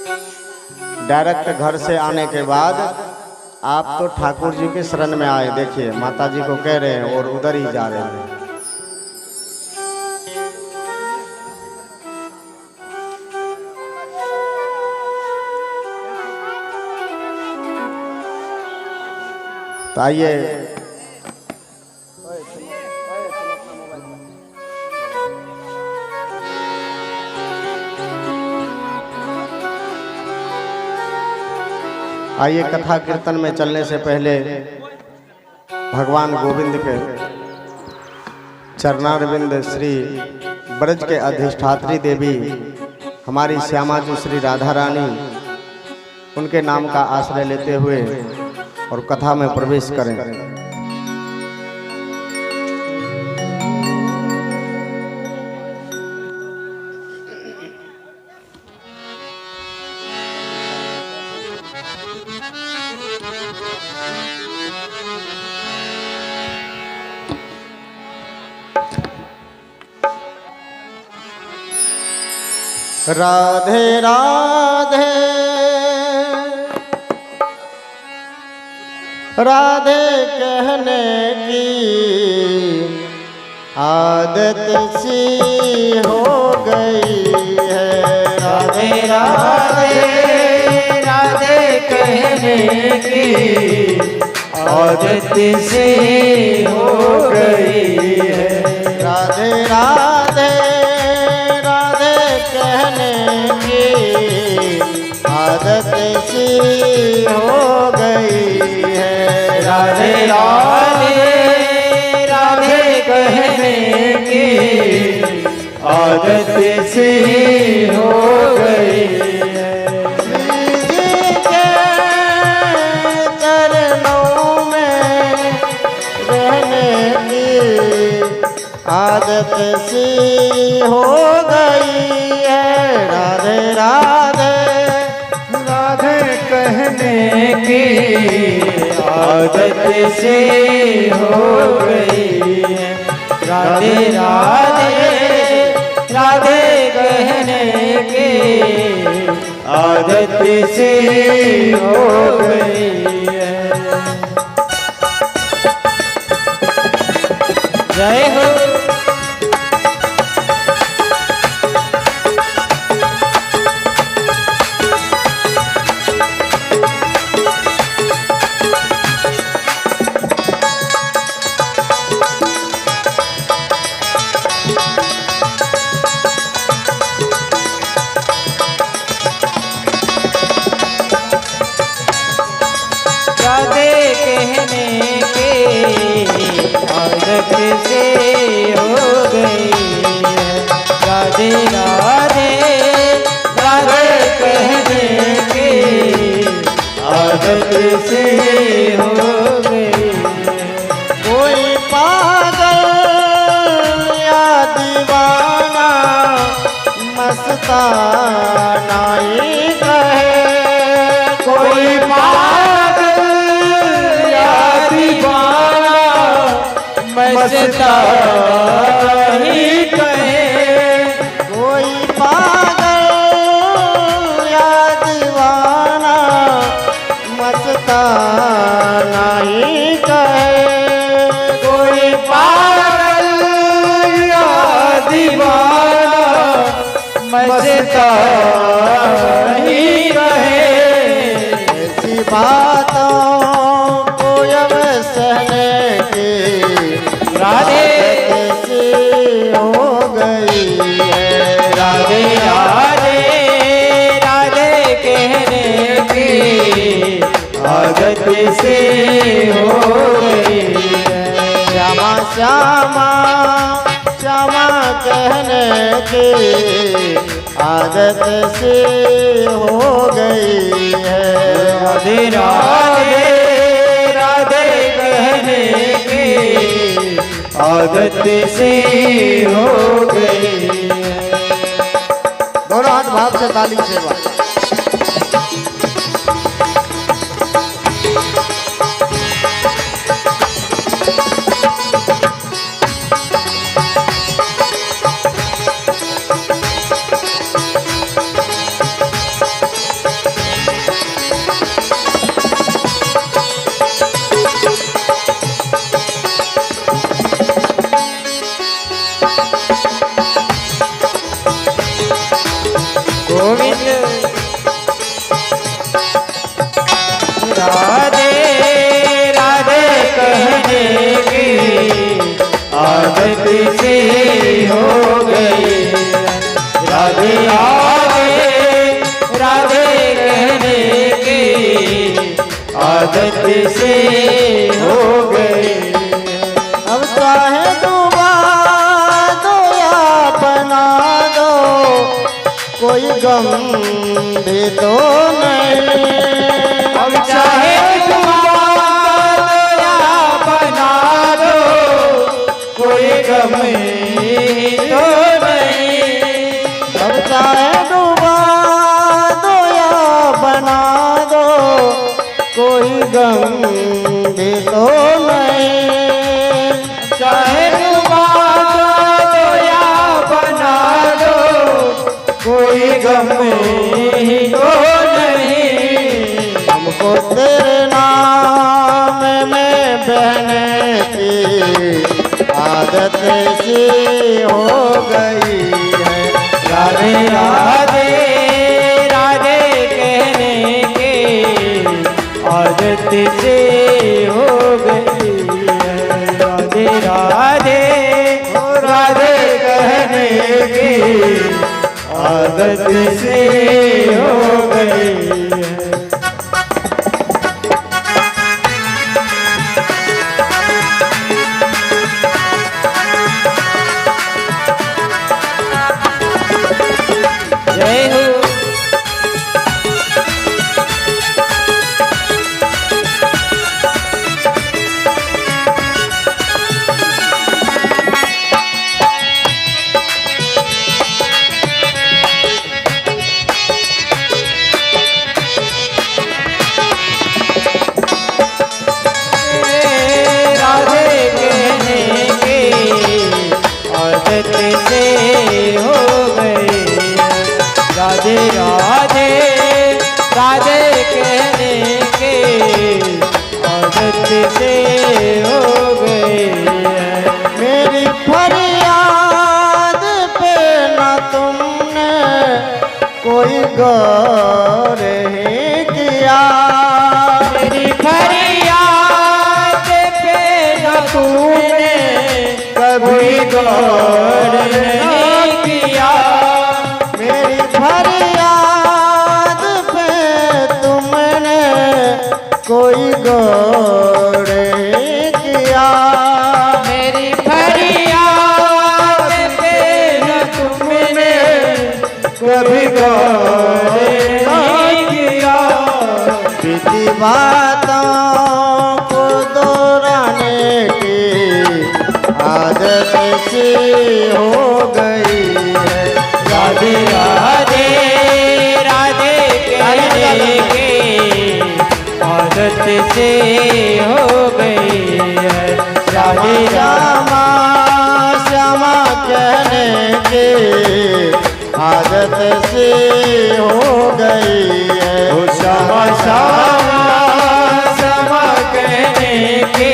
Direct घर से आने के बाद आप तो ठाकुर जी के शरण में आए। देखिए माता जी को कह रहे हैं और उधर ही जा रहे हैं। तो आइए आइए कथा कीर्तन में चलने से पहले भगवान गोविंद के चरणारविंद श्री ब्रज के अधिष्ठात्री देवी हमारी श्यामा जी श्री राधा रानी उनके नाम का आश्रय लेते हुए और कथा में प्रवेश करें। राधे राधे राधे कहने की आदत सी हो गई है। राधे राधे राधे कहने की आदत सी हो गई है। राधे राधे राधे कहने की आदत सी हो गई है। राधे राधे राधे कहने की आदत सी हो गई है। जी के चरणों में रहने की आदत सी हो गई है। राधे राधे राधे कहने की आदत सी हो गई है। राधे राधे राधे कहने की आदत सी हो गई है। जय हो राधे कहने की आदत से हो गई है। राधे राधे राधे कहने की आदत से हो गई है। कोई पागल या दीवाना मस्ताना ही कहे। कोई पागल या दीवाना मस्ताना ही कहे। कोई पागल या दीवाना मस्ताना ही कहे। कोई पागल या दीवाना मस्ताना ही कहे। ऐसी बातों को अब सहने की राधे सी हो गई है। राधे राधे राधे कहने की आदत से हो गई है। श्यामा श्यामा श्यामा कहने की आदत सी हो गई है। राधे राधे राधे कहने की आदत से हो गई है। दोनों हाथ भाव से ताली सेवा। गोविंद राधे राधे कहने की आदत से हो गई। राधे राधे राधे कहने की आदत से हो गई। अब चाहे डूबा दो या बना दो, कोई गम भी तो नहीं। अब चाहे डूबा दो या बना दो, कोई गम तो नहीं। अब चाहे डूबा दो या बना दो, कोई गम भी तो नहीं। चाहे डूबा दो या बना दो, कोई गम तो नहीं। हमको तेरे नाम में बहने की आदत सी हो गई है। राधे राधे राधे कहने की आदत से हो गई है। राधे राधे राधे कहने की आदत से हो गई है। जय हो राधे कहने की आदत से हो गई। राधे राधे राधे कहने की आदत से हो गई है। मेरी फरियाद पे न तुमने कोई गौर ही किया। मेरी फरियाद पे न तूने कभी गौर नहीं किया। मेरी फरियाद पे तुमने कोई गौर ही किया। मेरी फरियाद पे न तुमने कभी गौर नहीं किया। बीती बातों को दोहराने की आदत सी हो गई है। राधे राधे राधे कहने की आदत से हो गई है। राधे श्यामा श्यामा कहने की आदत सी हो गई है। ओ श्यामा श्यामा श्यामा कहने की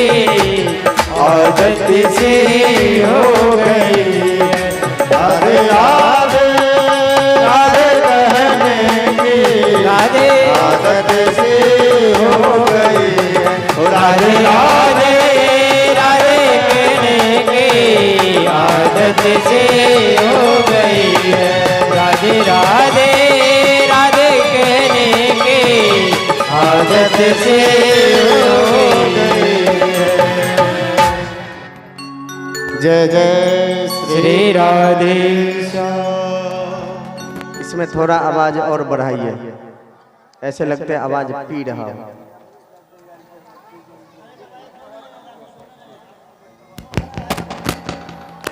आदत से हो गई है। राधे राधे राधे कहने की राधे आदत सी हो गई है। राधे राधे राधे कहने की आदत से हो गई है। राधे राधे राधे कहने की आदत से हो गई है। जय जय श्री राधे इसमें थोड़ा आवाज और बढ़ाइए, ऐसे लगते आवाज पी रहा हो।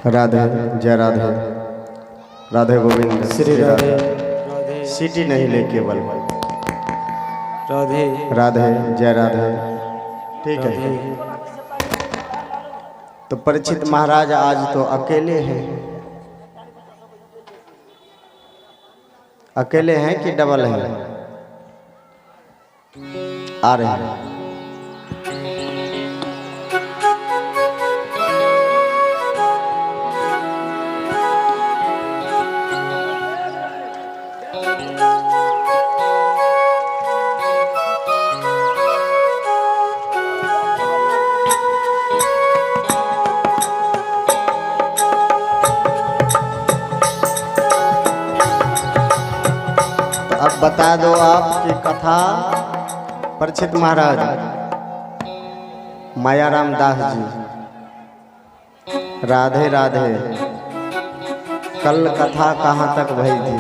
राधे जय राधे राधे गोविंद श्री राधे सीटी नहीं ले केवल राधे राधे जय राधे। ठीक है, तो परीक्षित महाराज आज तो अकेले हैं। अकेले हैं कि डबल हैं? आ रहे हैं। अब बता दो आपकी कथा। परीक्षित महाराज मायाराम दास जी, राधे राधे, कल कथा कहाँ तक भई थी?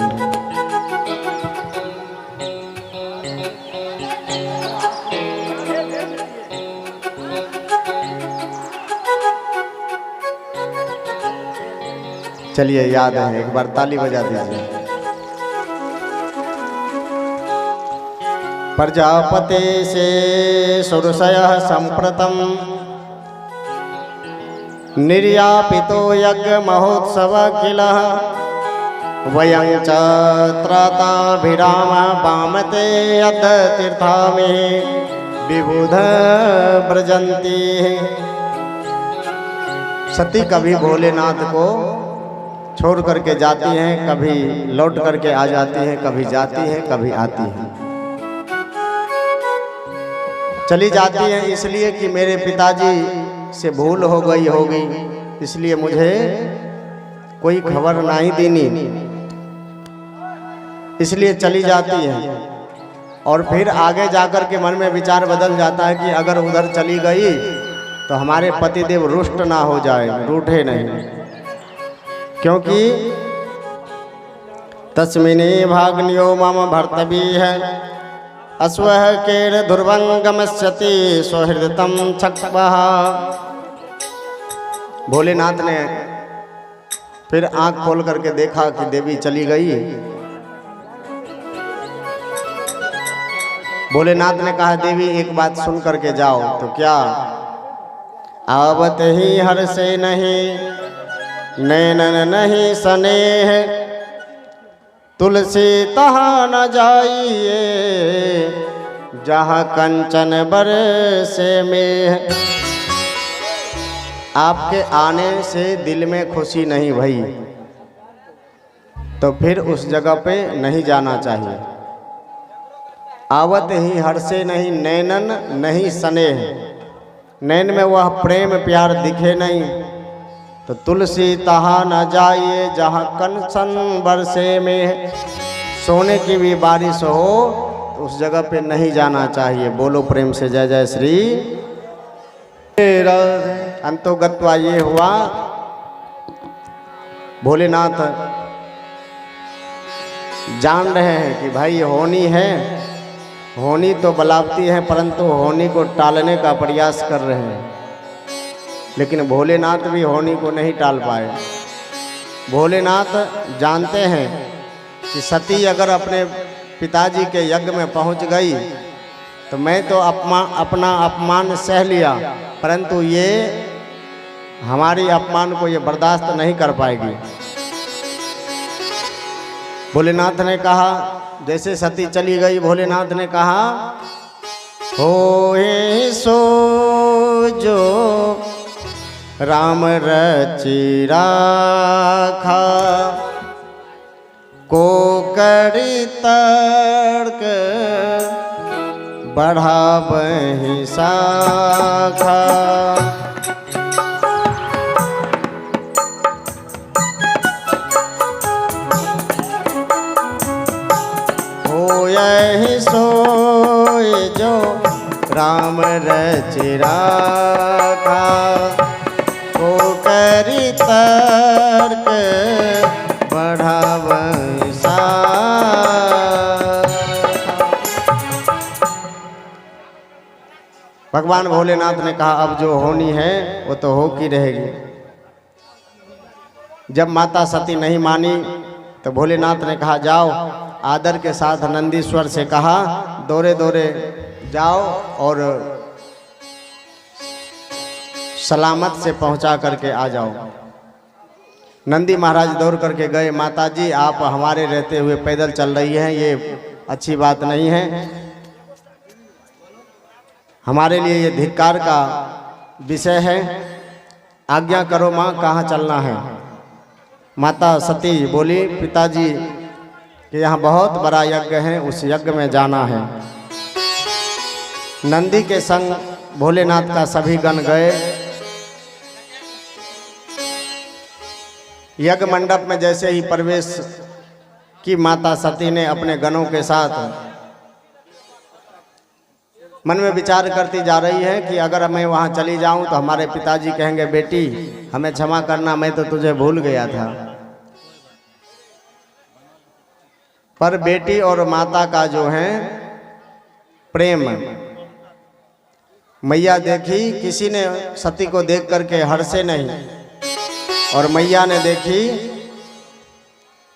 चलिए याद है, एक बार ताली बजा दीजिए। प्रजापते से सुरसयः संप्रतम निर्यापितो यज्ञ महोत्सव किल वयं च त्राताभिराम वामते यद तीर्थामि विबुध व्रजन्ति। सती कभी भोलेनाथ को छोड़ करके जाती हैं, कभी लौट करके आ जाती हैं, कभी जाती हैं, कभी आती हैं। चली जाती हैं इसलिए कि मेरे पिताजी से भूल हो गई होगी, इसलिए मुझे कोई खबर नहीं देनी, इसलिए चली जाती है। और फिर आगे जाकर के मन में विचार बदल जाता है कि अगर उधर चली गई तो हमारे पतिदेव रुष्ट ना हो जाए, रूठे नहीं, क्योंकि तस्मिने भाग्नियो मम भर्तवी है अश्वः केर ध्रुवंगमस्यति सुहृदतम छक्वः। भोलेनाथ ने फिर आंख खोल करके देखा कि देवी चली गई। भोलेनाथ ने कहा, देवी एक बात सुन करके जाओ। तो क्या? आवत ही हर से नहीं नैनन नहीं स्नेह तुलसी तहाँ न जाइए जहाँ कंचन बरसे में। आपके आने से दिल में खुशी नहीं भई तो फिर उस जगह पे नहीं जाना चाहिए। आवत ही हर्षे नहीं नैनन नहीं स्नेह, नैन में वह प्रेम प्यार दिखे नहीं तो तुलसी तहाँ न जाइए जहाँ कंचन बरसे में। सोने की भी बारिश हो तो उस जगह पे नहीं जाना चाहिए। बोलो प्रेम से जय जय श्री राधे। अंतोगत्वा ये हुआ, भोलेनाथ जान रहे हैं कि भाई होनी है, होनी तो बुलावती है, परंतु होनी को टालने का प्रयास कर रहे हैं। लेकिन भोलेनाथ भी होनी को नहीं टाल पाए। भोलेनाथ जानते हैं कि सती अगर अपने पिताजी के यज्ञ में पहुंच गई तो मैं तो अपना अपमान सह लिया, परंतु ये हमारी अपमान को ये बर्दाश्त नहीं कर पाएगी। भोलेनाथ ने कहा, जैसे सती चली गई, भोलेनाथ ने कहा, होए सो जो राम रचि राखा को करी तर्क बढ़ावहि शाखा। होए सोए जो राम रचि राखा को करी तर्क बढ़ावहि शाखा। भगवान भोलेनाथ ने कहा, अब जो होनी है वो तो हो की रहेगी। जब माता सती नहीं मानी तो भोलेनाथ ने कहा, जाओ। आदर के साथ नंदीश्वर से कहा, दौरे दौरे जाओ और सलामत से पहुंचा करके आ जाओ। नंदी महाराज दौड़ करके गए। माताजी, आप हमारे रहते हुए पैदल चल रही हैं, ये अच्छी बात नहीं है, हमारे लिए ये धिक्कार का विषय है, आज्ञा करो माँ, कहाँ चलना है। माता सती बोली, पिताजी कि यहाँ बहुत बड़ा यज्ञ है, उस यज्ञ में जाना है। नंदी के संग भोलेनाथ का सभी गण गए। यज्ञ मंडप में जैसे ही प्रवेश की माता सती ने अपने गणों के साथ मन में विचार करती जा रही है कि अगर मैं वहां चली जाऊं तो हमारे पिताजी कहेंगे बेटी हमें क्षमा करना, मैं तो तुझे भूल गया था। पर बेटी और माता का जो है प्रेम, मैया देखी, किसी ने सती को देख करके हर्षे नहीं, और मैया ने देखी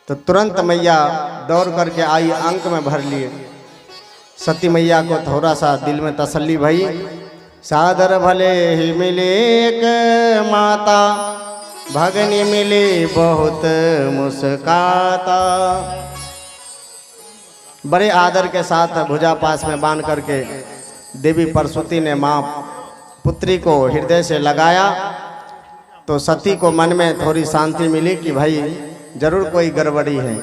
तो तुरंत मैया दौड़ करके आई, अंक में भर लिए। सती मैया को थोड़ा सा दिल में तसल्ली भई। सादर भले ही मिले एक माता, भगनी मिली बहुत मुस्काता। बड़े आदर के साथ भुजा पास में बांध करके देवी परसुती ने माँ पुत्री को हृदय से लगाया तो सती को मन में थोड़ी शांति मिली कि भाई जरूर कोई गड़बड़ी है।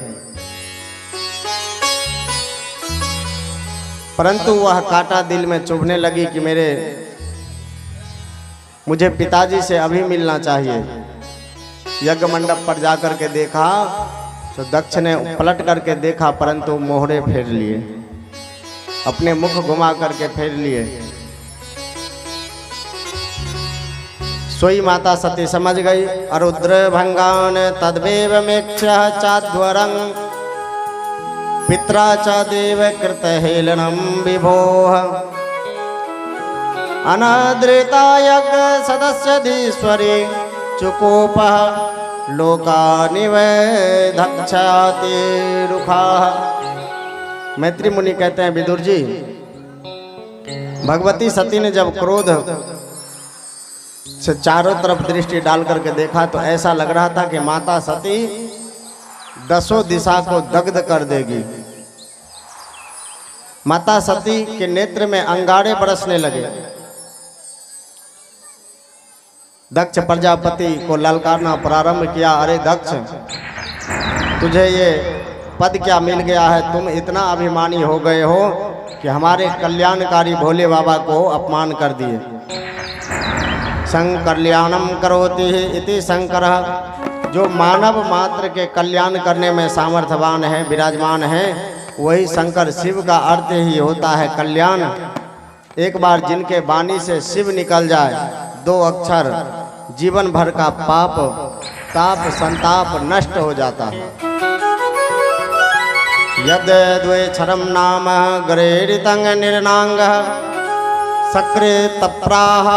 परंतु वह कांटा दिल में चुभने लगी कि मुझे पिताजी से अभी मिलना चाहिए। यज्ञ मंडप पर जाकर के देखा तो दक्ष ने पलट करके देखा, परंतु मोहरे फेर लिए, अपने मुख घुमा करके फेर लिए। सोई माता सती समझ गई। अरुद्र भंगान तद्वेव मेक्षः चाध्वरं पित्रा च देव कृत हेलनम विभोः अनादृता यज्ञ सदस्य धीश्वरी चुकोपः लोकानिव धक्षाति रुखाः। मैत्री मुनि कहते हैं विदुर जी, भगवती सती ने जब क्रोध से चारों तरफ दृष्टि डाल करके देखा तो ऐसा लग रहा था कि माता सती दसों दिशा को दग्ध कर देगी। माता सती के नेत्र में अंगारे बरसने लगे। दक्ष प्रजापति को ललकारना प्रारंभ किया, अरे दक्ष तुझे ये पद क्या मिल गया है, तुम इतना अभिमानी हो गए हो कि हमारे कल्याणकारी भोले बाबा को अपमान कर दिए। संकल्याणम करोति इति शंकरः। जो मानव मात्र के कल्याण करने में सामर्थ्यवान है, विराजमान है, वही शंकर शिव का अर्थ ही होता है कल्याण। एक बार जिनके वाणी से शिव निकल जाए, दो अक्षर, जीवन भर का पाप ताप संताप नष्ट हो जाता है। यद द्वेक्षरम नाम गरेरितंग निर्नांग सक्रे तप्राह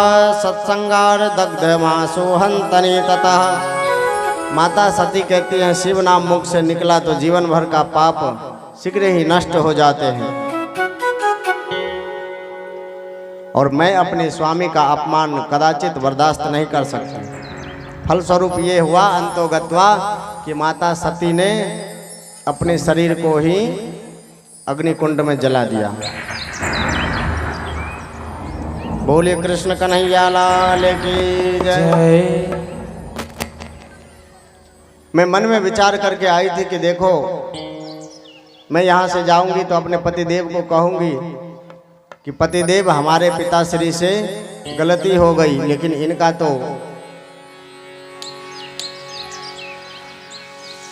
सत्संगार दग्ध मासो हंतनी ततः। माता सती कहती हैं शिव नाम मुख से निकला तो जीवन भर का पाप शीघ्र ही नष्ट हो जाते हैं, और मैं अपने स्वामी का अपमान कदाचित बर्दाश्त नहीं कर सकती। फलस्वरूप ये हुआ अंतोगत्वा कि माता सती ने अपने शरीर को ही अग्निकुंड में जला दिया। बोले कृष्ण कन्हैया लाल की जय। मैं मन में विचार करके आई थी कि देखो मैं यहाँ से जाऊंगी तो अपने पतिदेव को कहूंगी कि पतिदेव हमारे पिताश्री से गलती हो गई, लेकिन इनका तो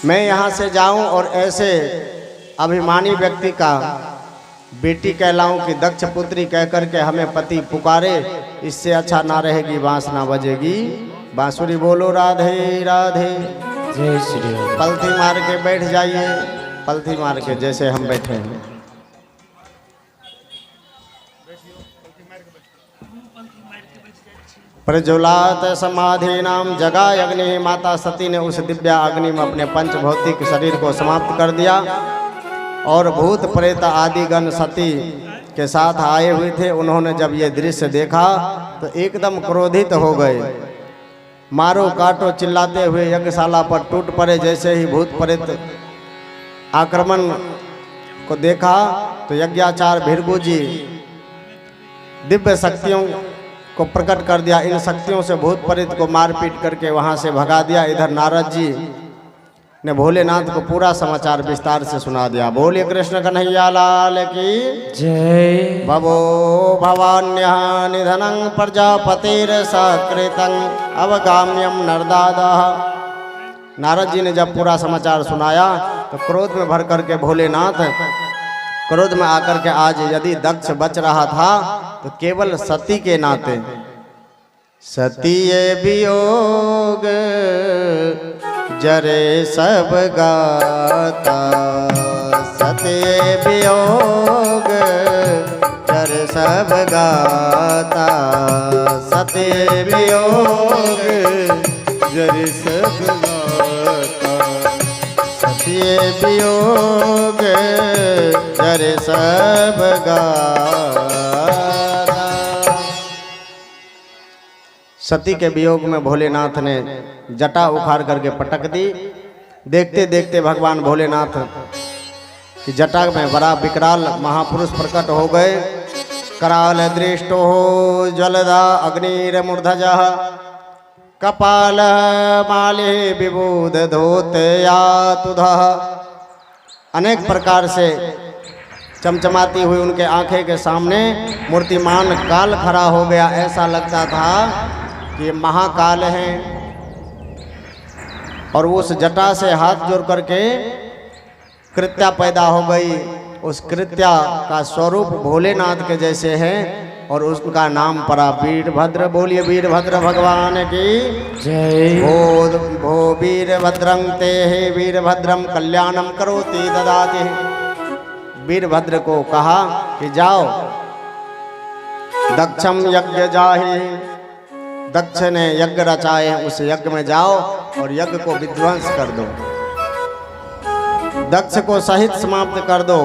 मैं यहाँ से जाऊं और ऐसे अभिमानी व्यक्ति का बेटी कहलाऊं कि दक्ष पुत्री कह करके हमें पति पुकारे, इससे अच्छा ना रहेगी बांस ना बजेगी बांसुरी। बोलो राधे राधे जय श्री राम। पलथी मार के बैठ जाइए, पलथी मार के जैसे हम बैठे हैं। प्रज्वलात समाधि नाम जगा अग्नि। माता सती ने उस दिव्या अग्नि में अपने पंच भौतिक शरीर को समाप्त कर दिया, और भूत प्रेत आदि गण सती के साथ आए हुए थे। उन्होंने जब ये दृश्य देखा तो एकदम क्रोधित हो गए, मारो काटो चिल्लाते हुए यज्ञशाला पर टूट पड़े। जैसे ही भूत प्रेत आक्रमण को देखा तो यज्ञाचार्य भृगु जी दिव्य शक्तियों को प्रकट कर दिया। इन शक्तियों से भूत प्रेत को मार पीट करके वहाँ से भगा दिया। इधर नारद जी ने भोलेनाथ को पूरा समाचार विस्तार से सुना दिया। बोलिए कृष्ण कन्हैया लाल की जय। भवो भवान्य निधनं प्रजापतिर सकृतं अवगाम्यम नरदादा। नारद जी ने जब पूरा समाचार सुनाया तो क्रोध में भर करके भोलेनाथ क्रोध में आकर के आज यदि दक्ष बच रहा था तो केवल सती के नाते। सती वियोग जरे सब गाता, सती वियोग जरे सब गाता, सती वियोग जरे सब गाता, सती वियोग जरे सब गाता। सती के वियोग में भोलेनाथ ने जटा उखाड़ करके पटक दी। देखते देखते भगवान भोलेनाथ की जटा में बड़ा विकराल महापुरुष प्रकट हो गए। कराल दृष्टो जलदा अग्निर्मूर्धजः कपाल माले विबुध धोतयातुधः। अनेक प्रकार से चमचमाती हुई उनके आंखें के सामने मूर्तिमान काल खड़ा हो गया। ऐसा लगता था कि ये महाकाल हैं। और उस जटा से हाथ जोड़ करके कृत्या पैदा हो गई। उस कृत्या का स्वरूप भोलेनाथ के जैसे है और उसका नाम पड़ा वीरभद्र। बोलिए वीरभद्र भगवान की जय। भो वीरभद्रं ते वीरभद्रम कल्याणम करोति ददाति। वीरभद्र को कहा कि जाओ दक्षम यज्ञ जाहि। दक्ष ने यज्ञ रचाए, उस यज्ञ में जाओ और यज्ञ को विध्वंस कर दो, दक्ष को सहित समाप्त कर दो।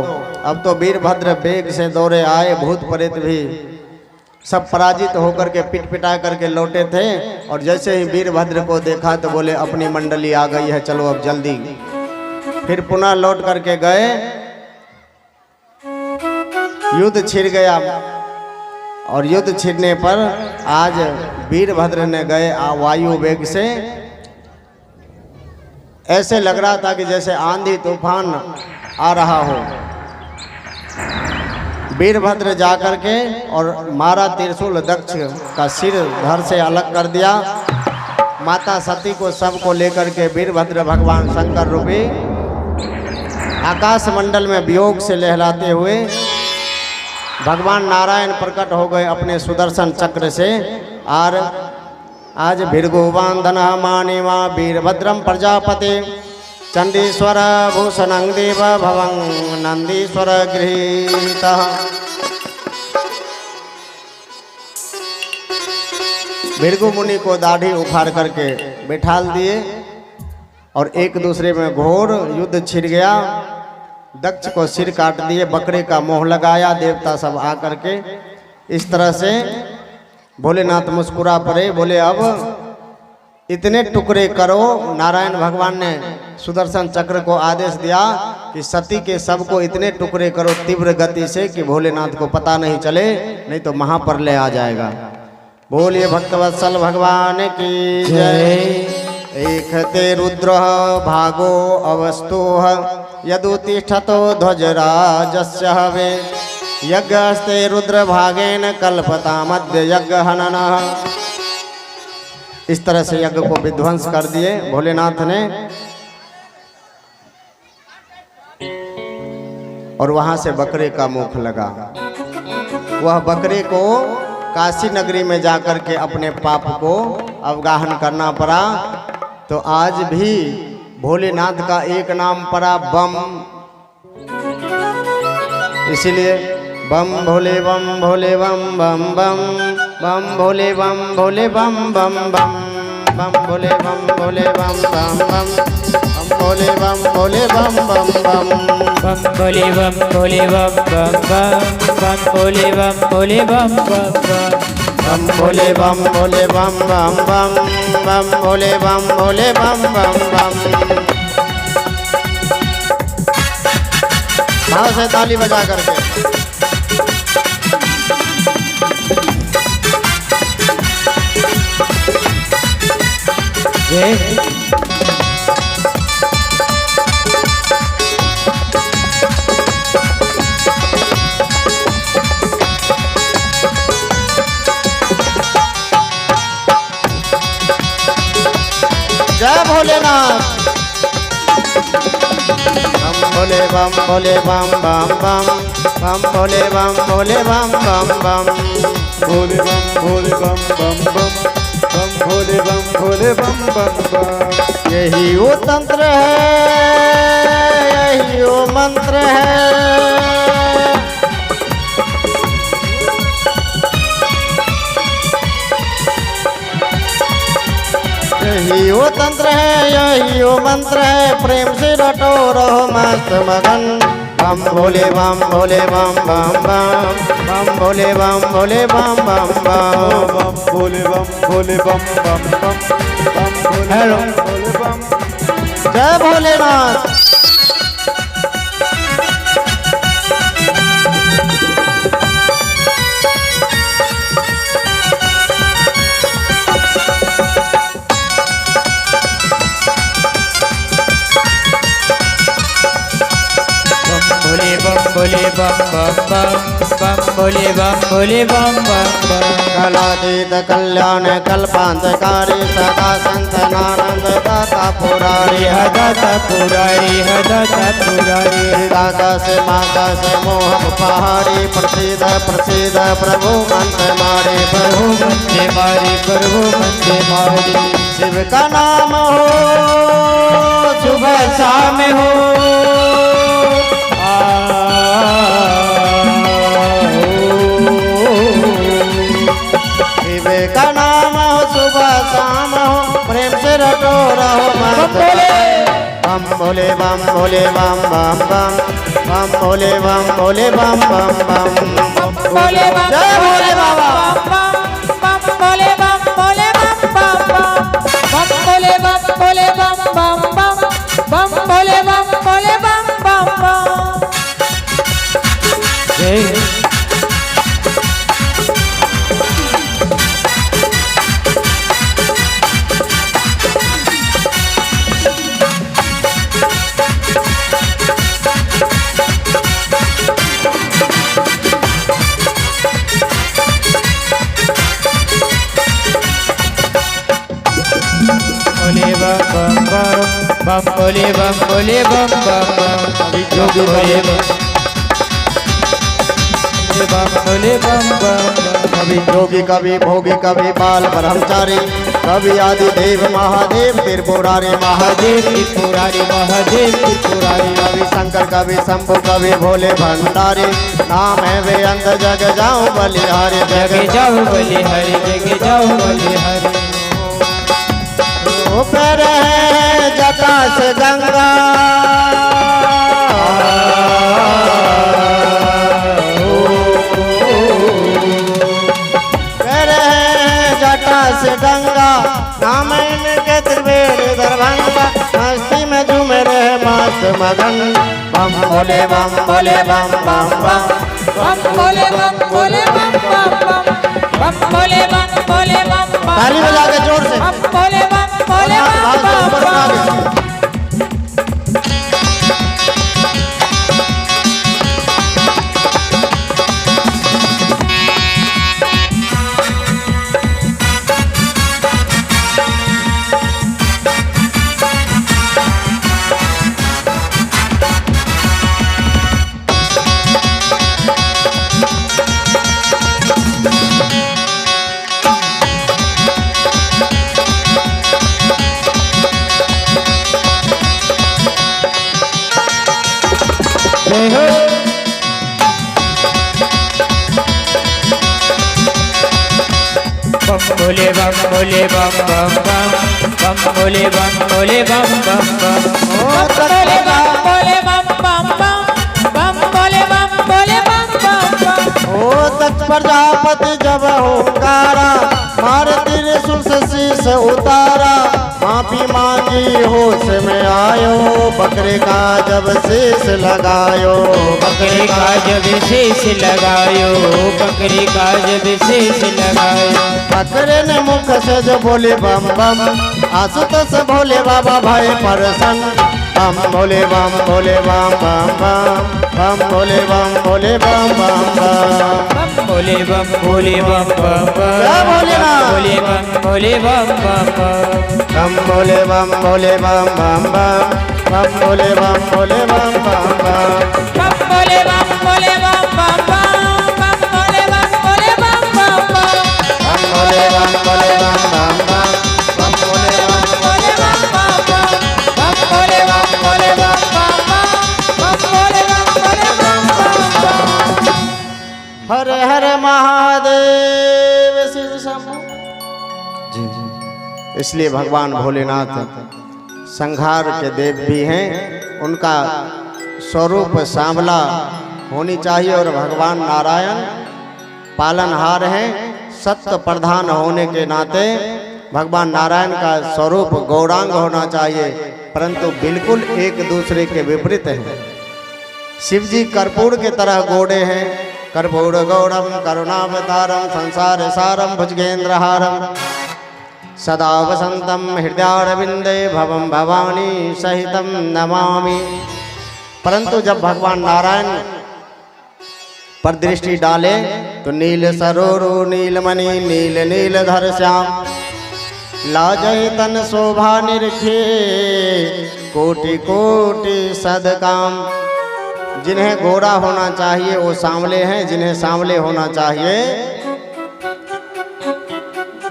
अब तो वीरभद्र वेग से दौड़े आए। भूत प्रेत भी सब पराजित होकर के पिट पिटा करके लौटे थे। और जैसे ही वीरभद्र को देखा तो बोले अपनी मंडली आ गई है, चलो अब जल्दी। फिर पुनः लौट करके गए। युद्ध छिड़ गया और युद्ध छिड़ने पर आज वीरभद्र ने गए वायु वेग से। ऐसे लग रहा था कि जैसे आंधी तूफान आ रहा हो। वीरभद्र जाकर के और मारा त्रिशूल, दक्ष का सिर धड़ से अलग कर दिया। माता सती को सबको लेकर के वीरभद्र भगवान शंकर रूपी आकाश मंडल में वियोग से लहराते हुए भगवान नारायण प्रकट हो गए अपने सुदर्शन चक्र से। और आज भृगुवांधन मानिमा वीरभद्रम प्रजापति चंडीश्वर भूषणं देव भवं नंदीश्वर गृहीतः। भृगु मुनि को दाढ़ी उखाड़ करके बैठाल दिए और एक दूसरे में घोर युद्ध छिड़ गया। दक्ष को सिर काट दिए, बकरे का मोह लगाया देवता सब आकर के। इस तरह से भोलेनाथ मुस्कुरा पड़े, बोले अब इतने टुकड़े करो। नारायण भगवान ने सुदर्शन चक्र को आदेश दिया कि सती के सबको इतने टुकड़े करो तीव्र गति से कि भोलेनाथ को पता नहीं चले, नहीं तो महाप्रलय आ जाएगा। बोलिए भक्तवत्सल भगवान की जय। एक ते रुद्र भागो अवस्तु यदुतिष्ठतो ध्वजराजस्य हवे यज्ञस्ते रुद्र भागेन कल्पता मध्य यज्ञ हननः। इस तरह से यज्ञ को विध्वंस कर दिए भोलेनाथ ने। और वहां से बकरे का मुख लगा। वह बकरे को काशी नगरी में जाकर के अपने पाप को अवगाहन करना पड़ा। तो आज भी भोलेनाथ का एक नाम पड़ा बम। इसीलिए बम भोले बम भोले बम बम बम बम भोले बम भोले बम बम बम बम भोले बम भोले बम बम बम बम भोले बम भोले बम बम बम बम भोले बम भोले बम बम बम बम भोले बम भोले बम बम बम बम भोले बम भोले बम बम बम बम भोले बम भोले बम बम बम। भाव से ताली बजा करके जय। भोलेनाथ। बम भोले बम भोले बम बम बम बम भोले बम भोले बम बम बम भोले बम भोले बम बम बम बम भोले बम भोले बम बम बम। यही वो तंत्र है, यही वो मंत्र है। यही वो तंत्र है, यही वो मंत्र है। प्रेम से रटो रहो मस्त मगन। बम भोले बम भोले बम बम बम बम भोले बम भोले बम बम बम बम भोले बम भोले बम बम बम बम भोले हेलो। बम भोले बम। जय भोलेनाथ। भोले बम भोले बम बम बम बम भोले बम भोले बम बम बम। कलातीत कल्याण कल्पांतकारी सदा संतनानंद दाता पुरारी हदाता पुरारी हदाता पुरारी। दाता से माता से मोह पहाड़ी प्रसिद्ध प्रसिद्ध प्रभु मंत्र मारे प्रभु मंदे मारी प्रभु मंदे मारी। शिव का नाम हो सुबह शाम हो। शिव का नाम हो सुबह शाम हो। प्रेम से रटो रहो मस्त बम भोले बम भोले बम बम बम बम भोले बम भोले बम बम बम भोले बम जय भोले बाबा। बम भोले बम भोले बम बम बम भोले बम भोले बम बम बम भोले बम भोले बम बम बम। जय भोले बम बम बम भोले बम भोले बम बम बम। जोगी भोले बम भोले बम बम। कभी जोगी कभी भोगी कभी बाल ब्रह्मचारी कभी आदि देव महादेव त्रिपुरारी महादेव त्रिपुरारी महादेव त्रिपुरारी। कभी शंकर कभी शंभु कभी भोले भंडारी। नाम है वे अंत जग जाऊं बलिहारी जग जाओ बलि हरि जग जाओ बलि हरि। ऊपर है जटा से गंगा ऊपर है जटा से गंगा। नाम इनके त्रिवेणी दरभंगा। मस्ती में झूम रहे मस्त मगन। बम भोले बम भोले बम बम बम बम भोले बम भोले बम बम बम बम भोले बम भोले बम बम। ताली बजा के जोर से बम भोले बम भोले बम बम बम। जय हो। बम भोले बम भोले बम बम बम बम भोले बम भोले बम बम बम। बम भोले बम भोले बम बम बम बम भोले बम भोले बम बम बम। ओ दक्ष प्रजापति जब होकारा मार त्रिशूल से शीश उतारा। माफी मांगी होश में आयो बकरे का जब शीश लगायो। बकरी का जब शेष लगायो बकरी का जब शेष लगायो। बकरे ने मुख से जो बोले बम बम आशुतोष भोले बाबा भाई प्रसन्न। बम भोले बम भोले बम बम बम बम भोले बम भोले बम बम बम बम भोले बम भोले बम बम बम जय भोलेनाथ। भोले बम भोले बम बम बम बम भोले बम भोले बम बम बम बम भोले बम भोले बम बम बम बम भोले बम भोले बम बम बम बम भोले बम भोले बम बम बम बम भोले बम भोले बम बम बम बम भोले बम भोले बम बम बम बम भोले बम भोले बम बम बम भोले बम भोले बम बम हर हर महादेव शिव शंभो। इसलिए भगवान भोलेनाथ संहार के देव भी हैं, उनका स्वरूप सांवला होनी चाहिए और भगवान नारायण पालनहार हैं। सत्य प्रधान होने के नाते भगवान नारायण का स्वरूप गौरांग होना चाहिए, परंतु बिल्कुल एक दूसरे के विपरीत हैं। शिव जी कर्पूर के तरह गोड़े हैं, कर्पूर गौरम करुणावतारम संसार सारम भुजगेंद्रहारम सदा वसंतम हृदयारविंदे भवम भवानी सहितम नमामि। परंतु जब भगवान नारायण पर दृष्टि डाले तो नील सरोरु नीलमणि नील नीलधर श्याम लाजय तन शोभा निरखे कोटि कोटि सदकाम। जिन्हें गोरा होना चाहिए वो सांवले हैं, जिन्हें सांवले होना चाहिए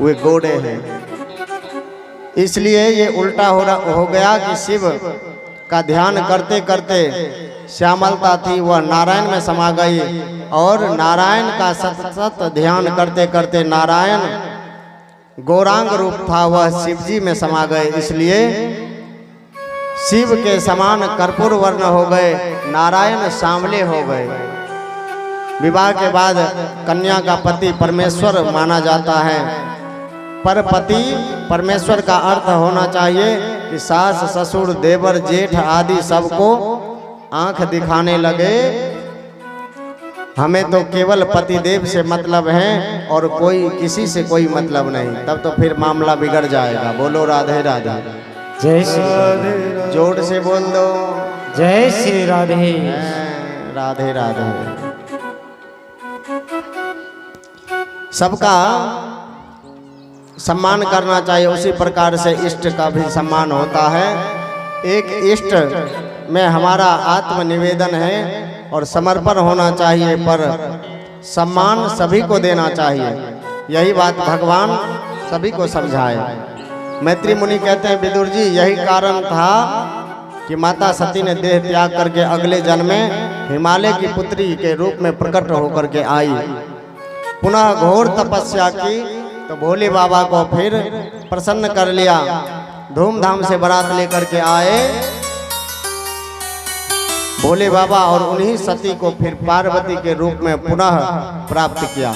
वे गोरे हैं। इसलिए ये उल्टा हो गया कि शिव का ध्यान करते करते श्यामलता थी वह नारायण में समा गई, और नारायण का सतत ध्यान करते करते नारायण गौरांग रूप था वह शिव जी में समा गए। इसलिए शिव के समान कर्पूर वर्ण हो गए, नारायण सांवले हो गए। विवाह के बाद कन्या का पति परमेश्वर माना जाता है, पर पति परमेश्वर का अर्थ होना चाहिए कि सास ससुर देवर जेठ आदि सबको आंख दिखाने लगे। हमें तो केवल पतिदेव से मतलब है और कोई किसी से कोई मतलब नहीं, तब तो फिर मामला बिगड़ जाएगा। बोलो राधे राधे। जय श्री जोर से बोल दो जय श्री राधे। राधे राधे। सबका सम्मान करना चाहिए, उसी प्रकार से इष्ट का भी सम्मान होता है। एक इष्ट में हमारा आत्मनिवेदन है और समर्पण होना चाहिए, पर सम्मान सभी को देना चाहिए। यही बात भगवान सभी को समझाए। मैत्री मुनि कहते हैं विदुर जी यही कारण था कि माता सती ने देह त्याग करके अगले जन्म में हिमालय की पुत्री के रूप में प्रकट होकर के आई, पुनः घोर तपस्या की तो भोले बाबा को फिर प्रसन्न कर लिया। धूमधाम से बारात लेकर के आए भोले बाबा और उन्हीं सती को फिर पार्वती के रूप में पुनः प्राप्त किया।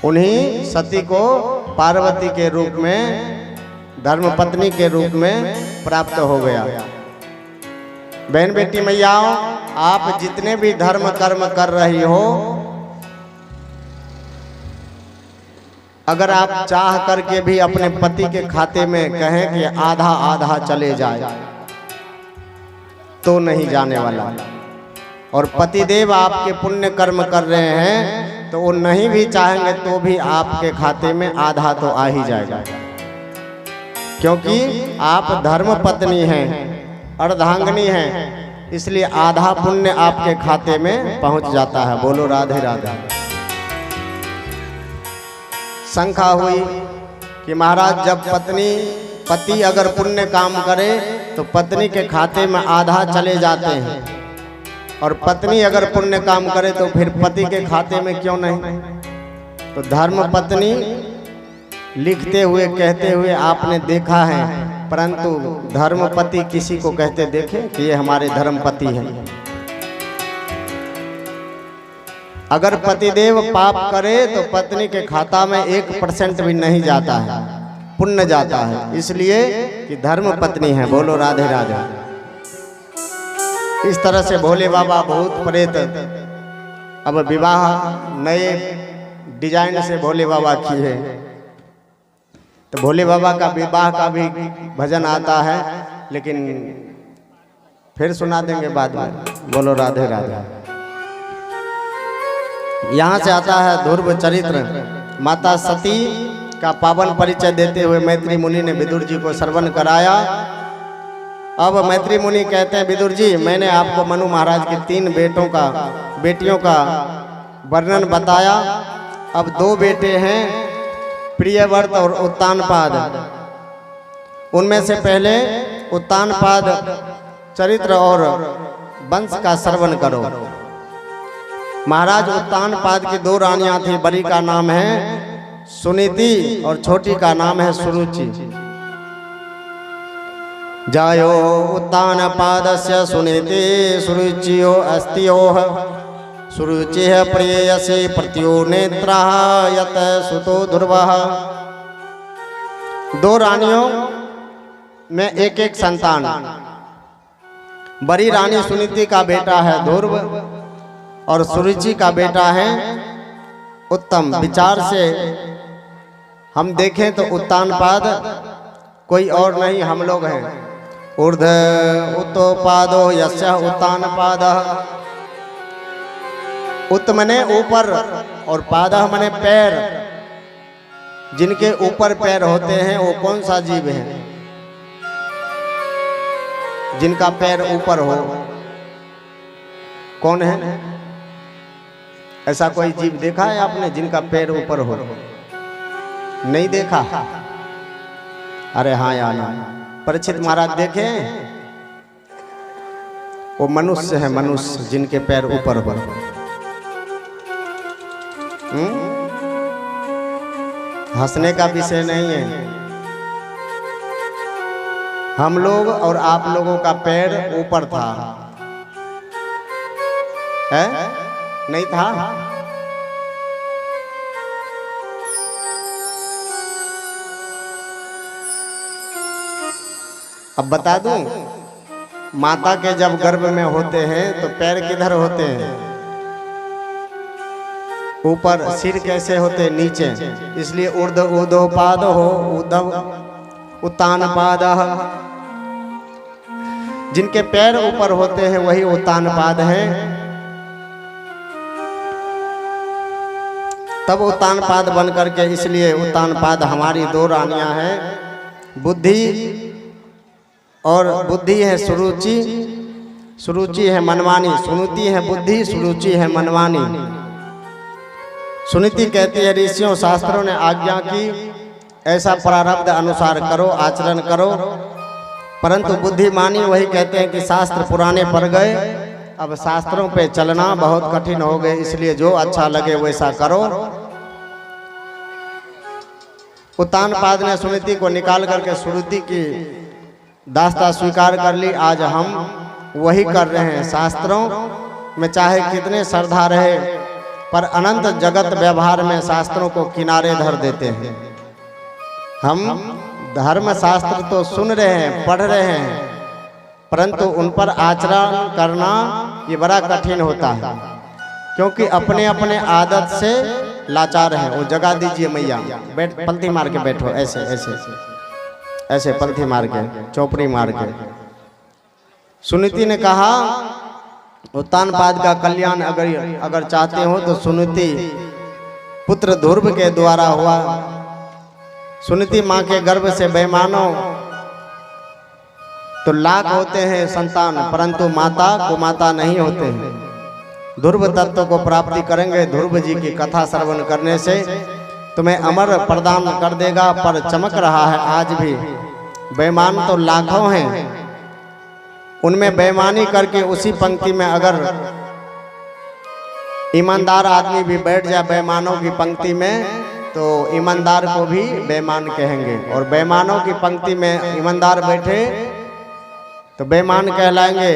उन्हीं सती को पार्वती के रूप में धर्मपत्नी के रूप में प्राप्त हो गया। बहन बेटी मैयाओं, आप जितने भी धर्म कर्म कर रही हो, अगर आप चाह करके भी अपने पति के खाते में कहें कि आधा आधा चले जाए तो नहीं जाने वाला। और पतिदेव आपके पुण्य कर्म कर रहे हैं तो वो नहीं भी चाहेंगे तो भी आपके खाते में आधा तो आ ही जाएगा, क्योंकि आप धर्म पत्नी हैं, अर्धांगिनी हैं, इसलिए आधा पुण्य आपके खाते में पहुंच जाता है। बोलो राधे राधे। शंका हुई कि महाराज जब पति अगर पुण्य काम करे तो पत्नी के खाते में आधा चले जाते हैं, और पत्नी अगर पुण्य काम करे तो फिर पति के खाते में क्यों नहीं? तो धर्म पत्नी लिखते हुए कहते हुए आपने देखा है, परंतु धर्मपति किसी को कहते देखे कि ये हमारे धर्मपति हैं। अगर पतिदेव पाप करे तो पत्नी के खाता में 1% भी नहीं जाता है, पुण्य जाता है, इसलिए कि धर्म पत्नी है। बोलो राधे राधे। इस तरह से भोले बाबा भूत प्रेत अब विवाह नए डिजाइन से भोले बाबा किए। तो भोले बाबा का विवाह का भी भजन आता है, लेकिन फिर सुना देंगे बाद में। बोलो राधे राधे। यहाँ से आता है ध्रुव चरित्र। माता सती का पावन परिचय देते हुए मैत्री मुनि ने विदुर जी को श्रवण कराया। अब मैत्री मुनि कहते हैं, विदुर जी मैंने आपको मनु महाराज के 3 बेटियों का वर्णन बताया। अब 2 बेटे हैं, प्रियव्रत और उत्तानपाद। उनमें से पहले उत्तानपाद चरित्र और वंश का श्रवण करो। महाराज उत्तानपाद की 2 रानियां थी। बड़ी का नाम है सुनीति और छोटी का नाम है सुरुचि। जायो उत्तानपादस्य सुनीति सुरुचियो अस्त्योः सुरुचिः प्रेयसी प्रत्यो नेत्रः यत सुतो ध्रुवः। 2 रानियों में एक संतान। बड़ी रानी सुनीति का बेटा है ध्रुव और सुरुचि का बेटा है उत्तम। विचार से हम देखें तो उत्तानपाद कोई और नहीं, हम लोग हैं। ऊर्ध उत्तोपादो यस्य उत्तानपादः। उत्त मने ऊपर और पादः मने पैर। जिनके ऊपर पैर होते हैं वो कौन सा जीव है? जिनका पैर ऊपर हो कौन है? ऐसा कोई जीव देखा है आपने जिनका पैर ऊपर हो? नहीं देखा? अरे हाँ यार, परीक्षित महाराज देखे, वो मनुष्य है, मनुष्य जिनके पैर ऊपर हो। हंसने का विषय नहीं है। हम लोग और आप लोगों का पैर ऊपर था, है? नहीं था? अब बता दूं, माता के जब गर्भ में होते हैं तो पैर किधर होते हैं? ऊपर। सिर कैसे होते? नीचे। इसलिए ऊर्ध्व ऊर्ध्वपाद हो, ऊर्ध्व उत्तानपादः। जिनके पैर ऊपर होते हैं वही उत्तानपाद है। तब उत्तानपाद बन करके, इसलिए उत्तानपाद हमारी 2 रानियां हैं। बुद्धि और बुद्धि है सुरुचि, सुरुचि है मनमानी। सुनीति है बुद्धि, सुरुचि है मनमानी। सुनीति कहती है ऋषियों शास्त्रों ने आज्ञा की, ऐसा प्रारब्ध अनुसार करो, आचरण करो। परंतु बुद्धिमानी वही कहते हैं कि शास्त्र पुराने पड़ गए, अब शास्त्रों पे चलना बहुत कठिन हो गए, इसलिए जो अच्छा लगे वैसा करो। उत्तानपाद ने सुनीति को निकाल करके सुरुचि की दास्ता स्वीकार कर ली। आज हम वही कर रहे हैं। शास्त्रों में चाहे कितने श्रद्धा रहे, पर अनंत जगत व्यवहार में शास्त्रों को किनारे धर देते हैं। हम धर्म शास्त्र तो सुन रहे हैं, पढ़ रहे हैं, परंतु उन पर आचरण करना ये बड़ा कठिन होता है, क्योंकि अपने अपने आदत से लाचार हैं। वो जगा दीजिए मैया, बैठ, पलथी मार के बैठो, ऐसे ऐसे ऐसे पलथी मार के, चौपड़ी मार के। सुनीति ने कहा उत्तानपाद का कल्याण अगर चाहते हो तो सुनीति पुत्र ध्रुव के द्वारा हुआ। सुनीति माँ के गर्भ से बेमानो तो लाख होते हैं संतान, परंतु माता को माता नहीं होते हैं। ध्रुव तत्व को प्राप्ति करेंगे। ध्रुव जी की कथा श्रवण करने से तुम्हें अमर प्रदान कर देगा। पर चमक रहा है आज भी, बेईमान तो लाखों हैं, उनमें बेईमानी करके उसी पंक्ति में अगर ईमानदार आदमी भी बैठ जाए बेईमानों की पंक्ति में, तो ईमानदार को भी बेईमान कहेंगे। और बेईमानों की पंक्ति में ईमानदार बैठे तो बेईमान कहलाएंगे,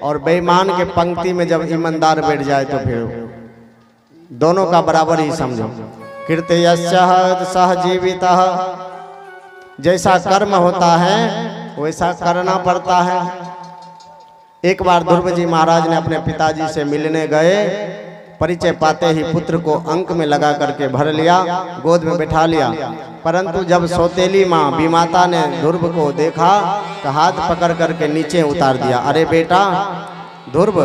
और बेईमान के पंक्ति में जब ईमानदार बैठ जाए तो फिर दोनों का बराबर ही समझो। कीर्तयस्य सहजीवितः, जैसा कर्म होता है वैसा करना पड़ता है। एक बार ध्रुव जी महाराज ने अपने पिताजी से मिलने गए परिचय पाते ही पुत्र को अंक में लगा करके भर लिया, गोद में बैठा लिया। परंतु जब सौतेली माँ बीमाता ने ध्रुव को देखा तो हाथ पकड़ करके नीचे उतार दिया। अरे बेटा ध्रुव,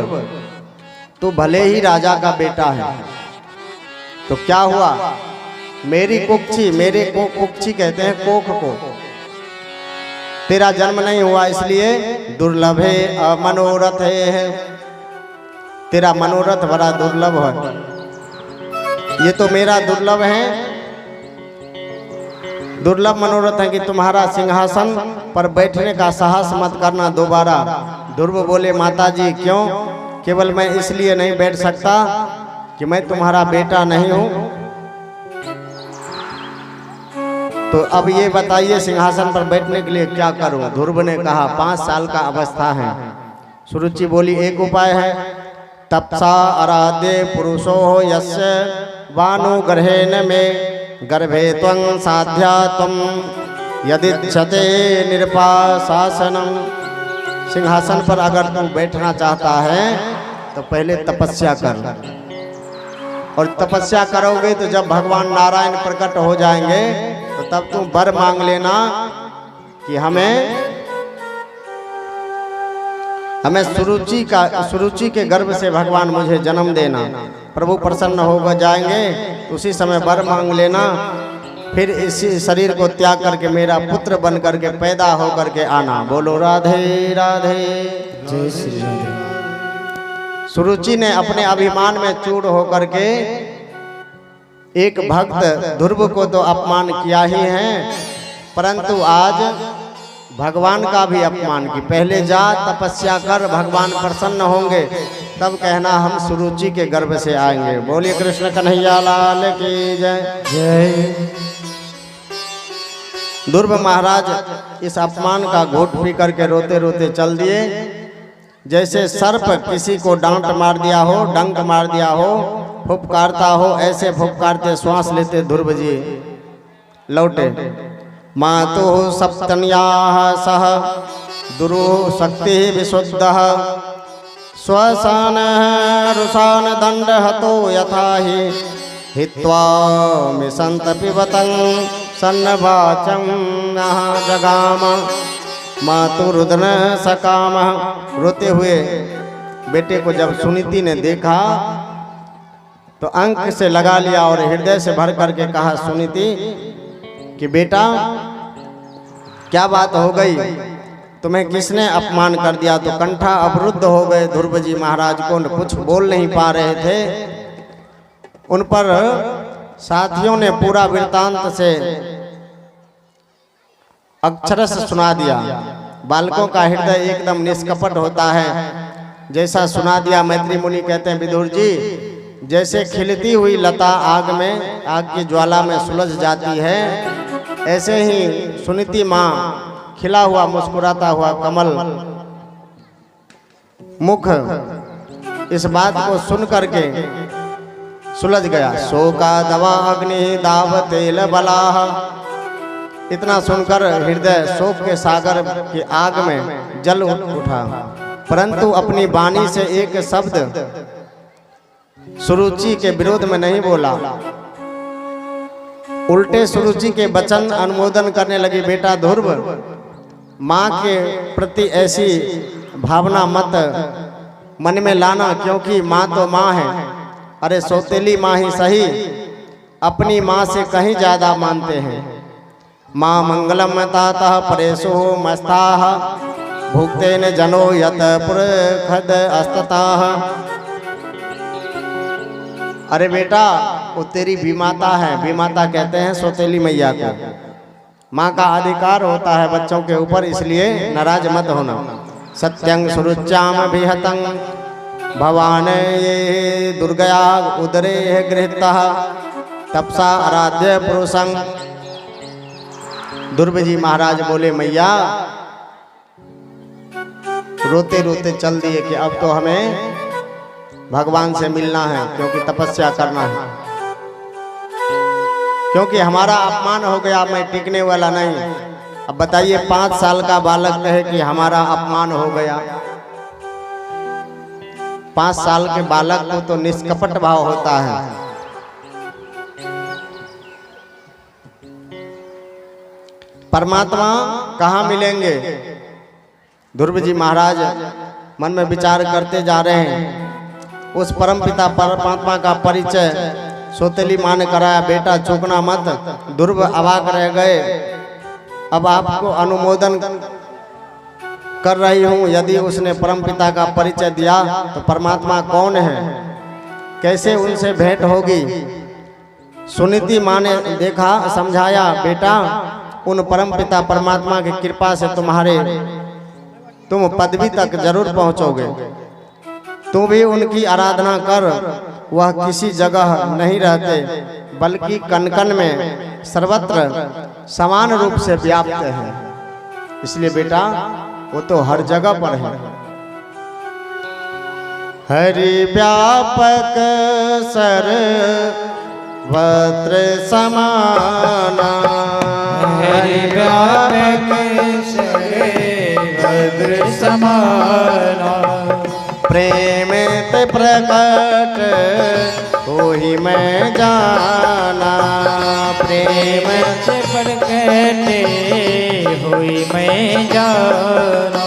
तू भले ही राजा का बेटा है, तो क्या हुआ, मेरी कुक्षी, मेरे को कुक्षी कहते हैं कोख को, तेरा जन्म नहीं हुआ इसलिए दुर्लभ है, अमनोरथ है, तेरा मनोरथ बड़ा दुर्लभ है। ये तो मेरा दुर्लभ है, दुर्लभ मनोरथ है कि तुम्हारा सिंहासन पर बैठने का साहस मत करना दोबारा। ध्रुव बोले माताजी क्यों, केवल मैं इसलिए नहीं बैठ सकता कि मैं तुम्हारा बेटा नहीं हूं। तो अब ये बताइए सिंहासन पर बैठने के लिए क्या करूं। ध्रुव ने कहा 5 साल का अवस्था है। सुरुचि बोली एक उपाय है, तपसा आराध्य पुरुषो यस्य वानु गर्भेन में गर्भे त्वं साध्या त्वं यदिच्छते निरपाशासनम। सिंहासन पर अगर तू बैठना चाहता है तो पहले तपस्या कर, और तपस्या करोगे तो जब भगवान नारायण प्रकट हो जाएंगे तो तब तुम वर मांग लेना कि हमें सुरुचि के गर्भ से भगवान मुझे जन्म देना। प्रभु प्रसन्न हो जाएंगे तो उसी समय वर मांग लेना, फिर इसी शरीर को त्याग करके मेरा पुत्र बन करके पैदा हो करके आना। बोलो राधे राधे, जय श्री राधे। सुरुचि ने अपने अभिमान में चूर होकर के एक भक्त ध्रुव को तो अपमान किया ही है, परंतु आज भगवान का भी अपमान की। पहले जा तपस्या कर, भगवान प्रसन्न होंगे तब कहना हम सुरुचि के गर्भ से आएंगे। बोलिए कृष्ण कन्हैया लाल की जय जय। ध्रुव महाराज इस अपमान का घूंट पी करके रोते रोते चल दिए। जैसे सर्प किसी को डांट मार दिया हो, डंक मार दिया हो, फुफकारता हो, ऐसे फुफकारते श्वास लेते ध्रुव जी लौटे। मातु सप्तन्याः सह दुरु शक्ति विशुद्ध स्वसान रुसान दंड हतो यथा ही हित्वा मिसंत पिबतं सन्नवाचं जगाम मातु रुदन सकाम। रोते हुए बेटे को जब सुनीति ने देखा तो अंक से लगा लिया और हृदय से भर करके कहा सुनीति कि बेटा क्या बात हो गई, तुम्हें किसने अपमान कर दिया। तो कंठा अवरुद्ध हो गए ध्रुव जी महाराज को, कुछ बोल नहीं पा रहे थे। उन पर साथियों ने पूरा वृत्तांत से अक्षरश सुना दिया। बालकों का हृदय एकदम निष्कपट होता है, जैसा सुना दिया। मैत्री मुनि कहते हैं विदुर जी, जैसे खिलती हुई लता आग में, आग की ज्वाला में सुलझ जाती है, ऐसे ही सुनीति माँ खिला हुआ मुस्कुराता हुआ कमल मुख इस बात को सुन करके सुलझ गया। शोका दवा अग्नि दाव तेल बलाह। इतना सुनकर हृदय शोक के सागर की आग में जल उठा, परंतु अपनी वाणी से एक शब्द सुरुचि के विरोध में नहीं बोला। उल्टे सुरुचि के वचन अनुमोदन करने लगी। बेटा ध्रुव, माँ के प्रति ऐसी भावना मत मन में लाना, क्योंकि माँ तो माँ है। अरे सौतेली माँ ही सही, अपनी माँ से कहीं ज्यादा मानते हैं। माँ मंगलम तातः परेशो मस्ताः भुक्तेन जनो यत पुरखद अस्तताः। अरे बेटा, वो तेरी बीमाता है। बीमाता कहते हैं सौतेली मैया को। माँ का अधिकार होता है बच्चों के ऊपर, इसलिए नाराज मत होना। सत्यं सुरुच्याम विहतं भवान ये दुर्गया उदरे गृहीतः तपसा आराध्य पुरुषं। ध्रुव जी महाराज बोले मैया, रोते रोते चल दिए कि अब तो हमें भगवान से मिलना है, क्योंकि तपस्या करना है, क्योंकि हमारा अपमान हो गया, मैं टिकने वाला नहीं। अब बताइए 5 साल का बालक कहे कि हमारा अपमान हो गया। 5 साल के बालक को तो निष्कपट भाव होता है। परमात्मा कहाँ मिलेंगे? ध्रुव जी महाराज मन में विचार करते जा रहे हैं। उस परमपिता परमात्मा का परिचय सौतेली माँ ने कराया, बेटा चूकना मत। ध्रुव अवाक रह गए। अब आपको अनुमोदन कर रही हूँ। यदि उसने परमपिता का परिचय दिया तो परमात्मा कौन है, कैसे उनसे भेंट होगी? सुनीति माँ ने देखा, समझाया, बेटा उन परमपिता परमात्मा की कृपा से तुम पदवी तक जरूर पहुँचोगे। तू भी उनकी आराधना कर। वह किसी जगह नहीं रहते बल्कि कण कण में सर्वत्र समान रूप से व्याप्त है। इसलिए बेटा वो तो हर जगह पर है। हरि व्यापक सर्वत्र समाना, हरि व्यापक सर्वत्र समाना, प्रेम ते प्रकट हो ही मैं जाना, प्रेम से प्रकट हुई मैं जाना।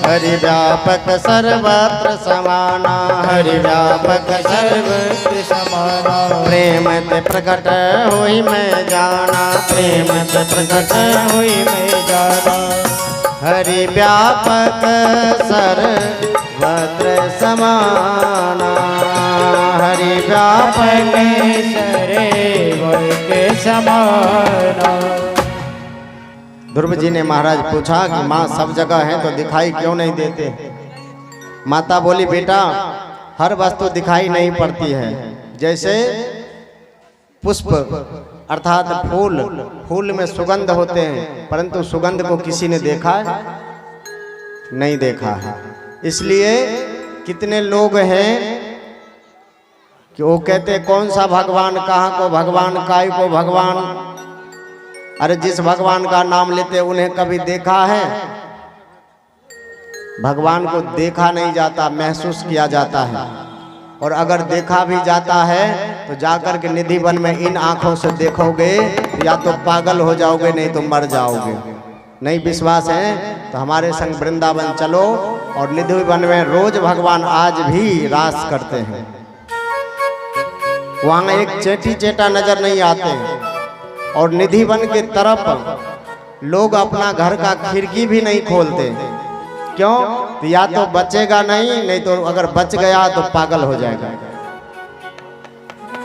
हरि व्यापक सर्वत्र समाना, हरि व्यापक सर्वत्र समाना, प्रेम ते प्रकट होई मैं जाना, प्रेम ते प्रकट हुई मैं जाना। हरि व्यापक सर्वत्र समाना, हरि व्यापक सर्वत्र समाना। ध्रुव जी ने महाराज पूछा कि माँ सब जगह है तो दिखाई क्यों नहीं देते? माता बोली, बेटा हर वस्तु दिखाई नहीं पड़ती है। जैसे पुष्प अर्थात फूल में सुगंध होते हैं, परंतु सुगंध को किसी ने देखा है? नहीं देखा है। इसलिए कितने लोग हैं कि वो कहते कौन सा भगवान, कहाँ को भगवान, काय को भगवान। अरे जिस भगवान का नाम लेते उन्हें कभी देखा है? भगवान को देखा नहीं जाता, महसूस किया जाता है। और अगर देखा भी जाता है तो जाकर के निधि वन में इन आंखों से देखोगे या तो पागल हो जाओगे, नहीं तो मर जाओगे। नहीं विश्वास है तो हमारे संग वृंदावन चलो और निधि वन में रोज भगवान आज भी रास करते हैं। वहां एक चेटी चेटा नजर नहीं आते। और निधि वन के तरफ लोग अपना घर का खिड़की भी नहीं खोलते। क्यों? तो या तो बचेगा नहीं तो अगर बच गया तो पागल हो जाएगा।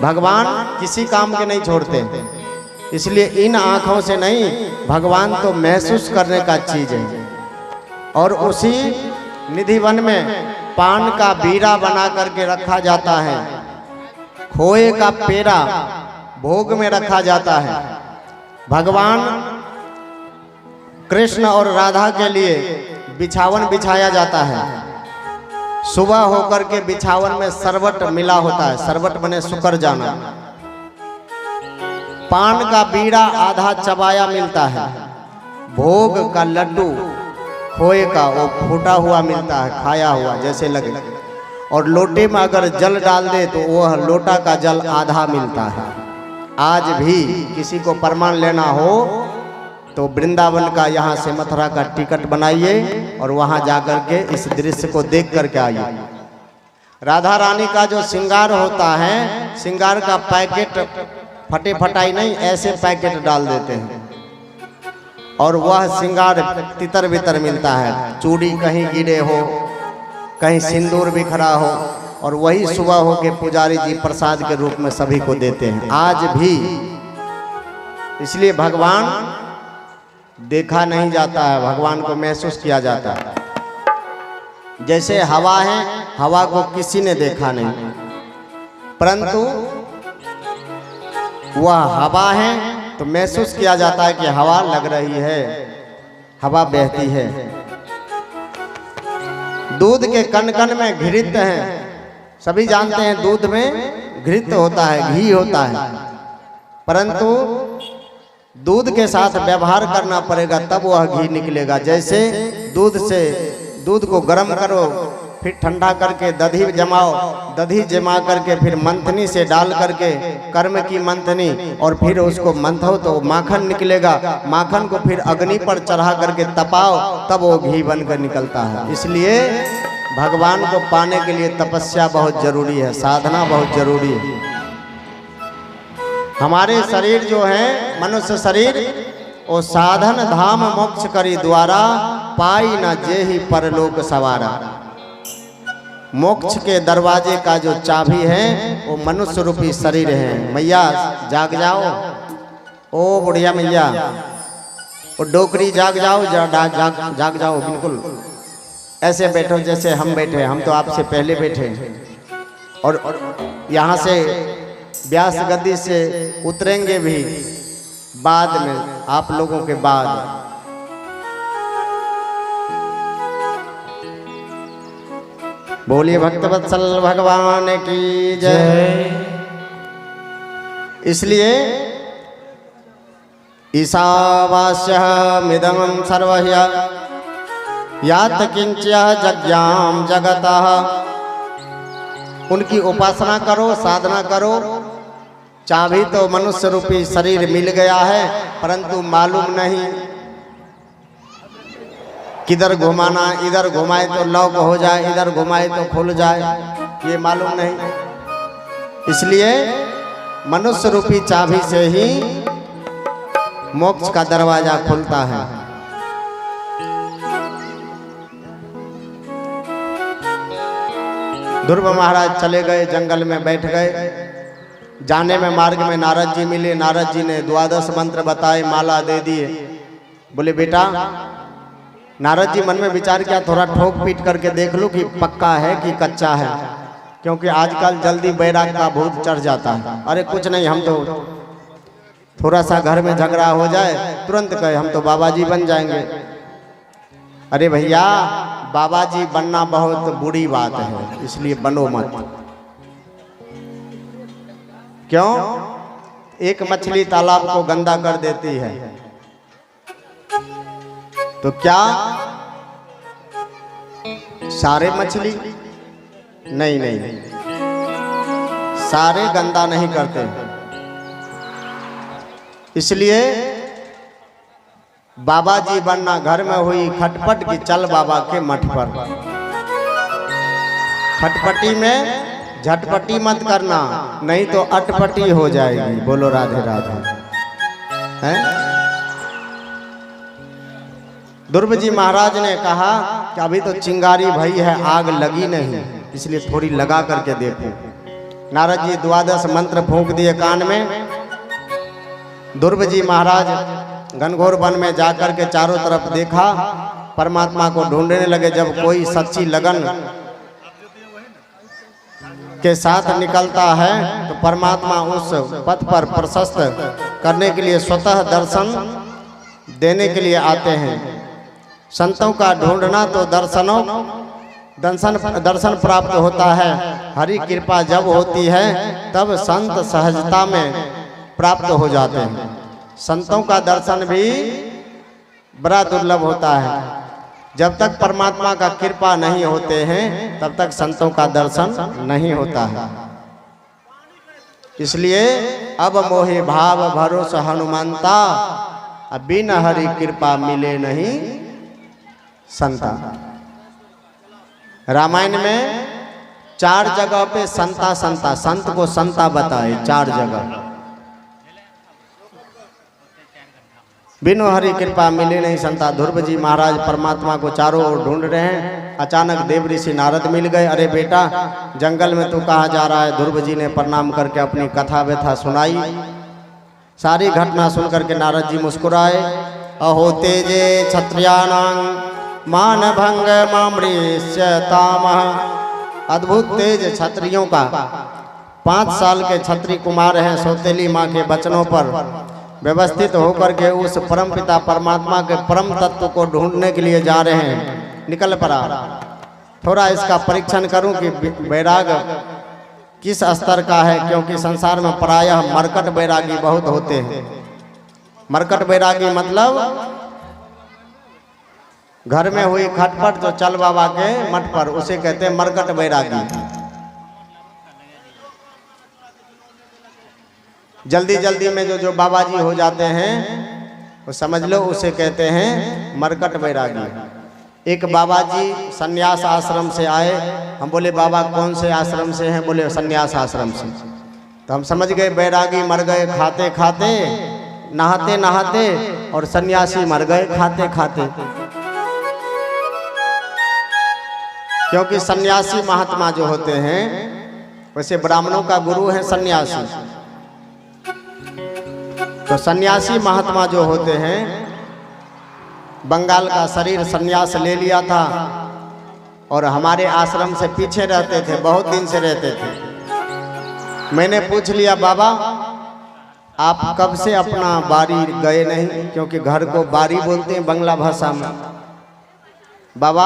भगवान किसी काम के नहीं छोड़ते। इसलिए इन आंखों से नहीं, भगवान तो महसूस करने का चीज है। और उसी निधि वन में पान का बीड़ा बना करके रखा जाता है, खोए का पेड़ा भोग में रखा जाता है। भगवान कृष्ण और राधा के लिए बिछावन बिछाया जाता है। सुबह होकर के बिछावन में सरवट मिला होता है। सरवट बने शुकर जाना। पान का बीड़ा आधा चबाया मिलता है। भोग का लड्डू खोए का वो फूटा हुआ मिलता है, खाया हुआ जैसे लगे। और लोटे में अगर जल डाल दे तो वह लोटा का जल आधा मिलता है। आज भी किसी को प्रमाण लेना हो तो वृंदावन का यहाँ से मथुरा का टिकट बनाइए और वहाँ जाकर के इस दृश्य को देख करके आइए। राधा रानी का जो श्रृंगार होता है, श्रृंगार का पैकेट फटे फटाई नहीं, ऐसे पैकेट डाल देते हैं और वह श्रृंगार तितर बितर मिलता है। चूड़ी कहीं गिरे हो, कहीं सिंदूर बिखरा हो, और वही सुबह हो के पुजारी जी प्रसाद के रूप में सभी को देते हैं आज भी। इसलिए भगवान देखा नहीं जाता है, भगवान को महसूस किया जाता है। जैसे हवा है, हवा को किसी ने देखा नहीं, परंतु वह हवा है तो महसूस किया जाता है कि हवा लग रही है, हवा बहती है। दूध के कण कण में घृत है। सभी जानते हैं दूध में घृत होता है, घी होता है, परंतु दूध के साथ व्यवहार करना पड़ेगा तब वह घी निकलेगा। जैसे दूध को गर्म करो फिर ठंडा करके दधी जमाओ, दधी जमा करके फिर मंथनी से डाल करके, कर्म की मंथनी, और फिर उसको मंथो तो माखन निकलेगा। माखन को फिर अग्नि पर चढ़ा करके तपाओ, तब वो घी बनकर निकलता है। इसलिए भगवान को पाने के लिए तपस्या बहुत जरूरी है, साधना बहुत जरूरी है। हमारे शरीर जो है मनुष्य शरीर, वो साधन धाम मोक्ष करी द्वारा, पाई न जेहि परलोक सवारा। मोक्ष के दरवाजे का जो चाबी है वो मनुष्य रूपी शरीर है। मैया जाग जाओ, ओ बुढ़िया मैया, वो डोकरी जाग जाओ, जाग जाओ, बिल्कुल ऐसे बैठो जैसे हम बैठे। हम तो आपसे पहले बैठे, और यहाँ से व्यास गद्दी से उतरेंगे भी बाद में, आप लोगों के बाद। बोलिए भक्तवत्सल भगवान की जय। इसलिए ईशावास्यमिदं सर्वह्य यात किंच्य जज्ञाम जगतः। उनकी उपासना करो, साधना करो। चाबी तो मनुष्य रूपी शरीर मिल गया है, परंतु मालूम नहीं किधर घुमाना। इधर घुमाए तो लॉक हो जाए, इधर घुमाए तो खुल जाए, ये मालूम नहीं। इसलिए मनुष्य रूपी चाबी से ही मोक्ष का दरवाजा खुलता है। ध्रुव महाराज चले गए, जंगल में बैठ गए। जाने में मार्ग में नारद जी मिले। नारद जी ने 12 मंत्र बताए, माला दे दिए। बोले बेटा, नारद जी मन में विचार किया, थोड़ा ठोक पीट करके देख लूं कि पक्का है कि कच्चा है, क्योंकि आजकल जल्दी बैराग का भूत चढ़ जाता है। अरे कुछ नहीं, हम तो थोड़ा सा घर में झगड़ा हो जाए तुरंत कहे हम तो बाबा जी बन जाएंगे। अरे भैया, बाबा जी बनना बहुत बुरी बात है, इसलिए बनो मत। क्यों? एक मछली तालाब को गंदा कर देती है, तो क्या सारे मछली? नहीं नहीं, सारे गंदा नहीं करते। इसलिए बाबा जी बनना, घर में हुई खटपट की चल बाबा के मठ पर। खटपटी में झटपटी मत करना, नहीं तो अटपटी हो जाएगी। बोलो राधे राधे। हैं? ध्रुव जी महाराज ने कहा कि अभी तो चिंगारी भई है, आग लगी नहीं, इसलिए थोड़ी लगा करके देखो। नारद जी 12 मंत्र फूंक दिए कान में। ध्रुव जी महाराज घनघोर वन में जाकर के चारों तरफ देखा, परमात्मा को ढूंढने लगे। जब कोई सच्ची लगन के साथ निकलता है तो परमात्मा उस पथ पर प्रशस्त करने के लिए स्वतः दर्शन देने के लिए आते हैं। संतों का ढूंढना तो दर्शन प्राप्त होता है। हरि कृपा जब होती है तब संत सहजता में प्राप्त हो जाते हैं। संतों का दर्शन भी बड़ा दुर्लभ होता है। जब तक परमात्मा का कृपा नहीं होते हैं तब तक संतों का दर्शन नहीं होता है। इसलिए अब मोहे भाव भरोसा हनुमंता, अब बिन हरि कृपा मिले नहीं संता। रामायण में 4 जगह पे संता संता, संत को संता बताए 4 जगह। बिनु हरि कृपा मिले नहीं संता। ध्रुव जी महाराज परमात्मा को चारों ओर ढूंढ रहे हैं। अचानक देव ऋषि नारद मिल गए। अरे बेटा, जंगल में तू कहाँ जा रहा है? ध्रुव जी ने प्रणाम करके अपनी कथा व्यथा सुनाई। सारी घटना सुन करके नारद जी मुस्कुराए। अहो तेजे क्षत्रियाणां मान भंग मामृष्यतामः। अद्भुत तेज क्षत्रियों का। 5 साल के क्षत्रिय कुमार हैं, सौतेली माँ के वचनों पर व्यवस्थित होकर के उस परमपिता परमात्मा के परम तत्व को ढूंढने के लिए जा रहे हैं। निकल पड़ा। थोड़ा इसका परीक्षण करूं कि वैराग किस स्तर का है, क्योंकि संसार में प्रायः मरकट वैरागी बहुत होते हैं। मरकट वैरागी मतलब घर में हुई खटपट जो चल बाबा के मठ पर, उसे कहते हैं मरकट बैरागी। जल्दी जल्दी में जो बाबा जी हो जाते हैं वो समझ लो उसे कहते हैं मरकट बैरागी। एक बाबा जी सन्यास आश्रम से आए। हम बोले बाबा कौन से आश्रम से हैं? बोले सन्यास आश्रम से। तो हम समझ गए बैरागी मर गए खाते खाते, नहाते नहाते, और सन्यासी मर गए खाते खाते। क्योंकि सन्यासी महात्मा जो होते हैं, वैसे ब्राह्मणों का गुरु है सन्यासी। तो सन्यासी महात्मा जो होते हैं, बंगाल का शरीर सन्यास ले लिया था और हमारे आश्रम से पीछे रहते थे, बहुत दिन से रहते थे। मैंने पूछ लिया बाबा आप कब से अपना बारी गए नहीं? क्योंकि घर को बारी बोलते हैं बंगला भाषा में। बाबा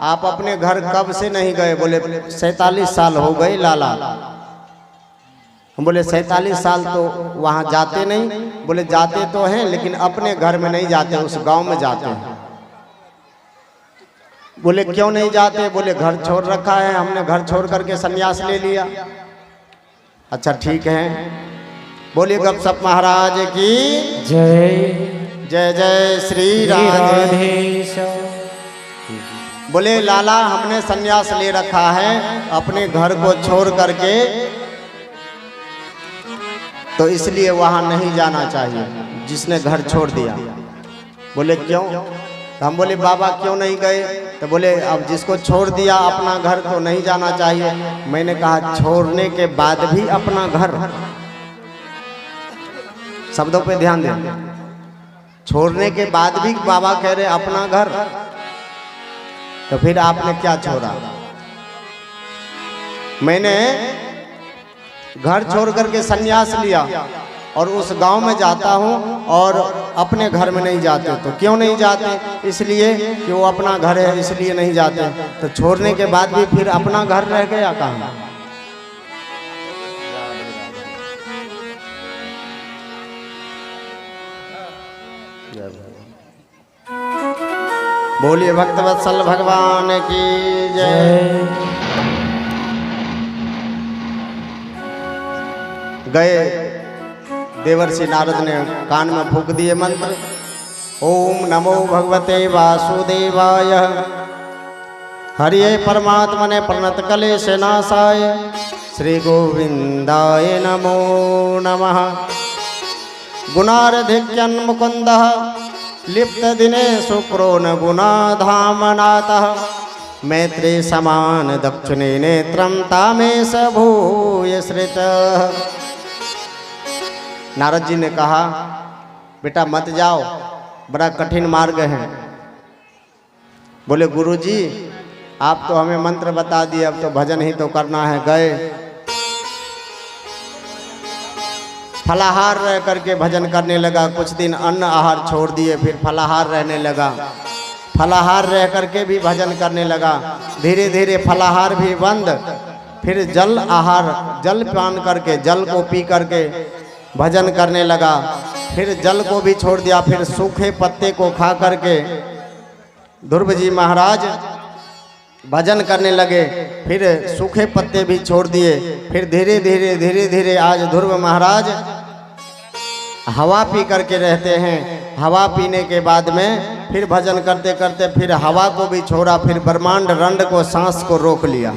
आप अपने घर कब से नहीं गए? बोले 47 साल हो गए लाला। हम बोले 47 साल तो वहाँ जाते नहीं? बोले जाते तो हैं लेकिन अपने घर में नहीं जाते, उस गांव में जाते हैं। बोले क्यों नहीं जाते? बोले घर छोड़ रखा है हमने, घर छोड़ करके सन्यास ले लिया। अच्छा ठीक है। बोलिए गपसप महाराज की जय। जय जय श्री राधेश। बोले लाला हमने सन्यास ले रखा है अपने घर को छोड़ करके, तो इसलिए वहां नहीं जाना चाहिए जिसने घर छोड़ दिया। बोले क्यों? तो हम बोले बाबा क्यों नहीं गए? तो बोले अब जिसको छोड़ दिया अपना घर तो नहीं जाना चाहिए। मैंने कहा छोड़ने के बाद भी अपना घर, शब्दों पे ध्यान दें। छोड़ने के बाद भी बाबा कह रहे अपना घर, तो फिर आपने क्या छोड़ा? मैंने घर छोड़ करके सन्यास लिया और उस गांव में जाता हूं और अपने घर में नहीं जाते। तो क्यों नहीं जाते? इसलिए कि वो अपना घर है इसलिए नहीं जाते। तो छोड़ने के बाद भी फिर अपना घर रह गया कहाँ? बोलिए भक्तवत्सल भगवान की जय। गए देवर्षि नारद ने कान में फूंक दिए मंत्र, ओम नमो भगवते वासुदेवाय, हरिये परमात्मने प्रणत कलेश नाशाय, श्री गोविंदाय नमो नमः। गुणार्धिक्यन् मुकुन्दः लिप्त दिने सुप्रोन गुणाधामनातः, मैत्री समान दक्षिणे नेत्रम तामेश भूय श्रितः। नारद जी ने कहा बेटा मत जाओ, बड़ा कठिन मार्ग है। बोले गुरुजी आप तो हमें मंत्र बता दिए, अब तो भजन ही तो करना है। गए फलाहार रह करके भजन करने लगा। कुछ दिन अन्न आहार छोड़ दिए, फिर फलाहार रहने लगा। फलाहार रह करके भी भजन करने लगा। धीरे धीरे फलाहार भी बंद, फिर जल आहार, जल पान करके, जल को पी करके भजन करने लगा। फिर जल को भी छोड़ दिया, फिर सूखे पत्ते को खा करके ध्रुव जी महाराज भजन करने लगे। फिर सूखे पत्ते भी छोड़ दिए। फिर धीरे धीरे धीरे आज ध्रुव महाराज हवा पी करके रहते हैं। हवा पीने के बाद में फिर भजन करते करते फिर हवा को भी छोड़ा, फिर ब्रह्मांड रंड को, सांस को रोक लिया।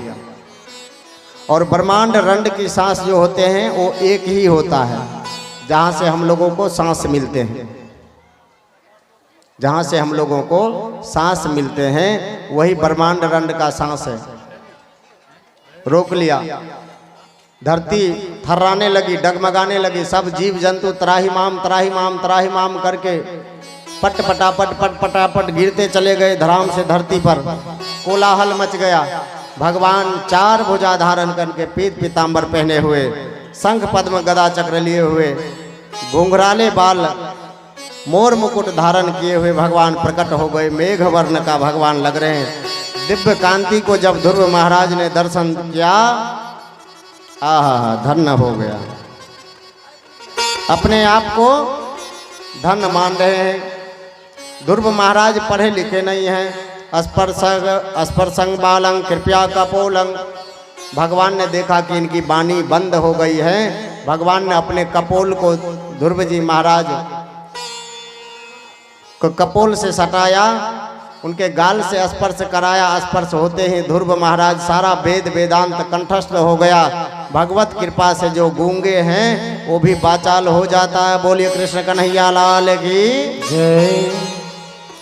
और ब्रह्मांड रंड की सांस जो होते हैं वो एक ही होता है, जहाँ से हम लोगों को सांस मिलते हैं। जहाँ से हम लोगों को सांस मिलते हैं वही ब्रह्मांड रंड का सांस है। रोक लिया, धरती थर्राने लगी, डगमगाने लगी। सब जीव जंतु त्राही माम त्राही माम त्राही माम करके पट पटापट गिरते चले गए धराम से धरती पर। कोलाहल मच गया। भगवान 4 भुजा धारण करके, पीत पीताम्बर पहने हुए, शंख पद्म गदा चक्र लिए हुए, घुंघराले बाल, मोर मुकुट धारण किए हुए भगवान प्रकट हो गए। मेघ वर्ण का भगवान लग रहे हैं। दिव्य कांति को जब ध्रुव महाराज ने दर्शन किया, आहा धन्य हो गया। अपने आप को धन्य मान रहे हैं। ध्रुव महाराज पढ़े लिखे नहीं हैं। स्पर्शंग बालंग कृपया कपोलंग। भगवान ने देखा कि इनकी वाणी बंद हो गई है। भगवान ने अपने कपोल को ध्रुव जी महाराज को कपोल से सटाया, उनके गाल से स्पर्श कराया। स्पर्श होते ही ध्रुव महाराज सारा वेद वेदांत कंठस्थ हो गया। भगवत कृपा से जो गूंगे हैं वो भी वाचाल हो जाता है। बोलिए कृष्ण कन्हैया लाल की जय।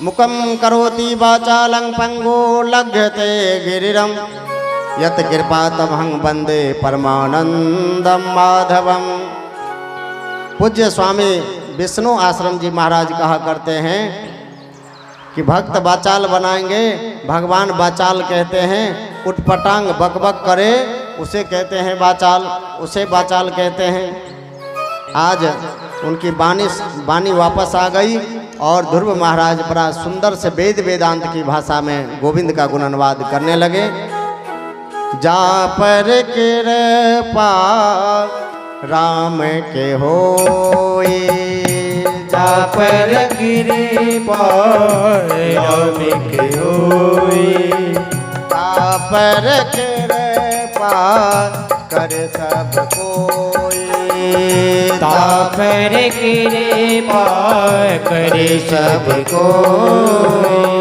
मुखम करोति वाचालं पंगो लभ्यते गिरिरम यत कृपा तमहं वंदे परमानंदम माधवम। पूज्य स्वामी विष्णु आश्रम जी महाराज कहा करते हैं कि भक्त वाचाल बनाएंगे। भगवान वाचाल कहते हैं। उटपटांग बकबक करे उसे कहते हैं वाचाल, उसे वाचाल कहते हैं। आज उनकी वाणी वापस आ गई और ध्रुव महाराज बड़ा सुंदर से वेद वेदांत की भाषा में गोविंद का गुणानुवाद करने लगे। जा पर कृपा राम के होए, जा पर कृपा राम के होए, जा पर कृपा कर सब कोई, ता पर कृपा करे सब कोई।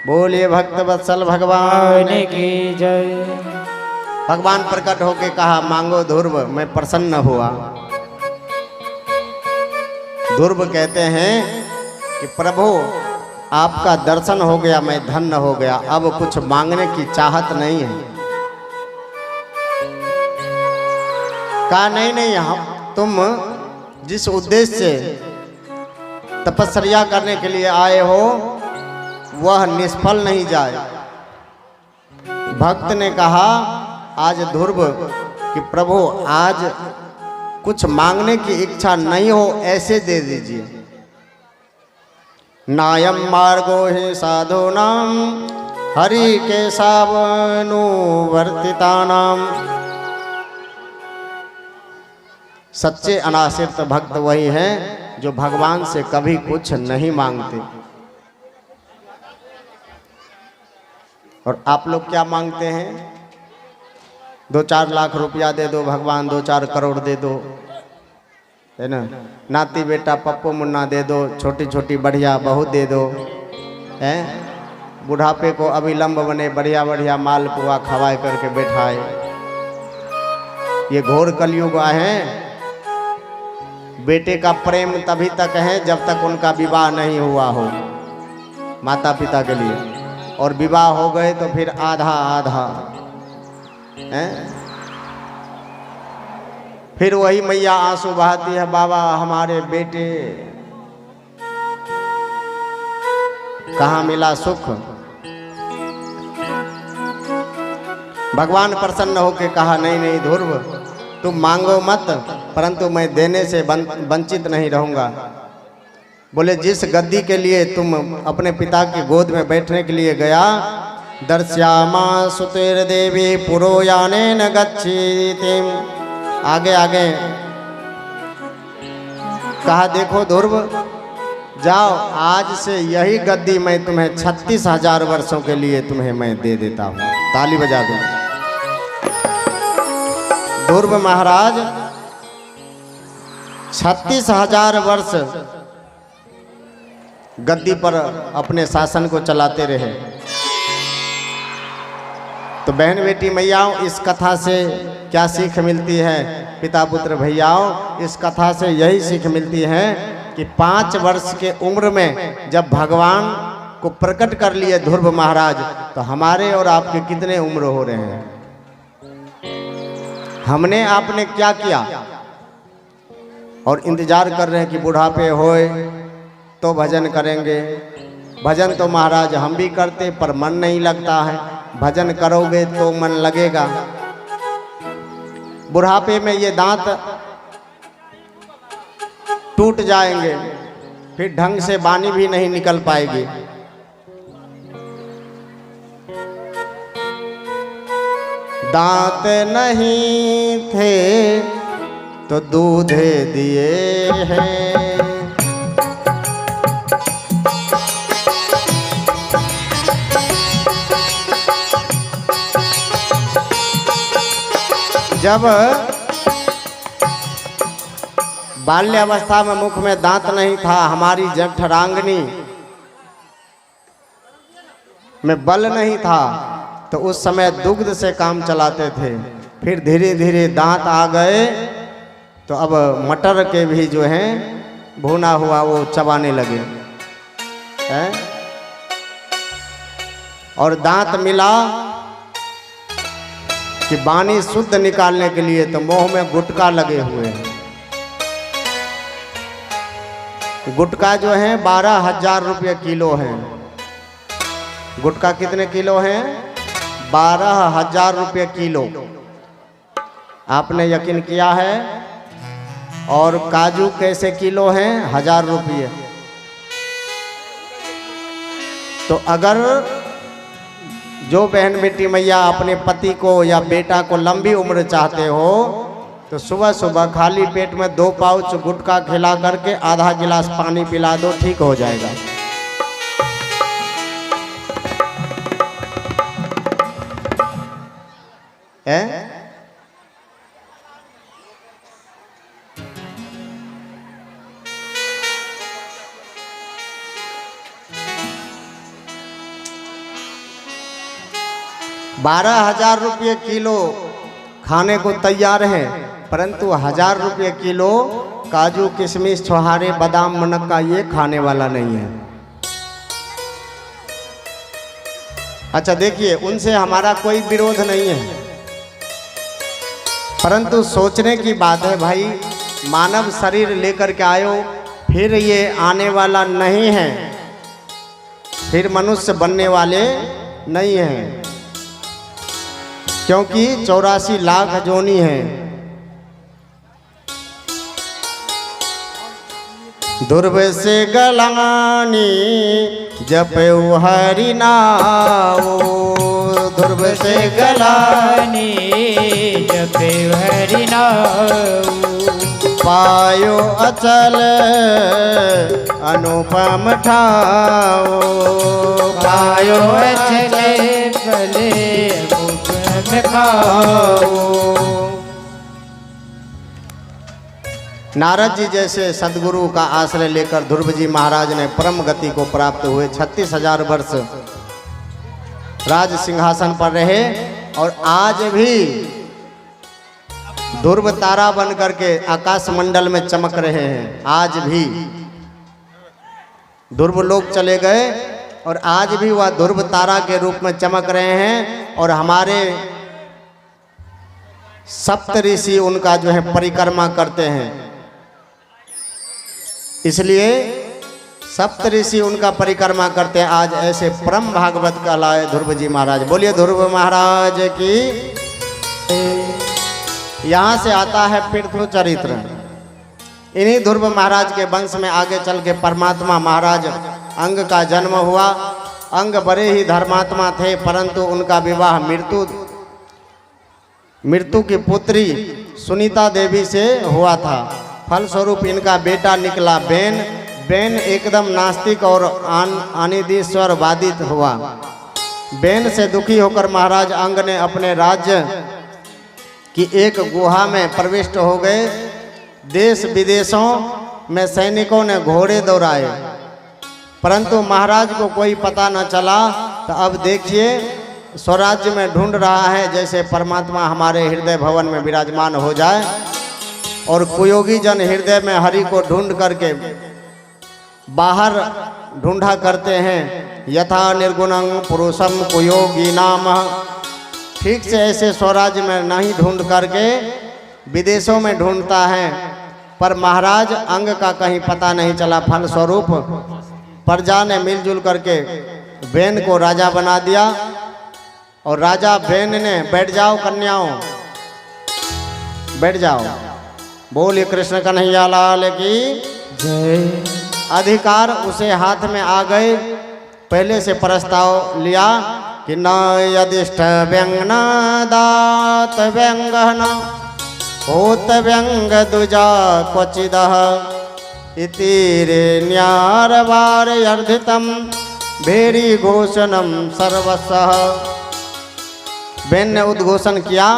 बोलिए भक्त वत्सल भगवान की जय। भगवान प्रकट होके कहा मांगो ध्रुव, मैं प्रसन्न हुआ। ध्रुव कहते हैं कि प्रभु आपका दर्शन हो गया, मैं धन्य हो गया, अब कुछ मांगने की चाहत नहीं है। कहा नहीं नहीं, हम तुम जिस उद्देश्य से तपस्या करने के लिए आए हो वह निष्फल नहीं जाए। भक्त ने कहा आज ध्रुव कि प्रभु आज कुछ मांगने की इच्छा नहीं हो, ऐसे दे दीजिए। नायम मार्गो हि साधूनां हरि के सावनुवर्तितानां। सच्चे अनाश्रित भक्त वही हैं जो भगवान से कभी कुछ नहीं मांगते। और आप लोग क्या मांगते हैं? 2-4 लाख रुपया दे दो भगवान, 2-4 करोड़ दे दो, है ना। नाती बेटा पप्पू मुन्ना दे दो, छोटी छोटी बढ़िया बहू दे दो, हैं। बुढ़ापे को अविलंब बने बढ़िया बढ़िया माल पुआ खवाए करके बैठाए। ये घोर कलयुग है। बेटे का प्रेम तभी तक है जब तक उनका विवाह नहीं हुआ हो माता पिता के लिए, और विवाह हो गए तो फिर आधा आधा हैं। फिर वही मैया आंसू बहाती है, बाबा हमारे बेटे कहाँ मिला सुख। भगवान प्रसन्न होकर कहा नहीं नहीं ध्रुव, तुम मांगो मत, परंतु मैं देने से वंचित नहीं रहूंगा। बोले जिस गद्दी के लिए तुम अपने पिता की गोद में बैठने के लिए गया, दर्श्यामा सुतेर देवी पुरोयाने न गच्छीति। आगे आगे कहा देखो ध्रुव जाओ, आज से यही गद्दी मैं तुम्हें 36,000 वर्षों के लिए तुम्हें मैं दे देता हूँ। ताली बजा दो। ध्रुव महाराज 36,000 वर्ष गद्दी पर अपने शासन को चलाते रहे। तो बहन बेटी मैयाओं, इस कथा से क्या सीख मिलती है? पिता पुत्र भैयाओं, इस कथा से यही सीख मिलती है कि 5 वर्ष के उम्र में जब भगवान को प्रकट कर लिए ध्रुव महाराज, तो हमारे और आपके कितने उम्र हो रहे हैं? हमने आपने क्या किया? और इंतजार कर रहे हैं कि बुढ़ापे होए तो भजन करेंगे। भजन तो महाराज हम भी करते, पर मन नहीं लगता है। भजन करोगे तो मन लगेगा। बुढ़ापे में ये दांत टूट जाएंगे, फिर ढंग से वाणी भी नहीं निकल पाएगी। दांत नहीं थे तो दूध दिए हैं, जब बाल्यावस्था में मुख में दांत नहीं था, हमारी जठरांगनी में बल नहीं था, तो उस समय दुग्ध से काम चलाते थे। फिर धीरे धीरे दांत आ गए तो अब मटर के भी जो हैं भुना हुआ वो चबाने लगे हैं। और दांत मिला कि वाणी शुद्ध निकालने के लिए तो मुंह में गुटका लगे हुए हैं। गुटका जो है 12,000 रुपये किलो है। गुटका कितने किलो हैं? 12,000 रुपये किलो। आपने यकीन किया है? और काजू कैसे किलो हैं? 1,000 रुपये। तो अगर जो बहन बेटी मैया अपने पति को या बेटा को लंबी उम्र चाहते हो तो सुबह सुबह खाली पेट में 2 पाउच गुटखा खिला करके आधा गिलास पानी पिला दो, ठीक हो जाएगा। है? 12,000 रुपये किलो खाने को तैयार हैं, परंतु 1,000 रुपये किलो काजू किशमिश छोहारे बादाम मुनक्का ये खाने वाला नहीं है। अच्छा देखिए, उनसे हमारा कोई विरोध नहीं है, परंतु सोचने की बात है भाई, मानव शरीर लेकर के आयो, फिर ये आने वाला नहीं है, फिर मनुष्य बनने वाले नहीं हैं, क्योंकि 84 लाख जोनी है। दुर्भ से गलानी जपऊ हरि नाम, दुर्भ से गलानी जपऊ हरि नाम, पायो अचल अनुपम ठाओ, पायो अचल भले नारद जी जैसे सदगुरु का आश्रय लेकर ध्रुव जी महाराज ने परम गति को प्राप्त हुए। 36,000 वर्ष राज सिंहासन पर रहे और आज भी ध्रुव तारा बन करके आकाश मंडल में चमक रहे हैं। आज भी ध्रुव लोग चले गए और आज भी वह ध्रुव तारा के रूप में चमक रहे हैं और हमारे सप्त ऋषि उनका जो है परिक्रमा करते हैं। इसलिए सप्त ऋषि उनका परिक्रमा करते हैं। आज ऐसे परम भागवत कहलाए ध्रुव जी महाराज। बोलिए ध्रुव महाराज की। यहाँ से आता है पृथ्वी चरित्र। इन्हीं ध्रुव महाराज के वंश में आगे चल के परमात्मा महाराज अंग का जन्म हुआ। अंग बड़े ही धर्मात्मा थे, परंतु उनका विवाह मृत्यु की पुत्री सुनीता देवी से हुआ था। फलस्वरूप इनका बेटा निकला बेन। बेन एकदम नास्तिक और अनिधीश्वरवादी हुआ। बेन से दुखी होकर महाराज अंग ने अपने राज्य की एक गुहा में प्रविष्ट हो गए। देश विदेशों में सैनिकों ने घोड़े दौड़ाए, परंतु महाराज को कोई पता न चला। तो अब देखिए, स्वराज्य में ढूंढ रहा है जैसे परमात्मा हमारे हृदय भवन में विराजमान हो जाए। और कुयोगी जन हृदय में हरि को ढूंढ करके बाहर ढूंढा करते हैं। यथा निर्गुणं पुरुषम कुयोगी नाम। ठीक से ऐसे स्वराज्य में नहीं ढूंढ करके विदेशों में ढूंढता है, पर महाराज अंग का कहीं पता नहीं चला। फलस्वरूप प्रजा ने मिलजुल करके बेन को राजा बना दिया। और राजा बेन ने बैठ जाओ कन्याओं, बैठ जाओ, बोलिए कृष्ण कन्हैया लाल की जय। अधिकार उसे हाथ में आ गए। पहले से प्रस्ताव लिया कि न यदिष्ट व्यंग न दात व्यंग न होत व्यंग दुजा क्वचिदः इतिरे न्यारवार अर्धितम भेरी घोषणम सर्वसः। बेन ने उद्घोषण किया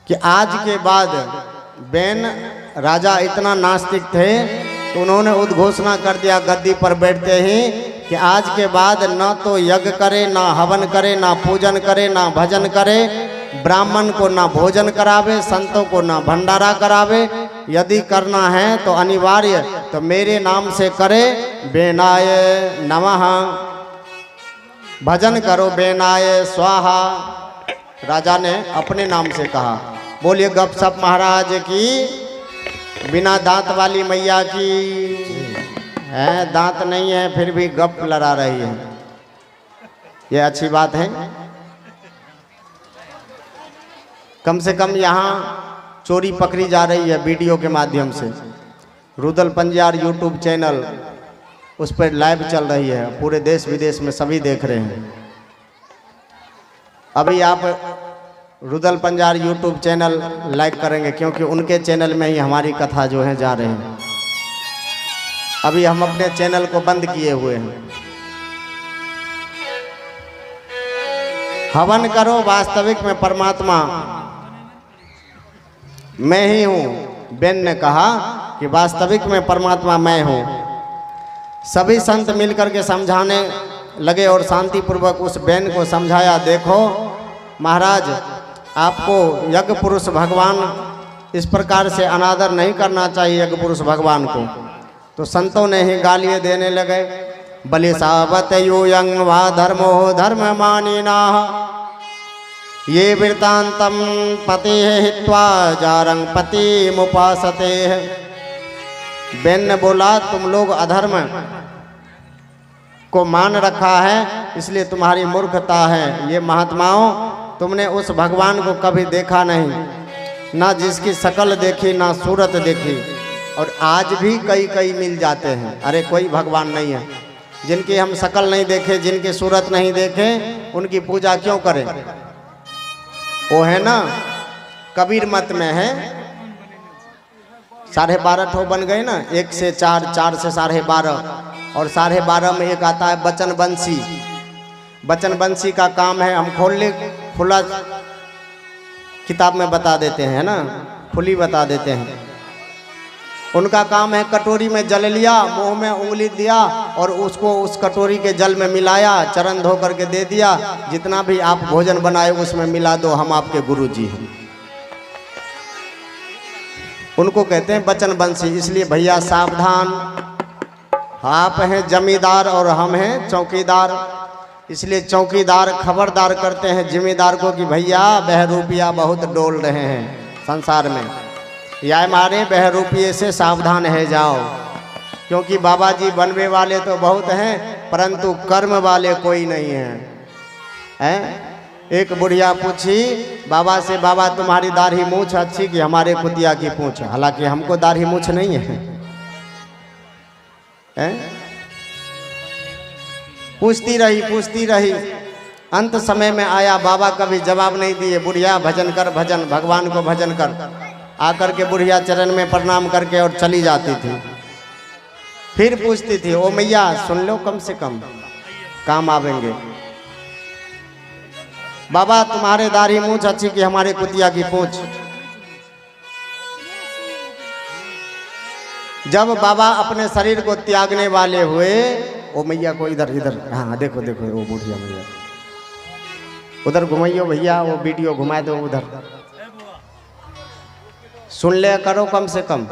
कि आज के बाद बेन राजा इतना नास्तिक थे तो उन्होंने उद्घोषणा कर दिया गद्दी पर बैठते ही कि आज के बाद न तो यज्ञ करे, ना हवन करे, ना पूजन करे, ना भजन करे, ब्राह्मण को ना भोजन करावे, संतों को ना भंडारा करावे। यदि करना है तो अनिवार्य तो मेरे नाम से करे, बेनाय नमः, भजन करो बेनाय स्वाहा। राजा ने अपने नाम से कहा। बोलिए गपशप महाराज की, बिना दांत वाली मैया की। है दांत नहीं है फिर भी गप लड़ा रही है, ये अच्छी बात है। कम से कम यहाँ चोरी पकड़ी जा रही है वीडियो के माध्यम से। रुदल पंजार यूट्यूब चैनल उस पर लाइव चल रही है, पूरे देश विदेश में सभी देख रहे हैं। अभी आप रुदल पंजार यूट्यूब चैनल लाइक करेंगे क्योंकि उनके चैनल में ही हमारी कथा जो है जा रहे हैं। अभी हम अपने चैनल को बंद किए हुए हैं। हवन करो, वास्तविक में परमात्मा मैं ही हूँ। बेन ने कहा कि वास्तविक में परमात्मा मैं हूँ। सभी संत मिलकर के समझाने लगे और शांतिपूर्वक उस बेन को समझाया। देखो महाराज, आपको यज्ञ पुरुष भगवान इस प्रकार से अनादर नहीं करना चाहिए यज्ञ पुरुष भगवान को। तो संतों ने ही गालियाँ देने लगे। बलि सावत यूयं वा धर्मो धर्म मानिना ये वृत्तांतम पति हित्वा जारंग पति मुपासते। बेन ने बोला तुम लोग अधर्म को मान रखा है इसलिए तुम्हारी मूर्खता है। ये महात्माओं, तुमने उस भगवान को कभी देखा नहीं, ना जिसकी शकल देखी ना सूरत देखी। और आज भी कई कई मिल जाते हैं। अरे कोई भगवान नहीं है, जिनकी हम शकल नहीं देखे, जिनकी सूरत नहीं देखे, उनकी पूजा क्यों करें। वो है ना कबीर मत में है 12.5 ठो बन गए ना, 1 से 4, 4 से 12.5 और 12.5 में एक आता है बचन बंसी। बचन बंसी का काम है, हम खुला किताब में बता देते हैं ना, खुली बता देते हैं। उनका काम है कटोरी में जल लिया, मुंह में उंगली दिया और उसको उस कटोरी के जल में मिलाया, चरण धो करके दे दिया। जितना भी आप भोजन बनाए उसमें मिला दो, हम आपके गुरु जी हैं। उनको कहते हैं बचन बंसी। इसलिए भैया सावधान, आप हैं जमींदार और हम हैं चौकीदार। इसलिए चौकीदार खबरदार करते हैं जिम्मेदार को कि भैया बहरूपिया बहुत डोल रहे हैं संसार में, या मारे बहरूपिये से सावधान है जाओ। क्योंकि बाबा जी बनवे वाले तो बहुत हैं परंतु कर्म वाले कोई नहीं हैं। एक बुढ़िया पूछी बाबा से, बाबा तुम्हारी दाढ़ी मूछ अच्छी कि हमारे कुतिया की पूछ। हालांकि हमको दाढ़ी मूछ नहीं है। पूछती रही। अंत समय में आया, बाबा कभी जवाब नहीं दिए। बुढ़िया भजन कर, भजन भगवान को भजन कर। आकर के बुढ़िया चरण में प्रणाम करके और चली जाती थी। फिर पूछती थी, ओ मैया सुन लो, कम से कम काम आवेंगे। बाबा तुम्हारे दाढ़ी मूछ अच्छी कि हमारे कुतिया की पूछ। जब बाबा अपने शरीर को त्यागने वाले हुए, ओ मैया को इधर, हाँ देखो वो बुढ़िया मैया उधर घुमाइयो भैया, वो वीडियो घुमाए दो उधर, सुन ले करो कम से कम।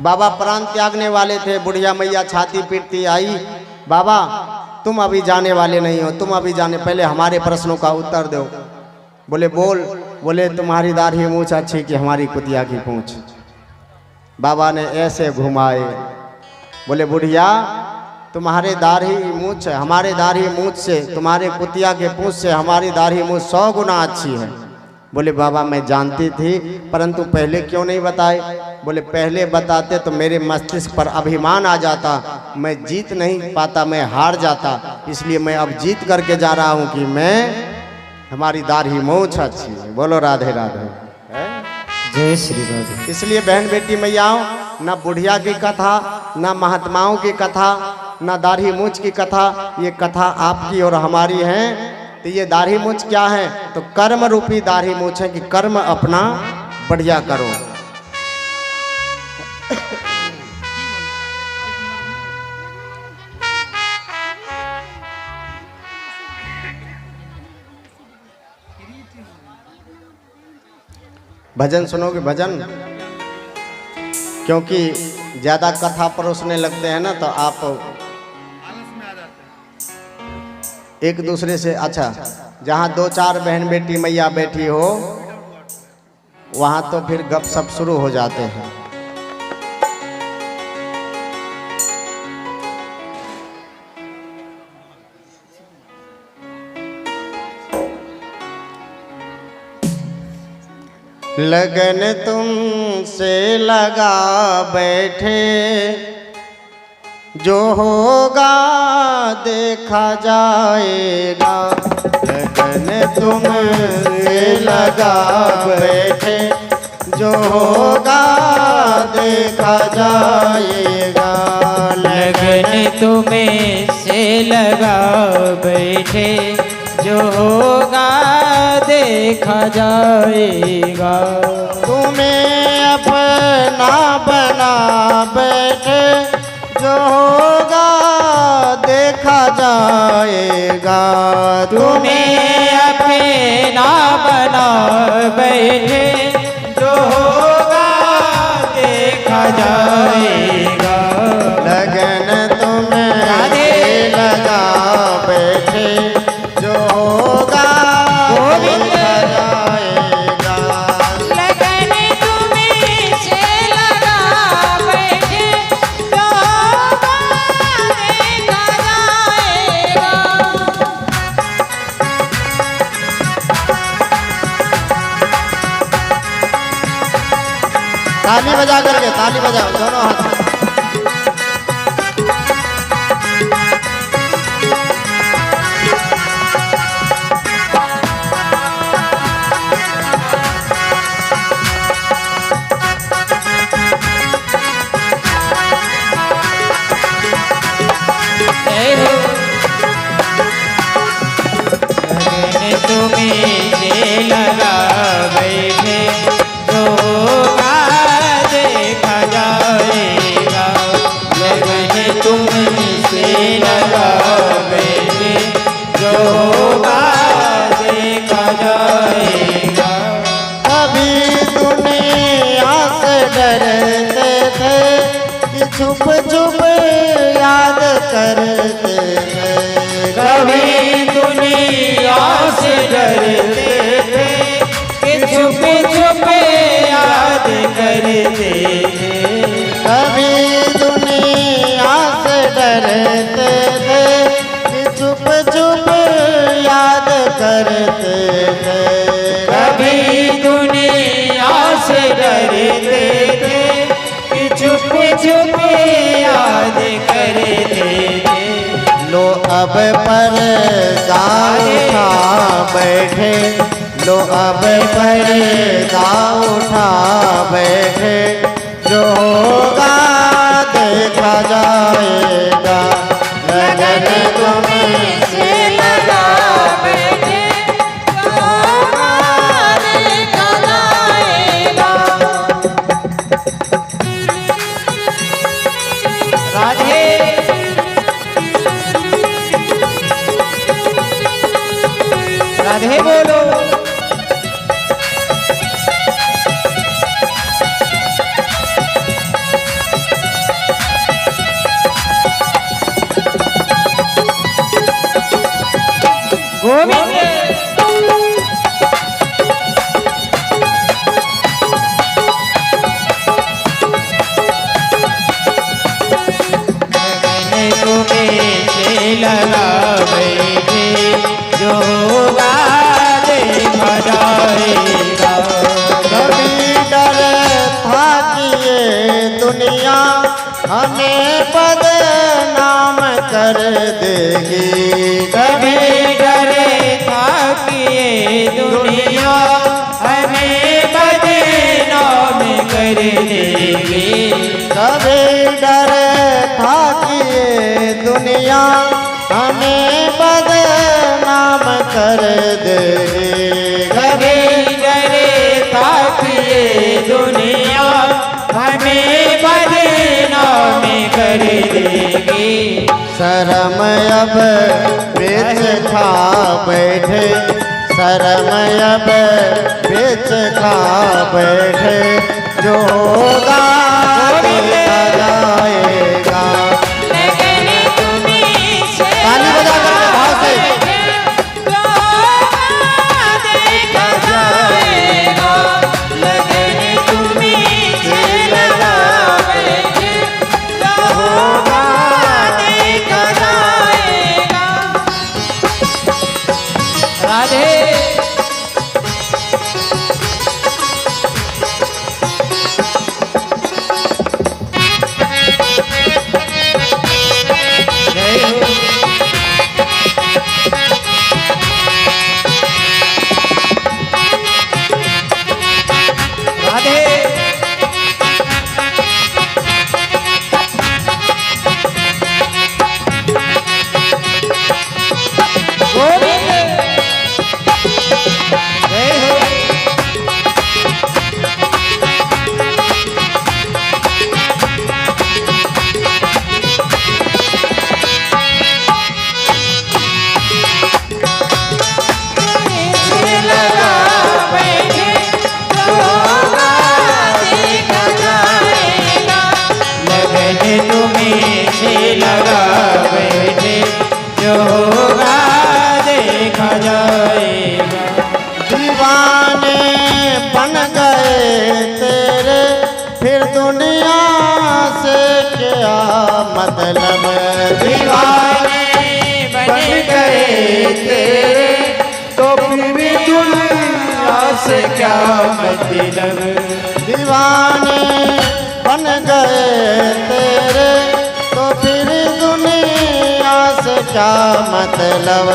बाबा प्राण त्यागने वाले थे। बुढ़िया मैया छाती पीटती आई, बाबा तुम अभी जाने वाले नहीं हो, तुम अभी जाने, पहले हमारे प्रश्नों का उत्तर दो। बोले बोल। बोले तुम्हारी दाढ़ी मूछ अच्छी कि हमारी कुतिया की पूछ। बाबा ने ऐसे घुमाए। बोले बुढ़िया तुम्हारे दाढ़ी मूछ, हमारे दाढ़ी मूछ से, तुम्हारे कुतिया के पूछ से हमारी दाढ़ी मूछ 100 गुना अच्छी है। बोले बाबा मैं जानती थी परंतु पहले क्यों नहीं बताए। बोले पहले बताते तो मेरे मस्तिष्क पर अभिमान आ जाता, मैं जीत नहीं पाता, मैं हार जाता। इसलिए मैं अब जीत करके जा रहा हूँ कि मैं, हमारी दाढ़ी मूछ अच्छी है। बोलो राधे राधे, जय श्री राधे। इसलिए बहन बेटी मैयाओं, ना बुढ़िया की कथा, ना महात्माओं की कथा, ना दाढ़ी मूछ की कथा, ये कथा आपकी और हमारी है। तो ये दाढ़ी मूछ क्या है? तो कर्म रूपी दाढ़ी मूछ है कि कर्म अपना बढ़िया करो। भजन सुनोगे? भजन, क्योंकि ज्यादा कथा परोसने लगते हैं ना तो आप एक दूसरे से, अच्छा जहाँ 2-4 बहन बेटी मैया बैठी हो वहाँ तो फिर गपशप शुरू हो जाते हैं। लगन तुमसे लगा बैठे, जो होगा देखा जाएगा। लगन तुमसे लगा बैठे, जो होगा देखा जाएगा। लगन तुम्हें से लगा बैठे, जो होगा देखा जाएगा। तुम्हें अपना बना बैठे, जो होगा देखा जाएगा। तुम्हें अपना बना बैठे, जो होगा देखा जाएगा। लगन तुम्हें लगा बैठे, जो होगा देखा जाएगा। लगन तुम्हें से लगा बैठे, जो होगा देखा जाएगा। ताली बजा करके, ताली बजाओ दोनों हाथ। लगन तुम्हें से लगा बैठे, जो होगा देखा जाएगा। लगन तुम्हें से लगा बैठे, जो होगा देखा जाएगा। कभी दुनिया से डरते थे कि छुप छुप याद करते थे। कभी दुनिया से डरते थे कि छुप छुप याद करते थे। कभी दुनिया से डरते थे कि छुप छुप याद करते थे। कभी दुनिया से डरते थे कि छुप छुप याद करते थे। लो अब पर्दा उठा बैठे, लो अब पर्दा उठा बैठे, जो होगा देखा जाएगा। लगन तुम्हें से लगा बैठे, जो होगा देखा जाएगा। राधे राधे बोलो। गोविंद लगन तुम्हें से लगा बैठे, जो होगा देखा जाएगा। कभी डर था कि ये दुनिया हमें बदनाम कर देगी। कभी डरे था कि ये दुनिया हमें बदनाम कर देगी। कभी डर था कि ये दुनिया हमें बदनाम कर देगी। कभी डरे ताकि ये दुनिया हमें बदनाम कर देगी। शर्म अब बेच खा बैठे, शर्म अब बेच खा बैठे, जो होगा देखा जाएगा। ताली बजा करके भाव से मतलब दीवाने बन गए तेरे, तो फिर दुनिया से क्या मतलब। दीवाने बन गए तेरे, तो फिर दुनिया से क्या मतलब।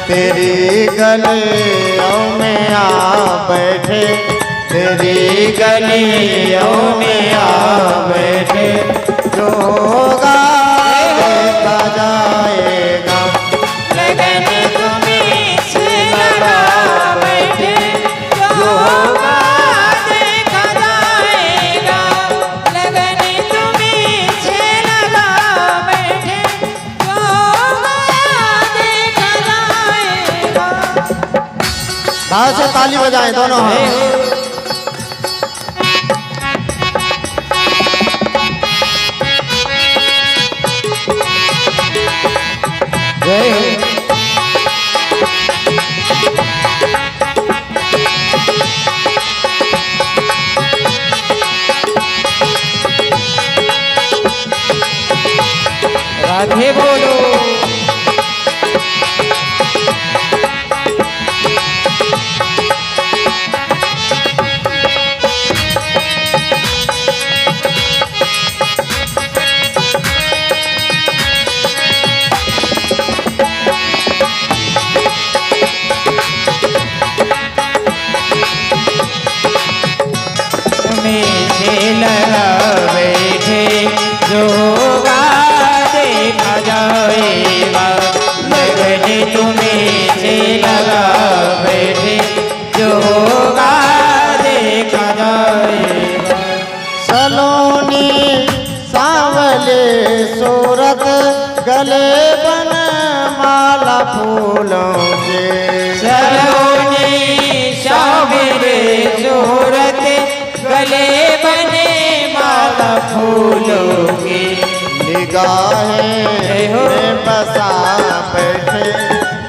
तेरी गलियों में आ बैठे, तेरी गलियों में आ बैठे, जो होगा देखा जाएगा। लगन तुम्हीं से लगा बैठे, जो होगा देखा जाएगा। लगन तुम्हीं से लगा बैठे, जो होगा देखा जाएगा। भाव से ताली बजाएं दोनों हाथ। जय हो। राधे बोलो। लगा बैठे, जो होगा देखा जाएगा। लगन तुम्हें से लगा बैठे, जो होगा देखा जाएगा। सलोनी सांवले सूरत, गले बन माला फूलों के। सलोनी सांवले सूरत, गले बने माला फूलों की। निगाहें में बसा बैठे,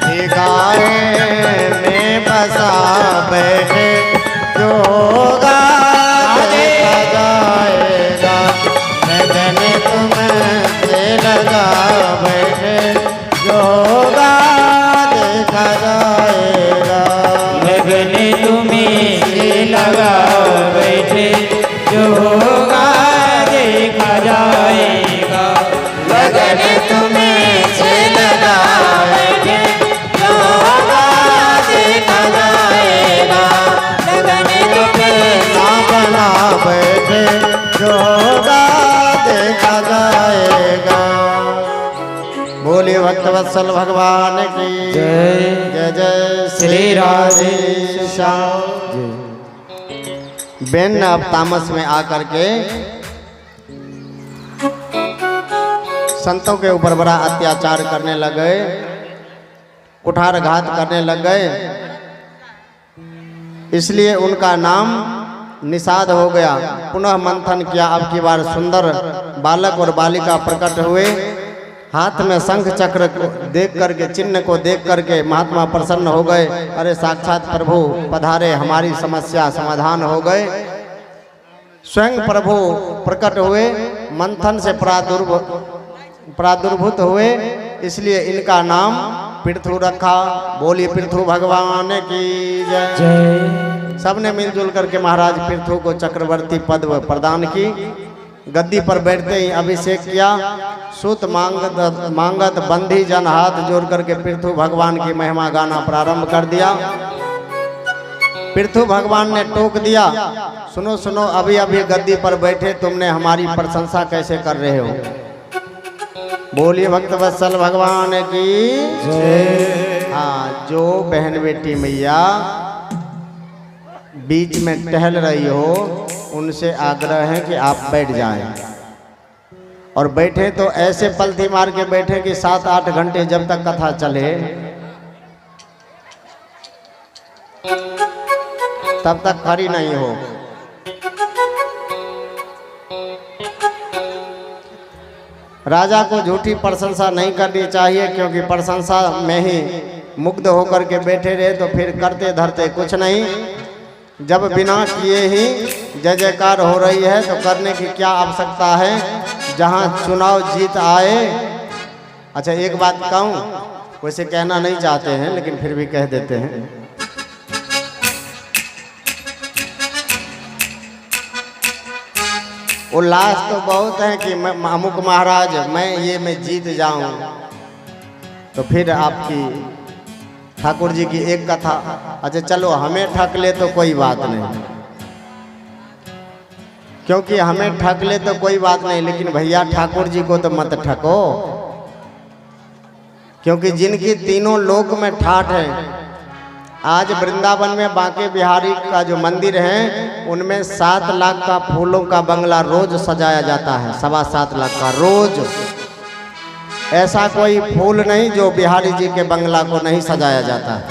निगाहें में बसा बैठे, जो होगा देखा जाएगा। लगन तुमसे लगा बैठे, जो होगा देखा जाएगा। लगन तुम्हें से लगा बैठे, जो होगा देखा जाएगा। लगन तुम्हें से लगा बैठे, जो होगा देखा जाएगा। लगन तुम्हें बना बैठे, जो होगा देखा जाएगा। बोलिए भक्त भक्तवत्सल भगवान की जय। जय जय श्री राधे श्याम। बेन अब तामस में आकर के संतों के ऊपर बड़ा अत्याचार करने लग गए, कुठारघात करने लग गए, इसलिए उनका नाम निषाद हो गया। पुनः मंथन किया, अब की बार सुंदर बालक और बालिका प्रकट हुए। हाथ में शंख चक्र को देख करके, चिन्ह को देख करके महात्मा प्रसन्न हो गए। अरे साक्षात प्रभु पधारे, हमारी समस्या समाधान हो गए। स्वयं प्रभु प्रकट हुए, मंथन से प्रादुर्भूत हुए, इसलिए इनका नाम पृथु रखा। बोलिए पृथु भगवान की जय। जय। सबने मिलजुल करके महाराज पृथु को चक्रवर्ती पद प्रदान की। गद्दी पर बैठते ही अभिषेक किया। सुत मांगत बंधी जन हाथ जोड़ करके पृथु भगवान की महिमा गाना प्रारंभ कर दिया। पृथु भगवान ने टोक दिया, सुनो सुनो, अभी अभी गद्दी पर बैठे तुमने हमारी प्रशंसा कैसे कर रहे हो। बोलिए भक्तवत्सल भगवान की जय। हाँ, जो बहन बेटी मैया बीच में टहल रही हो, उनसे आग्रह है कि आप बैठ जाएं। और बैठे तो ऐसे पलथी मार के बैठे कि 7-8 घंटे जब तक कथा चले तब तक खड़ी नहीं हो। राजा को झूठी प्रशंसा नहीं करनी चाहिए, क्योंकि प्रशंसा में ही मुग्ध होकर के बैठे रहे तो फिर करते धरते कुछ नहीं। जब बिना किए ही जय जयकार हो रही है तो करने की क्या आवश्यकता है, जहां चुनाव जीत आए। अच्छा, एक बात कहूँ, वैसे कहना नहीं चाहते हैं लेकिन फिर भी कह देते हैं। उल्लास तो बहुत है कि मैं अमुक महाराज मैं जीत जाऊं, तो फिर आपकी ठाकुर जी की एक कथा। अच्छा चलो, हमें ठग ले तो कोई बात नहीं, क्योंकि हमें ठग ले तो कोई बात नहीं, लेकिन भैया ठाकुर जी को तो मत ठको, क्योंकि जिनकी तीनों लोक में ठाठ है। आज वृंदावन में बांके बिहारी का जो मंदिर है, उनमें 7 लाख का फूलों का बंगला रोज सजाया जाता है। 7.25 लाख का रोज। ऐसा कोई फूल नहीं जो बिहारी जी के बंगला को नहीं सजाया जाता है।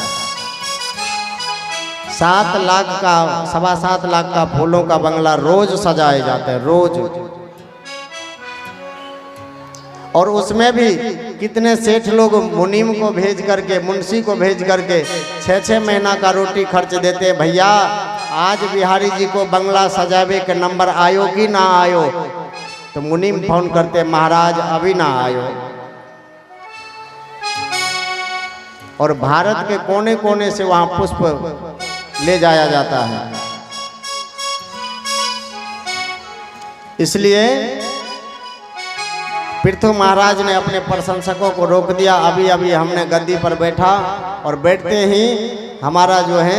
7 लाख का 7.25 लाख का फूलों का बंगला रोज सजाए जाते हैं, रोज। और उसमें भी कितने सेठ लोग मुनीम को भेज करके, मुंशी को भेज करके 6-6 महीना का रोटी खर्च देते। भैया आज बिहारी जी को बंगला सजावे के नंबर आयो कि ना आयो, तो मुनीम फोन करते, महाराज अभी ना आयो। और भारत के कोने कोने से वहां पुष्प ले जाया जाता है। इसलिए पृथु महाराज ने अपने प्रशंसकों को रोक दिया। अभी अभी हमने गद्दी पर बैठा और बैठते ही हमारा जो है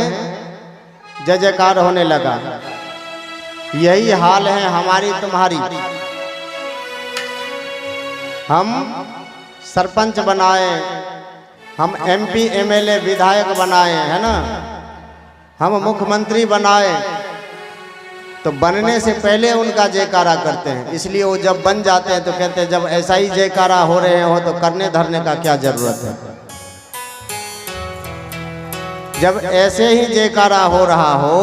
जय जयकार होने लगा। यही हाल है हमारी तुम्हारी। हम सरपंच बनाए, हम MP MLA विधायक बनाए, है ना, हम मुख्यमंत्री बनाए, तो बनने से पहले उनका जयकारा करते हैं। इसलिए वो जब बन जाते हैं तो कहते हैं जब ऐसा ही जयकारा हो रहे हो तो करने धरने का क्या जरूरत है। जब ऐसे ही जयकारा हो रहा हो,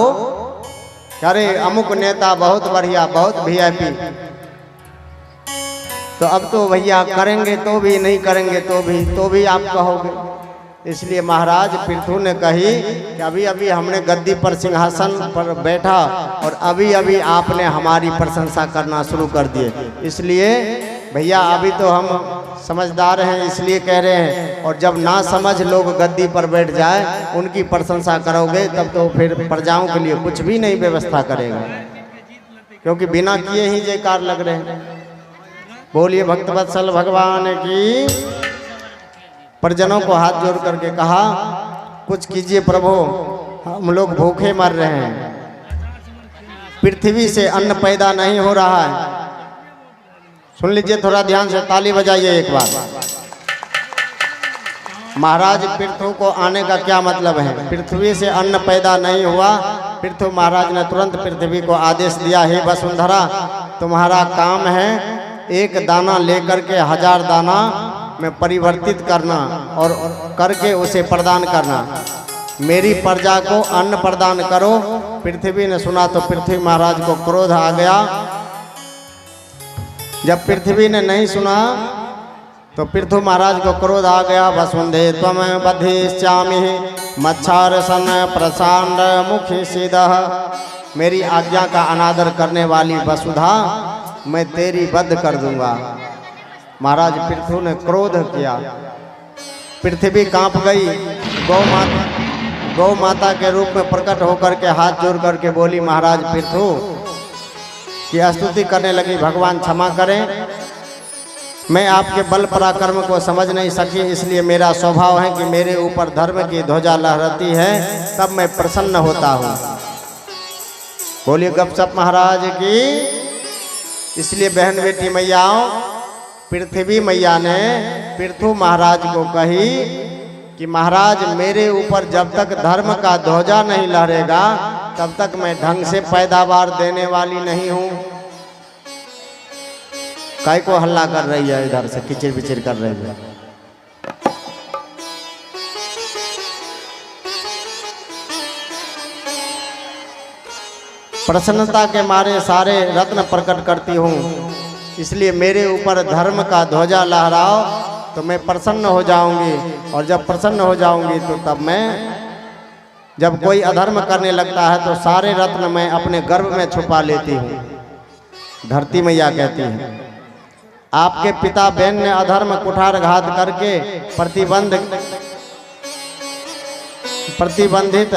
अरे अमुक नेता बहुत बढ़िया, बहुत VIP, तो अब तो भैया करेंगे तो भी, नहीं करेंगे तो भी आप कहोगे। इसलिए महाराज पृथु ने कही कि अभी अभी हमने गद्दी पर सिंहासन पर बैठा और अभी अभी आपने हमारी प्रशंसा करना शुरू कर दिए। इसलिए भैया अभी तो हम समझदार हैं, इसलिए कह रहे हैं, और जब ना समझ लोग गद्दी पर बैठ जाए, उनकी प्रशंसा करोगे तब तो फिर प्रजाओं के लिए कुछ भी नहीं व्यवस्था करेगा, क्योंकि बिना किए ही जयकार लग रहे हैं। बोलिए भक्तवत्सल भगवान की। परिजनों को हाथ जोड़ करके कहा, कुछ कीजिए प्रभु, हम लोग भूखे मर रहे हैं, पृथ्वी से अन्न पैदा नहीं हो रहा है। सुन लीजिए, थोड़ा ध्यान से ताली बजाइए एक बार। महाराज पृथु को आने का क्या मतलब है? पृथ्वी से अन्न पैदा नहीं हुआ। पृथु महाराज ने तुरंत पृथ्वी को आदेश दिया, हे वसुंधरा, तुम्हारा काम है एक दाना लेकर के 1000 दाना में परिवर्तित करना और करके उसे प्रदान करना। मेरी प्रजा को अन्न प्रदान करो। पृथ्वी ने सुना तो पृथ्वी महाराज को क्रोध आ गया। जब पृथ्वी ने नहीं सुना तो पृथु महाराज को क्रोध आ गया। वसुंधे त्वम बधिष्यामि मच्छर सन प्रसांड मुखी सीधः। मेरी आज्ञा का अनादर करने वाली वसुधा, मैं तेरी वध कर दूंगा। महाराज पृथु ने क्रोध किया। पृथ्वी कांप गई। गौ माता के रूप में प्रकट होकर के हाथ जोड़ करके बोली, महाराज पृथु की स्तुति करने लगी, भगवान क्षमा करें, मैं आपके बल पराक्रम को समझ नहीं सकी, इसलिए मेरा स्वभाव है कि मेरे ऊपर धर्म की ध्वजा लहराती है तब मैं प्रसन्न होता हूँ। बोलिए गपशप महाराज की। इसलिए बहन बेटी मैयाओं, पृथ्वी मैया ने पृथु महाराज को कही कि महाराज मेरे ऊपर जब तक धर्म का ध्वजा नहीं लहरेगा तब तक मैं ढंग से पैदावार देने वाली नहीं हूँ। काय को हल्ला कर रही है, इधर से किचिर बिचिर कर रही है। प्रसन्नता के मारे सारे रत्न प्रकट करती हूँ, इसलिए मेरे ऊपर धर्म का ध्वजा लहराओ तो मैं प्रसन्न हो जाऊंगी। और जब प्रसन्न हो जाऊंगी तो तब मैं, जब कोई अधर्म करने लगता है तो सारे रत्न मैं अपने गर्भ में छुपा लेती हूँ। धरती मैया कहती है, आपके पिता बहन ने अधर्म कुठारघात करके प्रतिबंधित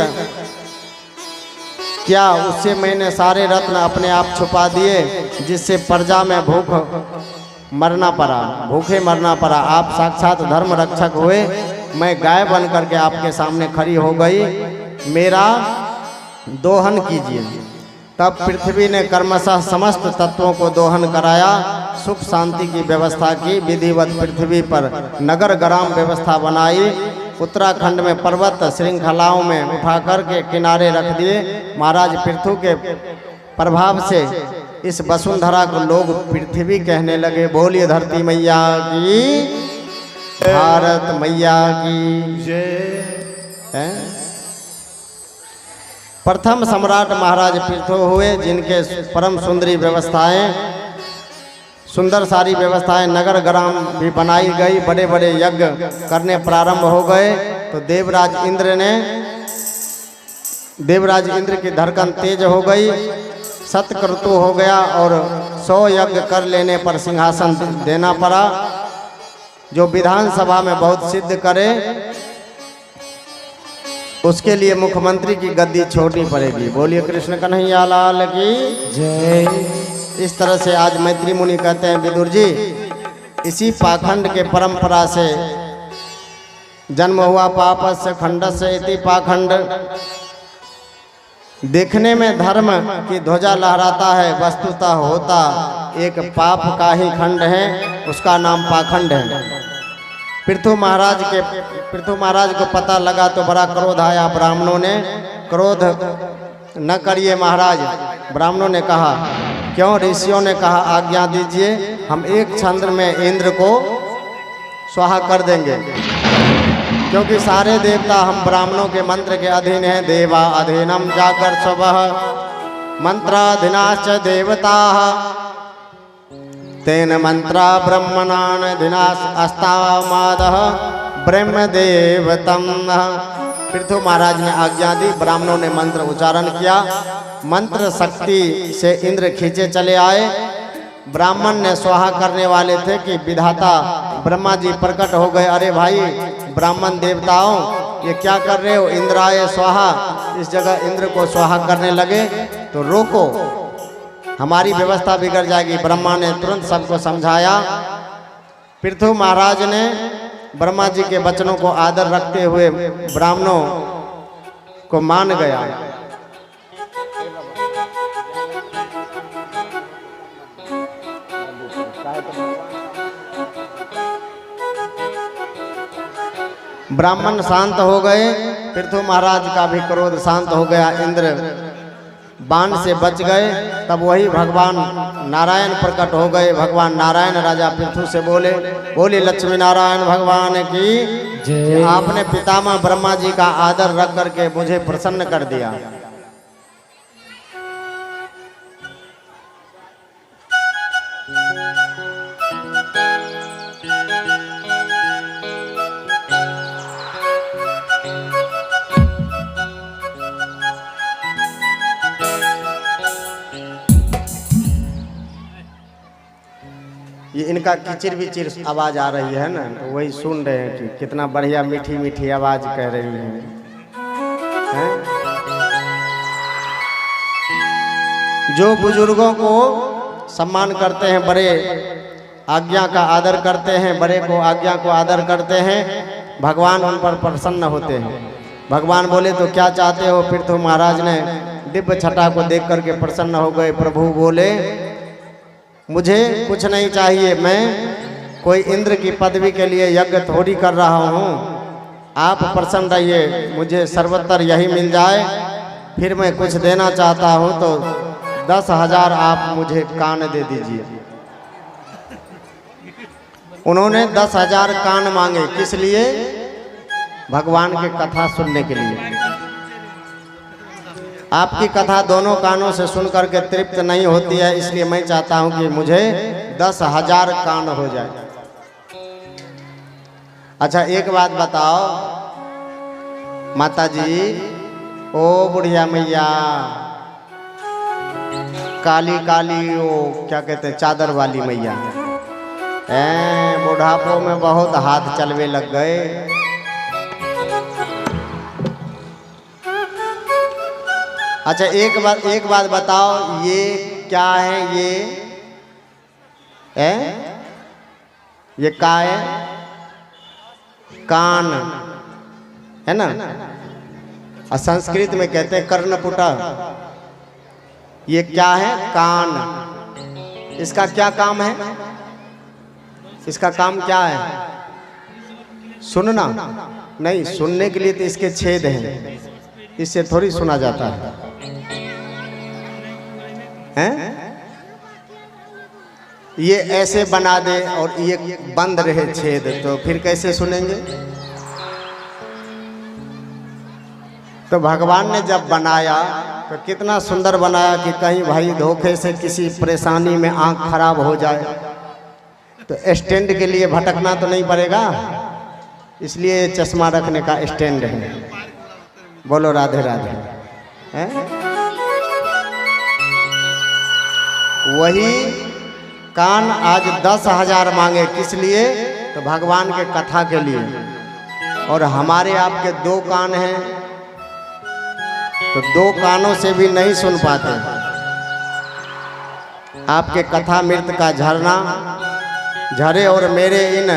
क्या, उससे मैंने सारे रत्न अपने आप छुपा दिए, जिससे प्रजा में भूखे मरना पड़ा। आप साक्षात धर्म रक्षक हुए। मैं गाय बन करके आपके सामने खड़ी हो गई, मेरा दोहन कीजिए। तब पृथ्वी ने कर्मशः समस्त तत्वों को दोहन कराया, सुख शांति की व्यवस्था की, विधिवत पृथ्वी पर नगर ग्राम व्यवस्था बनाई। उत्तराखंड में पर्वत श्रृंखलाओं में उठा कर के किनारे रख दिए। महाराज पृथु के प्रभाव से इस वसुंधरा को लोग पृथ्वी कहने लगे। बोलिए धरती मैया की, भारत मैया की जय। प्रथम सम्राट महाराज पृथु हुए, जिनके परम सुंदरी व्यवस्थाएं, सुंदर सारी व्यवस्थाएं नगर ग्राम भी बनाई गई। बड़े बड़े यज्ञ करने प्रारंभ हो गए तो देवराज इंद्र की धड़कन तेज हो गई, सतक्रतु हो गया और 100 यज्ञ कर लेने पर सिंहासन देना पड़ा। जो विधानसभा में बहुत सिद्ध करे उसके लिए मुख्यमंत्री की गद्दी छोड़नी पड़ेगी। बोलिए कृष्ण कन्हैया लाल की जय। इस तरह से आज मैत्री मुनि कहते हैं, विदुर जी, इसी पाखंड के परंपरा से जन्म हुआ पापस्य खंडस्य इति पाखंड। देखने में धर्म की ध्वजा लहराता है, वस्तुतः होता एक पाप का ही खंड है, उसका नाम पाखंड है। पृथु महाराज को पता लगा तो बड़ा क्रोध आया। ब्राह्मणों ने, क्रोध न करिए महाराज। ब्राह्मणों ने कहा, क्यों? ऋषियों ने कहा, आज्ञा दीजिए, हम एक छंद में इंद्र को स्वाहा कर देंगे, क्योंकि सारे देवता हम ब्राह्मणों के मंत्र के अधीन हैं। देवा अधीनम जाकर स्वः मंत्राधीनाश्च देवता तेन मंत्रा ब्रह्मणान धीनास अस्तामादः ब्रह्मदेवतम। पृथु महाराज ने आज्ञा दी, ब्राह्मणों ने मंत्र उच्चारण किया, मंत्र शक्ति से इंद्र खींचे चले आए। ब्राह्मण ने स्वाहा करने वाले थे कि विधाता ब्रह्मा जी प्रकट हो गए। अरे भाई ब्राह्मण देवताओं, ये क्या कर रहे हो? इंद्राय स्वाहा, इस जगह इंद्र को स्वाहा करने लगे तो रोको, हमारी व्यवस्था बिगड़ जाएगी। ब्रह्मा ने तुरंत सबको समझाया। पृथु महाराज ने ब्रह्मा जी के वचनों को आदर रखते हुए ब्राह्मणों को मान गया। ब्राह्मण शांत हो गए, पृथु महाराज का भी क्रोध शांत हो गया, इंद्र बाण से बच गए। तब वही भगवान नारायण प्रकट हो गए। भगवान नारायण राजा पृथु से बोले, बोले लक्ष्मी नारायण भगवान की जय। आपने पितामह ब्रह्मा जी का आदर रख करके मुझे प्रसन्न कर दिया। ये इनका किचिर बिचिर आवाज आ रही है ना, तो वही सुन रहे हैं कि कितना बढ़िया मीठी मीठी आवाज कह रही है? जो बुजुर्गों को सम्मान करते हैं, बड़े आज्ञा का आदर करते हैं, बड़े को आज्ञा को आदर करते हैं, भगवान उन पर प्रसन्न होते हैं। भगवान बोले तो क्या चाहते हो? पृथु महाराज ने दिव्य छटा को देख करके प्रसन्न हो गए। प्रभु बोले मुझे कुछ नहीं चाहिए, मैं कोई इंद्र की पदवी के लिए यज्ञ थोड़ी कर रहा हूँ, आप प्रसन्न रहिए, मुझे सर्वत्र यही मिल जाए। फिर मैं कुछ देना चाहता हूँ तो 10,000 आप मुझे कान दे दीजिए। उन्होंने 10,000 कान मांगे, किस लिए? भगवान की कथा सुनने के लिए। आपकी कथा दोनों कानों से सुन करके तृप्त नहीं होती है, इसलिए मैं चाहता हूं कि मुझे 10,000 कान हो जाए। अच्छा एक बात बताओ माता जी, ओ बुढ़िया मैया, काली काली वो क्या कहते हैं, चादर वाली मैया, बुढ़ापों में बहुत हाथ चलवे लग गए। अच्छा एक बात बताओ, ये क्या है? ये क्या है? कान है ना, और संस्कृत में कहते हैं कर्णपुटा। ये क्या है? कान। इसका क्या काम है? इसका काम क्या है? सुनना? नहीं, सुनने के लिए तो इसके छेद हैं, इससे थोड़ी सुना जाता है, हैं? ये ऐसे बना दे और ये बंद रहे छेद, तो फिर कैसे सुनेंगे? तो भगवान ने जब बनाया तो कितना सुंदर बनाया कि कहीं भाई धोखे से किसी परेशानी में आंख खराब हो जाए तो स्टैंड के लिए भटकना तो नहीं पड़ेगा, इसलिए चश्मा रखने का स्टैंड है। बोलो राधे राधे। हैं? वही कान आज 10,000 मांगे, किस लिए? तो भगवान के कथा के लिए। और हमारे आपके 2 कान हैं, तो 2 कानों से भी नहीं सुन पाते। आपके कथा मृत का झरना झरे और मेरे इन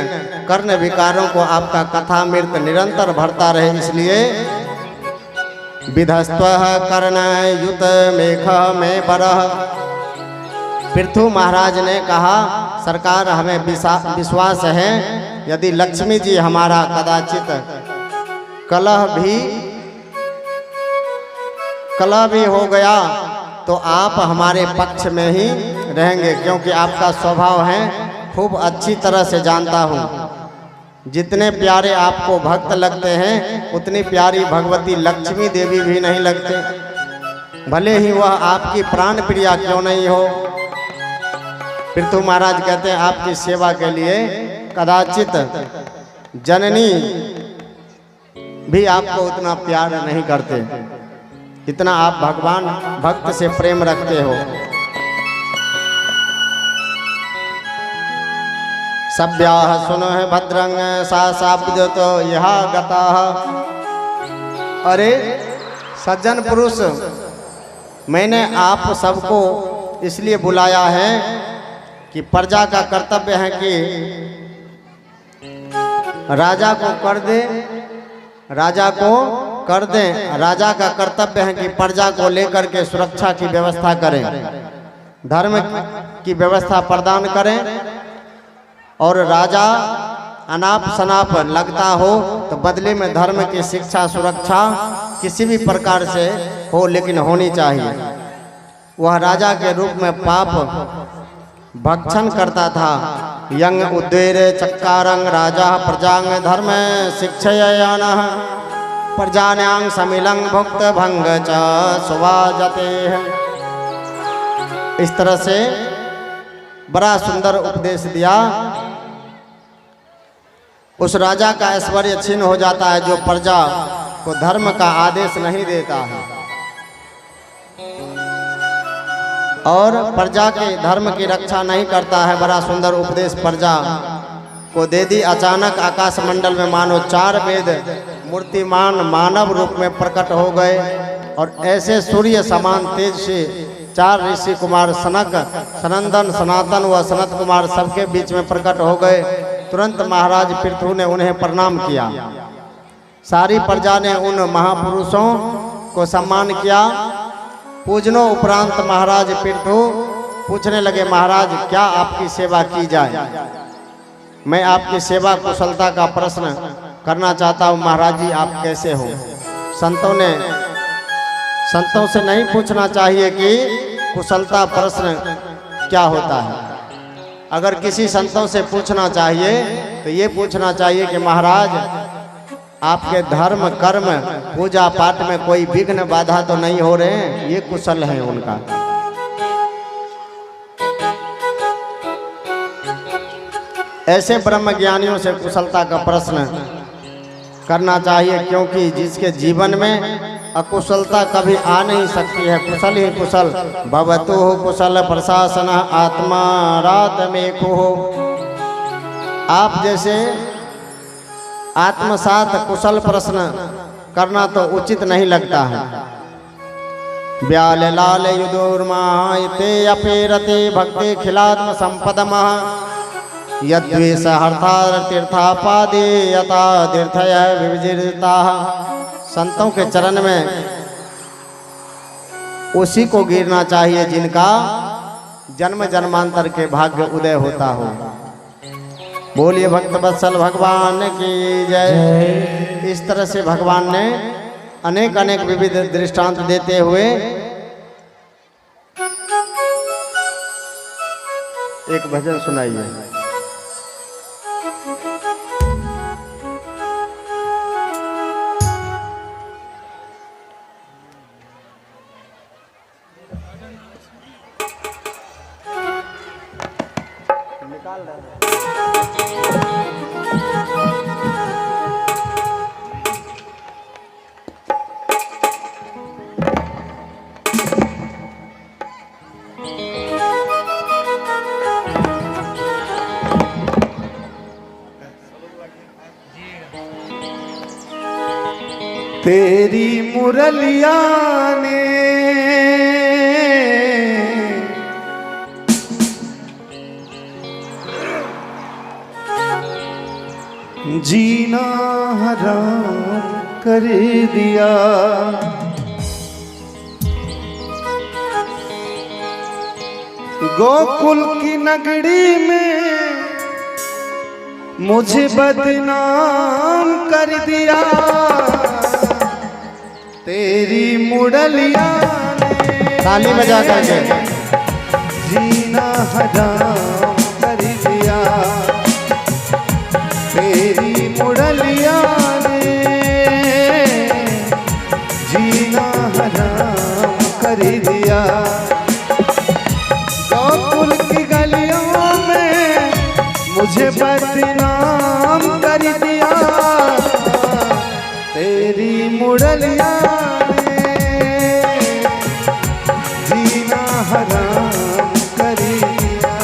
कर्ण विकारों को आपका कथा मृत निरंतर भरता रहे, इसलिए विधस्त्व कर्ण युत मेघ में बरह। पृथु महाराज ने कहा सरकार हमें विश्वास है, यदि लक्ष्मी जी हमारा कदाचित कलह भी हो गया तो आप हमारे पक्ष में ही रहेंगे, क्योंकि आपका स्वभाव है खूब अच्छी तरह से जानता हूँ। जितने प्यारे आपको भक्त लगते हैं उतनी प्यारी भगवती लक्ष्मी देवी भी नहीं लगते, भले ही वह आपकी प्राण प्रिया क्यों नहीं हो। पृथु महाराज कहते हैं आपकी सेवा के लिए कदाचित जननी भी आपको उतना प्यार नहीं करते, इतना आप भगवान भक्त से प्रेम रखते हो। सभ्याः सुनो है भद्रंग सा शाब्द तो यह गता। अरे सज्जन पुरुष, मैंने आप सबको इसलिए बुलाया है कि प्रजा का कर्तव्य है कि राजा को कर दे, राजा को कर दें। राजा का कर्तव्य है कि प्रजा को लेकर के सुरक्षा की व्यवस्था करें, धर्म की व्यवस्था प्रदान करें, और राजा अनाप शनाप लगता हो तो बदले में धर्म की शिक्षा सुरक्षा किसी भी प्रकार से हो, लेकिन होनी चाहिए। वह राजा के रूप में पाप भक्षण करता था। यंग उद्वेरे चक्कारंग राजा प्रजांग धर्म शिक्षयन प्रजान्यांग समिलंग भुक्त भंग च सुवाजते। इस तरह से बड़ा सुंदर उपदेश दिया। उस राजा का ऐश्वर्य छीन हो जाता है जो प्रजा को धर्म का आदेश नहीं देता है और प्रजा के धर्म की रक्षा नहीं करता है। बड़ा सुंदर उपदेश प्रजा को दे दी। अचानक आकाश मंडल में मानो 4 वेद मूर्तिमान मानव रूप में प्रकट हो गए और ऐसे सूर्य समान तेज से 4 ऋषि कुमार सनक, सनंदन, सनातन व सनत कुमार सबके बीच में प्रकट हो गए। तुरंत महाराज पृथु ने उन्हें प्रणाम किया। सारी प्रजा ने उन महापुरुषों को सम्मान किया। पूजनों उपरांत महाराज पृथु पूछने लगे, महाराज क्या आपकी सेवा की जाए? मैं आपकी सेवा कुशलता का प्रश्न करना चाहता हूँ। महाराज जी आप कैसे हो? संतों से नहीं पूछना चाहिए कि कुशलता प्रश्न क्या होता है। अगर किसी संतों से पूछना चाहिए तो ये पूछना चाहिए कि महाराज आपके धर्म कर्म पूजा पाठ में कोई विघ्न बाधा तो नहीं हो रहे हैं? ये कुशल है उनका। ऐसे ब्रह्म ज्ञानियों से कुशलता का प्रश्न करना चाहिए, क्योंकि जिसके जीवन में अकुशलता कभी आ नहीं सकती है। कुशल ही कुशल भवतु हो कुशल प्रशासन आत्मा रात में हो। आप जैसे आत्मसात कुशल प्रश्न करना तो उचित नहीं लगता है। ब्याल लाल युदुर्मायते अपेरते भक्ति खिलात्म संपदम यद्वेष हर्थार तीर्थापादे यथा तीर्थय विविजिता। संतों के चरण में उसी को गिरना चाहिए जिनका जन्म जन्मांतर के भाग्य उदय होता हो। बोलिए भक्त वत्सल भगवान की जय। इस तरह से भगवान ने अनेक अनेक विविध दृष्टांत देते हुए एक भजन सुनाइए। निकाल रहे हैं। तेरी मुरलिया ने जीना हराम कर दिया। गोकुल की नगरी में मुझे बदनाम कर दिया। तेरी मुरलिया ने ताली बजा करके जीना हराम कर दिया। तेरी मुरलिया ने जीना हराम कर दिया। गोकुल की गलियों में मुझे बदनाम कर दिया। तेरी मुरलिया ने जीना हराम कर दिया।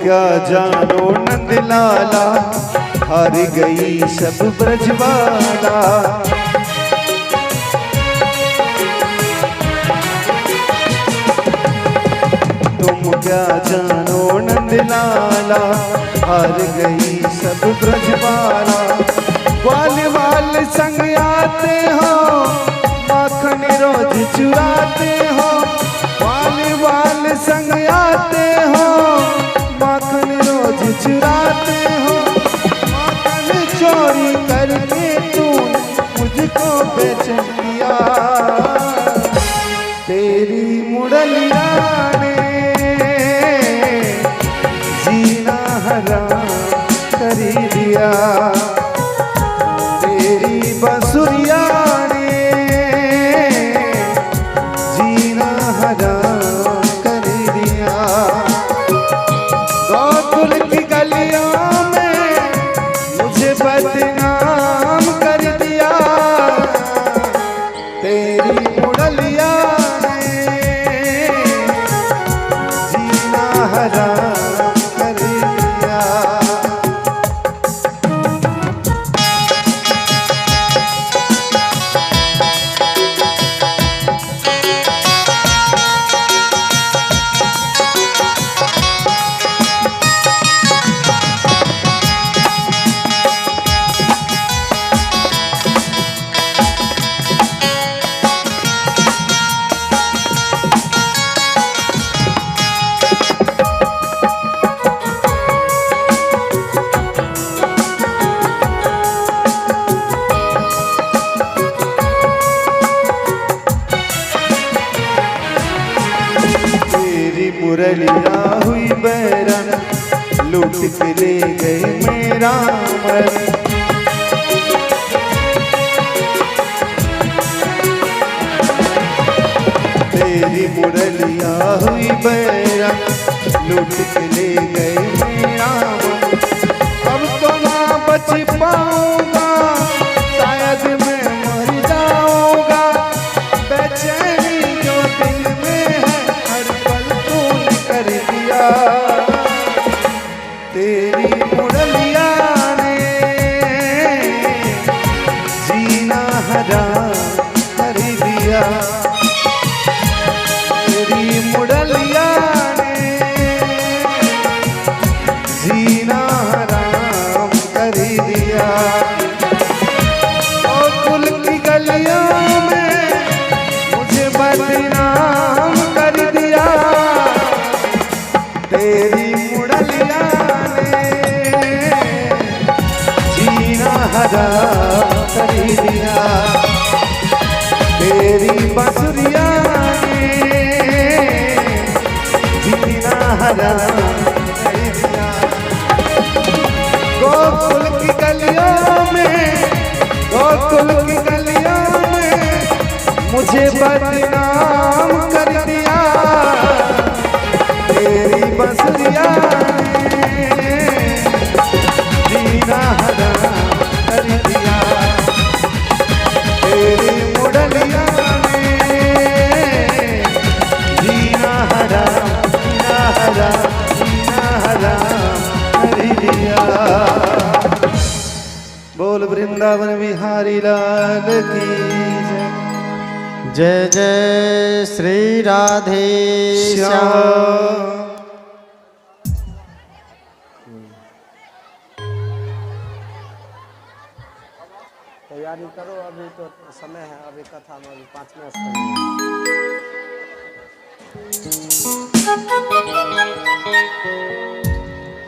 क्या जानो नंदलाला, हार गई सब ब्रजवाला। तुम क्या जानो नंदलाला, हार गई सब ब्रजवाला। ग्वाल वाल संग आते हो, माखन रोज चुराते हो। ग्वाल वाल संग आते हो, माखन रोज चुराते हो। माखन चोरी करके तू मुझको बेच दिया। तेरी मुरलिया ने जीना हराम कर दिया। तेरी बंसुरिया ने जीना हराम कर दिया। गोकुल की गलियों में मुझे बदनाम कर दिया। तेरी मुरलिया ने जीना हराम कर दिया। तेरी मुरलिया हुई बैरन, लूट के ले गए मेरा मन। तेरी मुरलिया हुई बैरन, लूट के ले गए मेरा मन। अब तो ना बच पाऊंगा, शायद मैं मर जाऊंगा। बेचैनी जो दिल में है, हर पल तूने कर दिया। तेरी मुरलिया ने जीना हराम कर दिया। तेरी मुरलिया ने जीना हराम कर दिया। गोकुल की गलियों में मुझे बदनाम कर दिया। तेरी मुरलिया ने जीना हराम कर दिया। तेरी बंसुरिया ने जीना हराम कर दिया। गोकुल की गलियों में, गोकुल की गलियों में मुझे बदनाम कर दिया। तेरी बंसुरिया ने जीना हराम कर दिया। तेरी मुरलिया ने जीना हराम, जीना हराम, जीना हराम कर दिया। बोल वृंदावन बिहारी लाल की जय। जय जय श्री राधे श्याम। तैयारी करो, अभी तो समय है, अभी कथा में अभी 5 मिनट।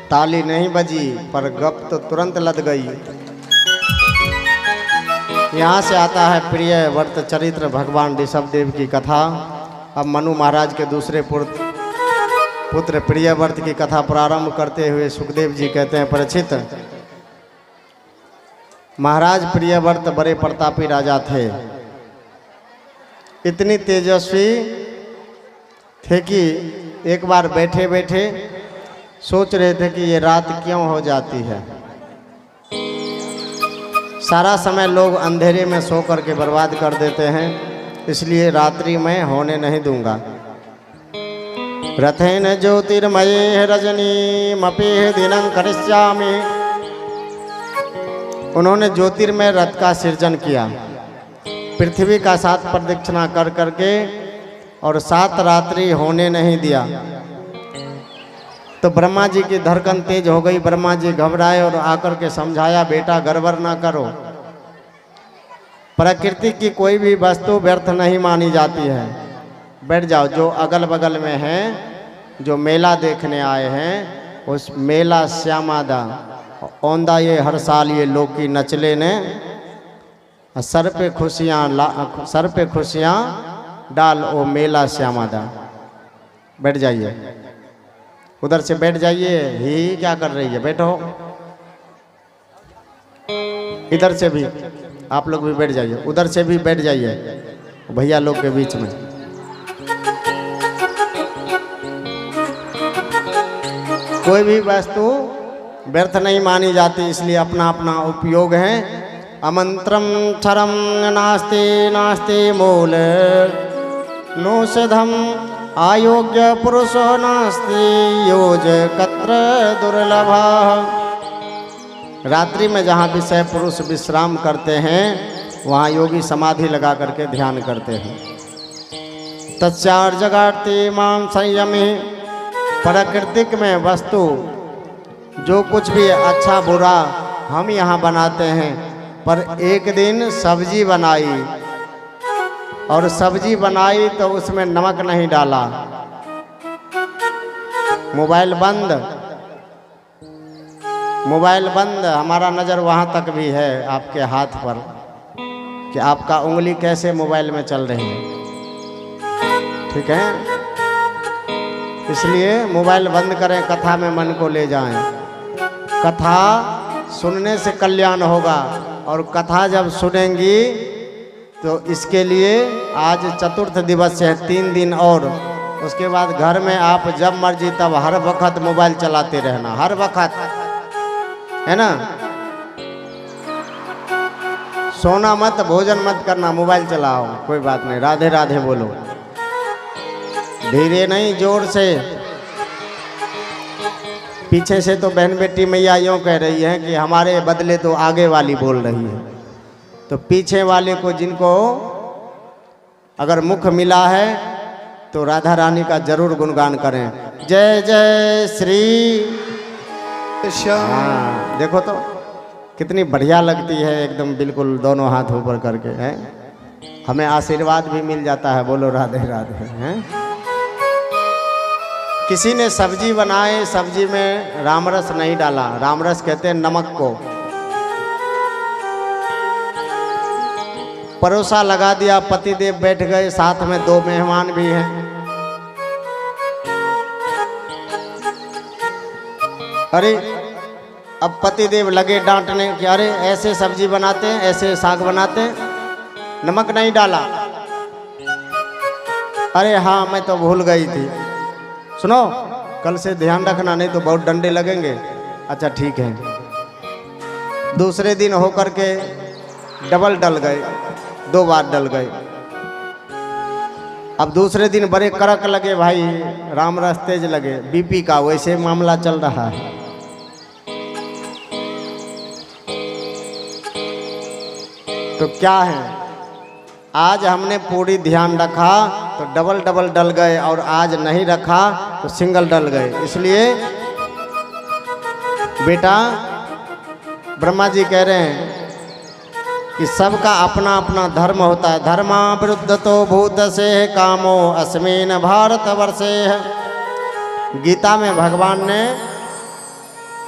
ताली नहीं बजी पर गप तो तुरंत लद गई। यहाँ से आता है प्रिय व्रत चरित्र भगवान ऋषभदेव की कथा। अब मनु महाराज के दूसरे पुत्र प्रिय व्रत की कथा प्रारंभ करते हुए सुखदेव जी कहते हैं, परीक्षित महाराज प्रियव्रत बड़े प्रतापी राजा थे। इतनी तेजस्वी थे कि एक बार बैठे बैठे सोच रहे थे कि ये रात क्यों हो जाती है। सारा समय लोग अंधेरे में सो कर के बर्बाद कर देते हैं, इसलिए रात्रि में होने नहीं दूंगा। रथेन ज्योतिर्मये रजनीमपि दिनं करिष्यामि। उन्होंने ज्योतिर्मय रथ का सृजन किया, पृथ्वी का 7 प्रदक्षिणा कर करके, और 7 रात्रि होने नहीं दिया। तो ब्रह्मा जी की धड़कन तेज हो गई। ब्रह्मा जी घबराए और आकर के समझाया, बेटा गड़बड़ ना करो, प्रकृति की कोई भी वस्तु व्यर्थ नहीं मानी जाती है। बैठ जाओ। जो अगल बगल में हैं, जो मेला देखने आए हैं, उस मेला श्यामादा औंदा ये हर साल ये लोग की नचले ने सर पे खुशियाँ डाल ओ मेला श्यामादा। बैठ जाइए, उधर से बैठ जाइए। ही क्या कर रही है, बैठो। इधर से भी आप लोग भी बैठ जाइए, उधर से भी बैठ जाइए, भैया लोग के बीच में। कोई भी वस्तु व्यर्थ नहीं मानी जाती, इसलिए अपना अपना उपयोग है। अमंत्रम क्षरम नास्ति नास्ति मूल नौषधम आयोग्य पुरुषो नास्ति योज कत्र दुर्लभा। रात्रि में जहाँ विषय पुरुष विश्राम करते हैं, वहाँ योगी समाधि लगा करके ध्यान करते हैं। तच्चार जगाती माम संयमी। प्राकृतिक में वस्तु जो कुछ भी अच्छा बुरा हम यहाँ बनाते हैं, पर एक दिन सब्जी बनाई, और सब्जी बनाई तो उसमें नमक नहीं डाला। मोबाइल बंद, मोबाइल बंद। हमारा नज़र वहाँ तक भी है आपके हाथ पर कि आपका उंगली कैसे मोबाइल में चल रही है। ठीक है, इसलिए मोबाइल बंद करें, कथा में मन को ले जाएं। कथा सुनने से कल्याण होगा, और कथा जब सुनेंगी तो इसके लिए आज चतुर्थ दिवस है, 3 दिन और। उसके बाद घर में आप जब मर्जी तब हर वक्त मोबाइल चलाते रहना, हर वक्त, है ना। सोना मत, भोजन मत करना, मोबाइल चलाओ, कोई बात नहीं। राधे राधे बोलो, धीरे नहीं, जोर से। पीछे से तो बहन बेटी मैया यूँ कह रही है कि हमारे बदले तो आगे वाली बोल रही है। तो पीछे वाले को, जिनको अगर मुख मिला है, तो राधा रानी का जरूर गुणगान करें। जय जय श्री श्याम। हाँ, देखो तो कितनी बढ़िया लगती है, एकदम बिल्कुल दोनों हाथ ऊपर करके है। हमें आशीर्वाद भी मिल जाता है। बोलो राधे राधे। हैं, किसी ने सब्जी बनाए, सब्जी में रामरस नहीं डाला। रामरस कहते हैं नमक को। परोसा लगा दिया, पतिदेव बैठ गए, साथ में 2 मेहमान भी हैं। अरे अब पतिदेव लगे डांटने कि अरे ऐसे सब्जी बनाते हैं, ऐसे साग बनाते हैं, नमक नहीं डाला। अरे हाँ, मैं तो भूल गई थी। सुनो, कल से ध्यान रखना, नहीं तो बहुत डंडे लगेंगे। अच्छा ठीक है। दूसरे दिन होकर के डबल डल गए, 2 बार डल गए। अब दूसरे दिन बड़े कड़क लगे भाई, राम रस तेज लगे, बीपी का वैसे मामला चल रहा है। तो क्या है, आज हमने पूरी ध्यान रखा तो डबल डबल डल गए, और आज नहीं रखा तो सिंगल डल गए। इसलिए बेटा, ब्रह्मा जी कह रहे हैं कि सबका अपना अपना धर्म होता है। धर्मा विरुद्ध तो भूत से कामो अस्मिन भारत वर्षे है। गीता में भगवान ने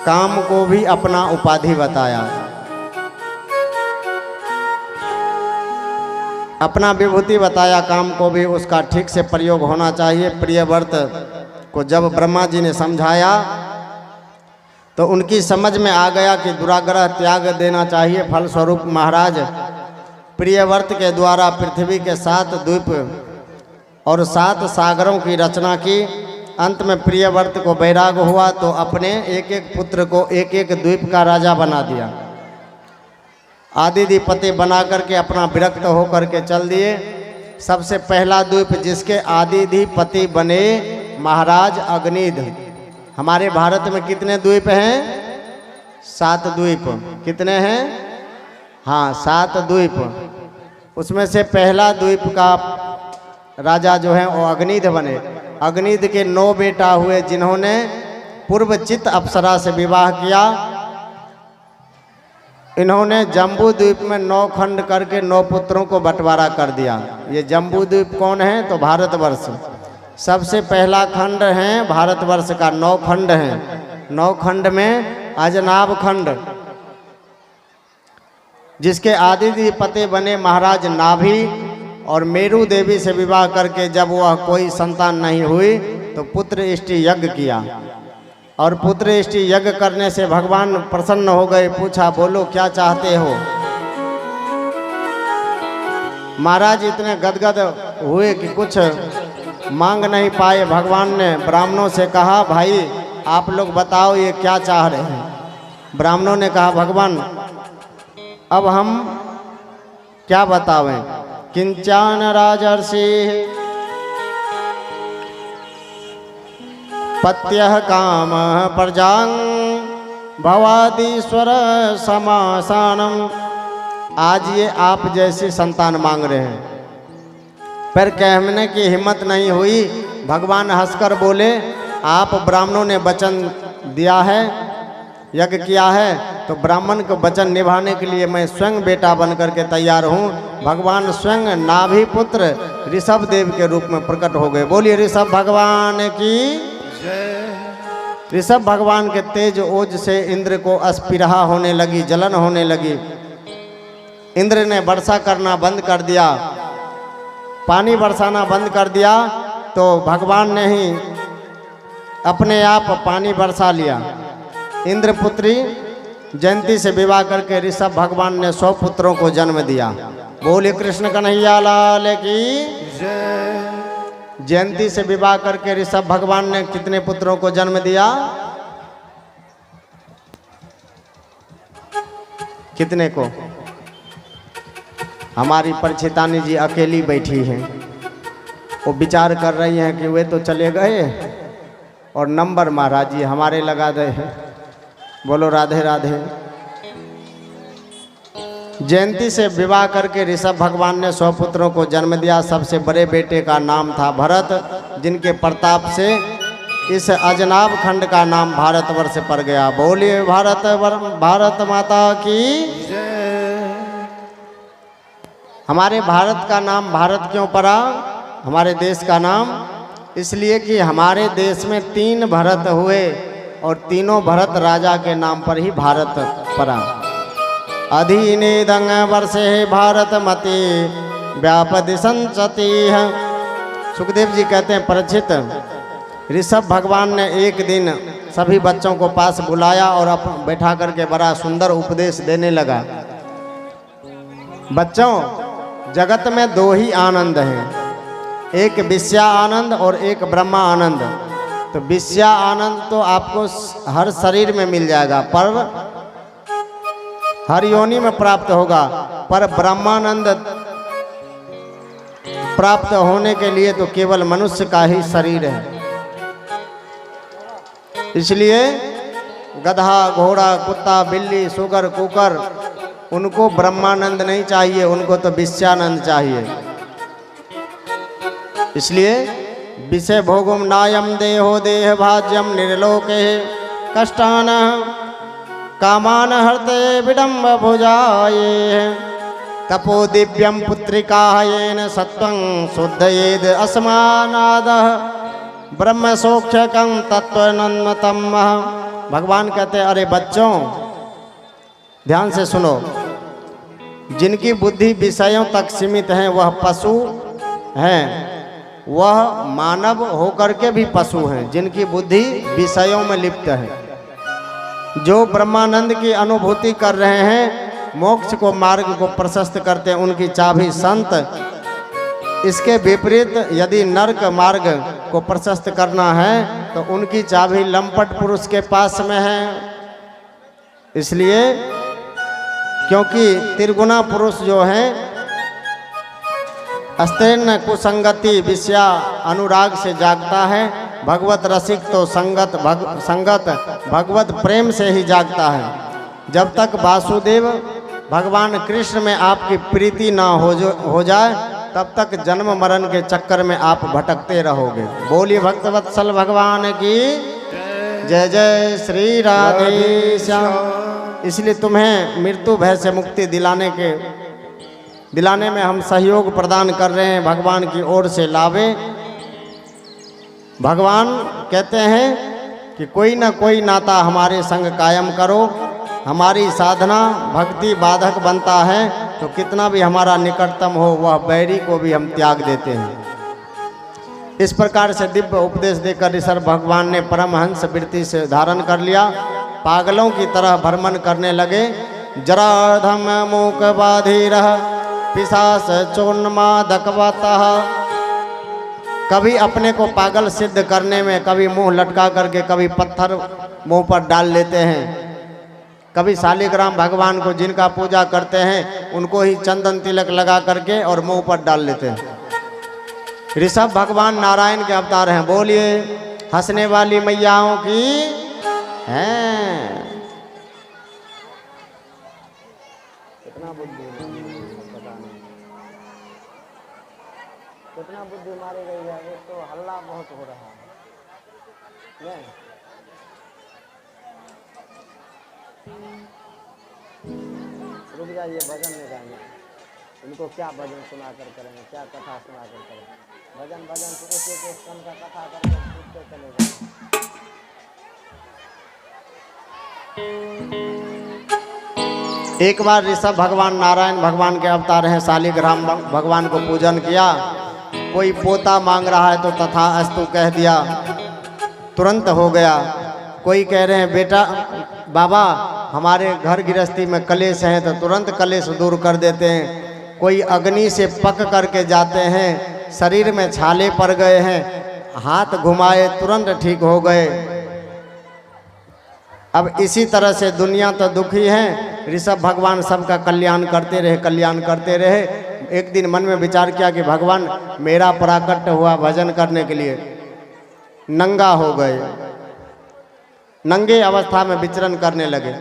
काम को भी अपना उपाधि बताया, अपना विभूति बताया। काम को भी उसका ठीक से प्रयोग होना चाहिए। प्रियव्रत को जब ब्रह्मा जी ने समझाया तो उनकी समझ में आ गया कि दुराग्रह त्याग देना चाहिए। फलस्वरूप महाराज प्रियव्रत के द्वारा पृथ्वी के 7 द्वीप और 7 सागरों की रचना की। अंत में प्रियव्रत को वैराग हुआ तो अपने एक एक पुत्र को एक एक द्वीप का राजा बना दिया। आदिधिपति बना करके अपना विरक्त होकर के चल दिए। सबसे पहला द्वीप जिसके आदिधिपति बने महाराज अग्निध। हमारे भारत में कितने द्वीप हैं? 7 द्वीप। कितने हैं? हाँ, 7 द्वीप। उसमें से पहला द्वीप का राजा जो है वो अग्निध बने। अग्निध के 9 बेटा हुए, जिन्होंने पूर्वचित अप्सरा से विवाह किया। इन्होंने जम्बू द्वीप में 9 खंड करके 9 पुत्रों को बंटवारा कर दिया। ये जम्बू द्वीप कौन है? तो भारतवर्ष। सबसे पहला खंड है भारतवर्ष का, 9 खंड हैं। 9 खंड में अजनाब खंड, जिसके आदिपति बने महाराज नाभि, और मेरू देवी से विवाह करके जब वह कोई संतान नहीं हुई तो पुत्र इष्टि यज्ञ किया। और पुत्र इष्टि यज्ञ करने से भगवान प्रसन्न हो गए। पूछा, बोलो क्या चाहते हो? महाराज इतने गदगद हुए कि कुछ मांग नहीं पाए। भगवान ने ब्राह्मणों से कहा, भाई आप लोग बताओ ये क्या चाह रहे हैं? ब्राह्मणों ने कहा, भगवान अब हम क्या बतावें? किंचान राजर्षि पत्यः काम प्रजांग भवादीश्वर समासानम। आज ये आप जैसी संतान मांग रहे हैं, पर कहने की हिम्मत नहीं हुई। भगवान हंसकर बोले, आप ब्राह्मणों ने वचन दिया है, यज्ञ किया है, तो ब्राह्मण को वचन निभाने के लिए मैं स्वयं बेटा बन करके तैयार हूँ। भगवान स्वयं नाभि पुत्र ऋषभ देव के रूप में प्रकट हो गए। बोलिए ऋषभ भगवान की। ऋषभ भगवान के तेज ओज से इंद्र को अस्पृहा होने लगी, जलन होने लगी। इंद्र ने वर्षा करना बंद कर दिया, पानी बरसाना बंद कर दिया। तो भगवान ने ही अपने आप पानी बरसा लिया। इंद्र पुत्री जयंती से विवाह करके ऋषभ भगवान ने 100 पुत्रों को जन्म दिया। बोले कृष्ण कन्हैया लाल की जय। जयंती से विवाह करके ऋषभ भगवान ने कितने पुत्रों को जन्म दिया? कितने को? हमारी परिचितानी जी अकेली बैठी हैं, वो विचार कर रही हैं कि वे तो चले गए और नंबर महाराज जी हमारे लगा दे हैं। बोलो राधे राधे। जयंती से विवाह करके ऋषभ भगवान ने 100 पुत्रों को जन्म दिया। सबसे बड़े बेटे का नाम था भरत, जिनके प्रताप से इस अजनाब खंड का नाम भारतवर्ष पड़ गया। बोलिए भारत माता की जय। हमारे भारत का नाम भारत क्यों पड़ा? हमारे देश का नाम इसलिए कि हमारे देश में 3 भरत हुए और तीनों भरत राजा के नाम पर ही भारत पड़ा। अधीनेदंग वर्षे भारत मति व्यापति संचति। सुखदेव जी कहते हैं, परीक्षित ऋषभ भगवान ने एक दिन सभी बच्चों को पास बुलाया और बैठा करके बड़ा सुंदर उपदेश देने लगा। बच्चों, जगत में 2 ही आनंद हैं, एक विषया आनंद और एक ब्रह्मा आनंद। तो विषया आनंद तो आपको हर शरीर में मिल जाएगा, पर हर योनि में प्राप्त होगा, पर ब्रह्मानंद प्राप्त होने के लिए तो केवल मनुष्य का ही शरीर है। इसलिए गधा, घोड़ा, कुत्ता, बिल्ली, सुगर, कुकर, उनको ब्रह्मानंद नहीं चाहिए, उनको तो विषयानंद चाहिए। इसलिए विषय भोगुम नायम देहो देह भाज्यम निर्लोके कष्टान कामान हरते विडम्ब भुजाये। तपो दिव्यम पुत्रिकायेन सत्वं शुद्धयेद अस्मानादः ब्रह्म सौख्यकं तत्वनन्मतम्। भगवान कहते हैं, अरे बच्चों ध्यान से सुनो, जिनकी बुद्धि विषयों तक सीमित है वह पशु हैं, वह मानव होकर के भी पशु हैं जिनकी बुद्धि विषयों में लिप्त है। जो ब्रह्मानंद की अनुभूति कर रहे हैं, मोक्ष को मार्ग को प्रशस्त करते हैं, उनकी चाबी संत। इसके विपरीत यदि नरक मार्ग को प्रशस्त करना है तो उनकी चाबी लंपट पुरुष के पास में है। इसलिए क्योंकि त्रिगुणा पुरुष जो है अस्तेन कुसंगति विषया अनुराग से जागता है, भगवत रसिक तो संगत भगवत प्रेम से ही जागता है। जब तक वासुदेव भगवान कृष्ण में आपकी प्रीति ना हो जाए तब तक जन्म मरण के चक्कर में आप भटकते रहोगे। बोलिए भक्तवत्सल भगवान की जय जय श्री राधे श्याम। इसलिए तुम्हें मृत्यु भय से मुक्ति दिलाने में हम सहयोग प्रदान कर रहे हैं भगवान की ओर से लावे। भगवान कहते हैं कि कोई ना कोई नाता हमारे संग कायम करो। हमारी साधना भक्ति बाधक बनता है तो कितना भी हमारा निकटतम हो वह बैरी को भी हम त्याग देते हैं। इस प्रकार से दिव्य उपदेश देकर ऋषभ भगवान ने परमहंस वृत्ति से धारण कर लिया। पागलों की तरह भ्रमण करने लगे। जराधम मूक बाधीरः पिशाच चोन्मादकवतः। कभी अपने को पागल सिद्ध करने में कभी मुंह लटका करके कभी पत्थर मुंह पर डाल लेते हैं। कभी शालिग्राम भगवान को जिनका पूजा करते हैं उनको ही चंदन तिलक लगा करके और मुंह पर डाल लेते हैं। ऋषभ भगवान नारायण के अवतार हैं। बोलिए हंसने वाली मैयाओं की हैं। कितना बुद्धि पता नहीं कितना बुद्धि मारी गई है। एक तो हल्ला बहुत हो रहा है। रुक जाइए, भजन में गाएंगे। इनको क्या भजन सुनाकर करेंगे, क्या कथा सुनाकर करेंगे। भजन से एक स्तन का कथा करके पूछते चले जाएंगे। एक बार ऋषभ भगवान नारायण भगवान के अवतार हैं। शालिग्राम भगवान को पूजन किया। कोई पोता मांग रहा है तो तथा अस्तु कह दिया, तुरंत हो गया। कोई कह रहे हैं बेटा बाबा हमारे घर गृहस्थी में कलेश है तो तुरंत कलेश दूर कर देते हैं। कोई अग्नि से पक करके जाते हैं, शरीर में छाले पड़ गए हैं, हाथ घुमाए तुरंत ठीक हो गए। अब इसी तरह से दुनिया तो दुखी है। ऋषभ भगवान सबका कल्याण करते रहे। एक दिन मन में विचार किया कि भगवान मेरा प्राकट्य हुआ भजन करने के लिए, नंगा हो गए। नंगे अवस्था में विचरण करने लगे।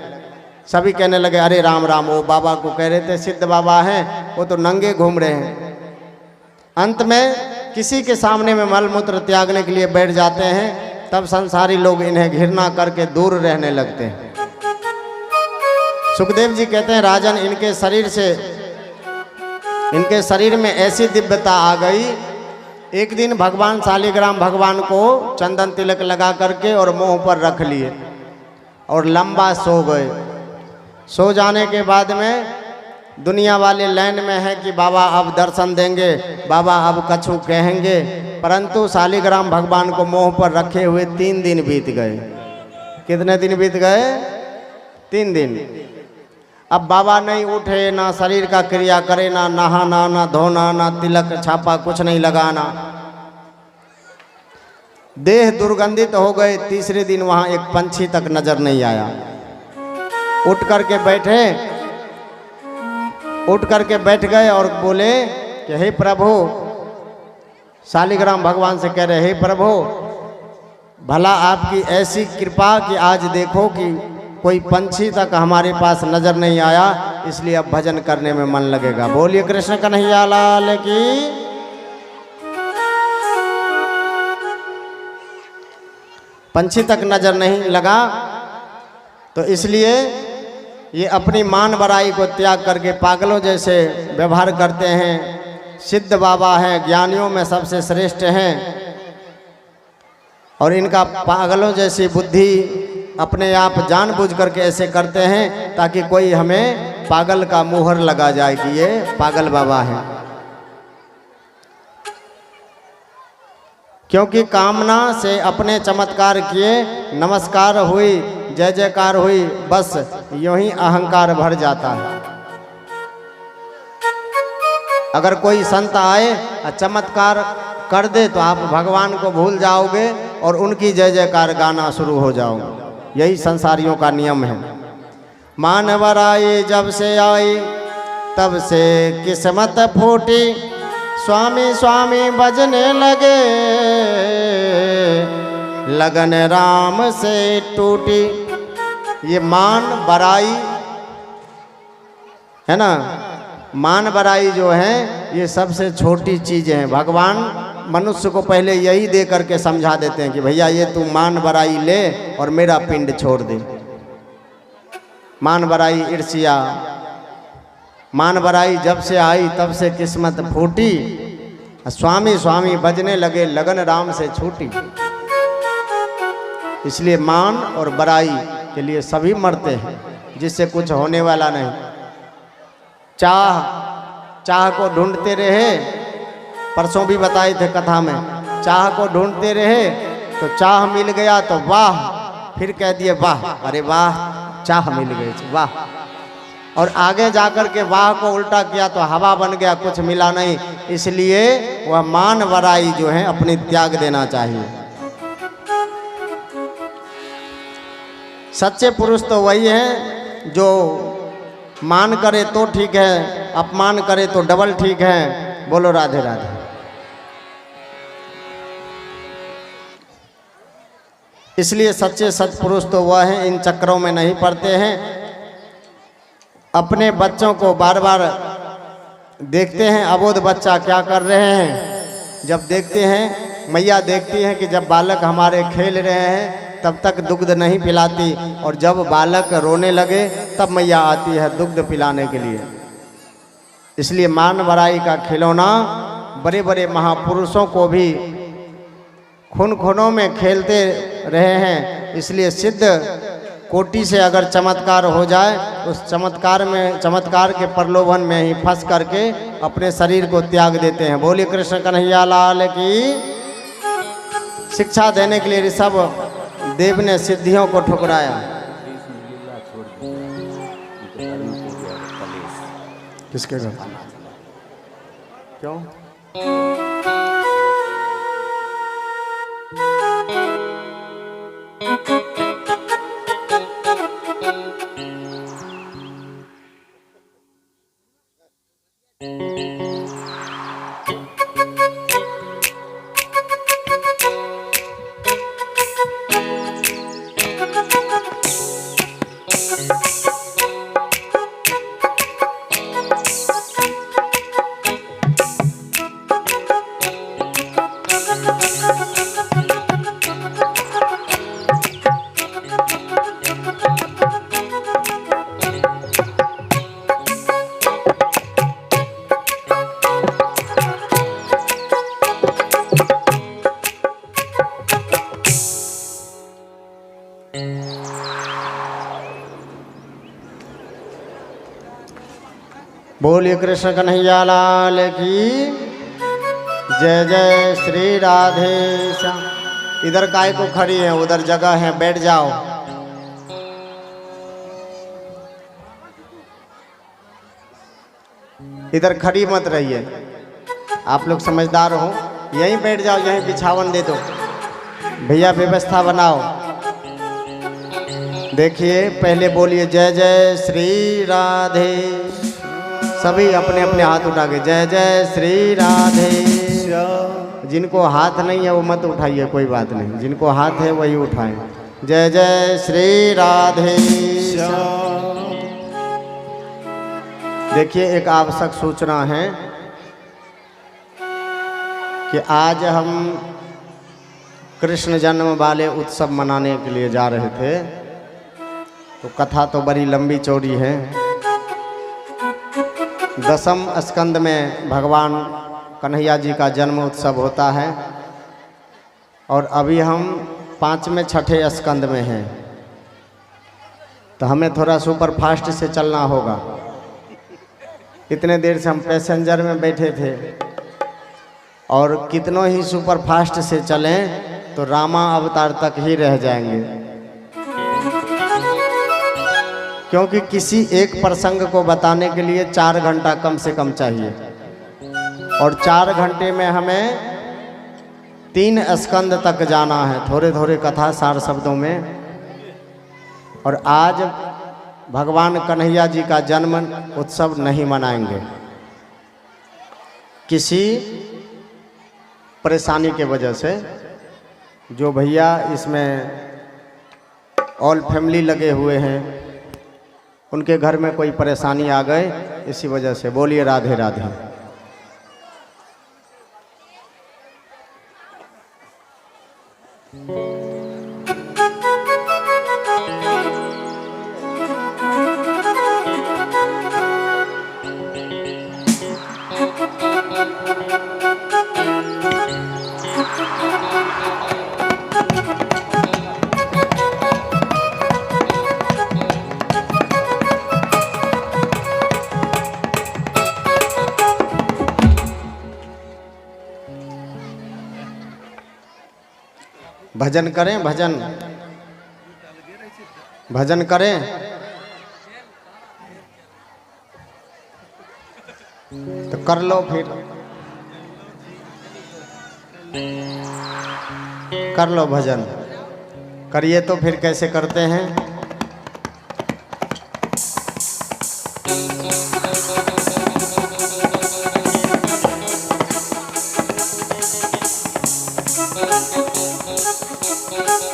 सभी कहने लगे अरे राम राम, वो बाबा को कह रहे थे सिद्ध बाबा हैं, वो तो नंगे घूम रहे हैं। अंत में किसी के सामने में मल मूत्र त्यागने के लिए बैठ जाते हैं, तब संसारी लोग इन्हें घृणा करके दूर रहने लगते हैं। सुखदेव जी कहते हैं राजन इनके शरीर में ऐसी दिव्यता आ गई। एक दिन भगवान शालिग्राम भगवान को चंदन तिलक लगा करके और मुंह पर रख लिए और लंबा सो गए। सो जाने के बाद में दुनिया वाले लाइन में है कि बाबा अब दर्शन देंगे, बाबा अब कछु कहेंगे, परंतु शालिग्राम भगवान को मुंह पर रखे हुए 3 दिन बीत गए। कितने दिन बीत गए? 3 दिन। अब बाबा नहीं उठे, ना शरीर का क्रिया करे, ना नहाना, ना धोना, ना तिलक छापा, कुछ नहीं लगाना। देह दुर्गंधित हो गए। तीसरे दिन वहां एक पंछी तक नजर नहीं आया। उठ करके बैठ गए और बोले कि हे प्रभु, शालिग्राम भगवान से कह रहे हे प्रभु, भला आपकी ऐसी कृपा कि आज देखो कि कोई पंछी तक हमारे पास नजर नहीं आया, इसलिए अब भजन करने में मन लगेगा। बोलिए कृष्ण कन्हैया लाल की। पंछी तक नजर नहीं लगा तो इसलिए ये अपनी मान बड़ाई को त्याग करके पागलों जैसे व्यवहार करते हैं। सिद्ध बाबा हैं, ज्ञानियों में सबसे श्रेष्ठ हैं, और इनका पागलों जैसी बुद्धि अपने आप जानबूझ करके ऐसे करते हैं ताकि कोई हमें पागल का मुहर लगा जाए कि ये पागल बाबा है। क्योंकि कामना से अपने चमत्कार किए, नमस्कार हुई, जय जयकार हुई, बस यूं ही अहंकार भर जाता है। अगर कोई संत आए और चमत्कार कर दे तो आप भगवान को भूल जाओगे और उनकी जय जयकार गाना शुरू हो जाओगे। यही संसारियों का नियम है। मानवराई जब से आई तब से किस्मत फूटी, स्वामी स्वामी बजने लगे, लगन राम से टूटी। ये मान बड़ाई है ना, मान बड़ाई जो है ये सबसे छोटी चीज़ है। भगवान मनुष्य को पहले यही दे करके समझा देते हैं कि भैया ये तू मान बड़ाई ले और मेरा पिंड छोड़ दे। मान बड़ाई ईर्ष्या, मान बड़ाई जब से आई तब से किस्मत फूटी। स्वामी स्वामी बजने लगे लगन राम से छूटी। इसलिए मान और बड़ाई के लिए सभी मरते हैं, जिससे कुछ होने वाला नहीं। चाह को ढूंढते रहे, परसों भी बताए थे कथा में, चाह को ढूंढते रहे तो चाह मिल गया तो वाह, फिर कह दिए वाह, अरे वाह चाह मिल गई वाह। और आगे जाकर के वाह को उल्टा किया तो हवा बन गया, कुछ मिला नहीं। इसलिए वह मान बड़ाई जो है अपनी त्याग देना चाहिए। सच्चे पुरुष तो वही है जो मान करे तो ठीक है, अपमान करे तो डबल ठीक है। बोलो राधे राधे। इसलिए सच्चे सत्पुरुष तो वह हैं, इन चक्रों में नहीं पड़ते हैं। अपने बच्चों को बार बार देखते हैं, अबोध बच्चा क्या कर रहे हैं। जब देखते हैं, मैया देखती हैं कि जब बालक हमारे खेल रहे हैं तब तक दुग्ध नहीं पिलाती, और जब बालक रोने लगे तब मैया आती है दुग्ध पिलाने के लिए। इसलिए मान बड़ाई का खिलौना बड़े बड़े महापुरुषों को भी खून खूनों में खेलते रहे हैं। इसलिए सिद्ध कोटि से अगर चमत्कार हो जाए, उस चमत्कार के प्रलोभन में ही फंस करके अपने शरीर को त्याग देते हैं। बोलिए कृष्ण कन्हैया लाल की। शिक्षा देने के लिए ऋषभ देव ने सिद्धियों को ठुकराया। किसके घर? क्यों? बोलिए कृष्ण कन्हैया लाल की। जय जय श्री राधे श्याम। इधर काय को खड़ी है, उधर जगह है, बैठ जाओ। इधर खड़ी मत रहिए, आप लोग समझदार हो, यहीं बैठ जाओ, यहीं बिछावन दे दो। भैया व्यवस्था बनाओ। देखिए पहले बोलिए जय जय श्री राधे। सभी अपने अपने हाथ उठा के जय जय श्री राधे। जिनको हाथ नहीं है वो मत उठाइए, कोई बात नहीं। जिनको हाथ है वही उठाएं। जय जय श्री राधे। देखिए एक आवश्यक सूचना है कि आज हम कृष्ण जन्म वाले उत्सव मनाने के लिए जा रहे थे। तो कथा तो बड़ी लंबी चौड़ी है। दसम स्कंद में भगवान कन्हैया जी का जन्म उत्सव होता है, और अभी हम 5वें छठे स्कंद में हैं। तो हमें थोड़ा सुपर फास्ट से चलना होगा। इतने देर से हम पैसेंजर में बैठे थे, और कितनों ही सुपर फास्ट से चलें तो रामा अवतार तक ही रह जाएंगे। क्योंकि किसी एक प्रसंग को बताने के लिए 4 घंटा कम से कम चाहिए, और 4 घंटे में हमें 3 स्कंद तक जाना है। थोड़े थोड़े कथा सार शब्दों में। और आज भगवान कन्हैया जी का जन्म उत्सव नहीं मनाएंगे, किसी परेशानी के वजह से। जो भैया इसमें ऑल फैमिली लगे हुए हैं, उनके घर में कोई परेशानी आ गए, इसी वजह से। बोलिए राधे राधे। भजन करें, भजन भजन करें। तो कर लो, फिर कर लो भजन। करिए तो फिर कैसे करते हैं।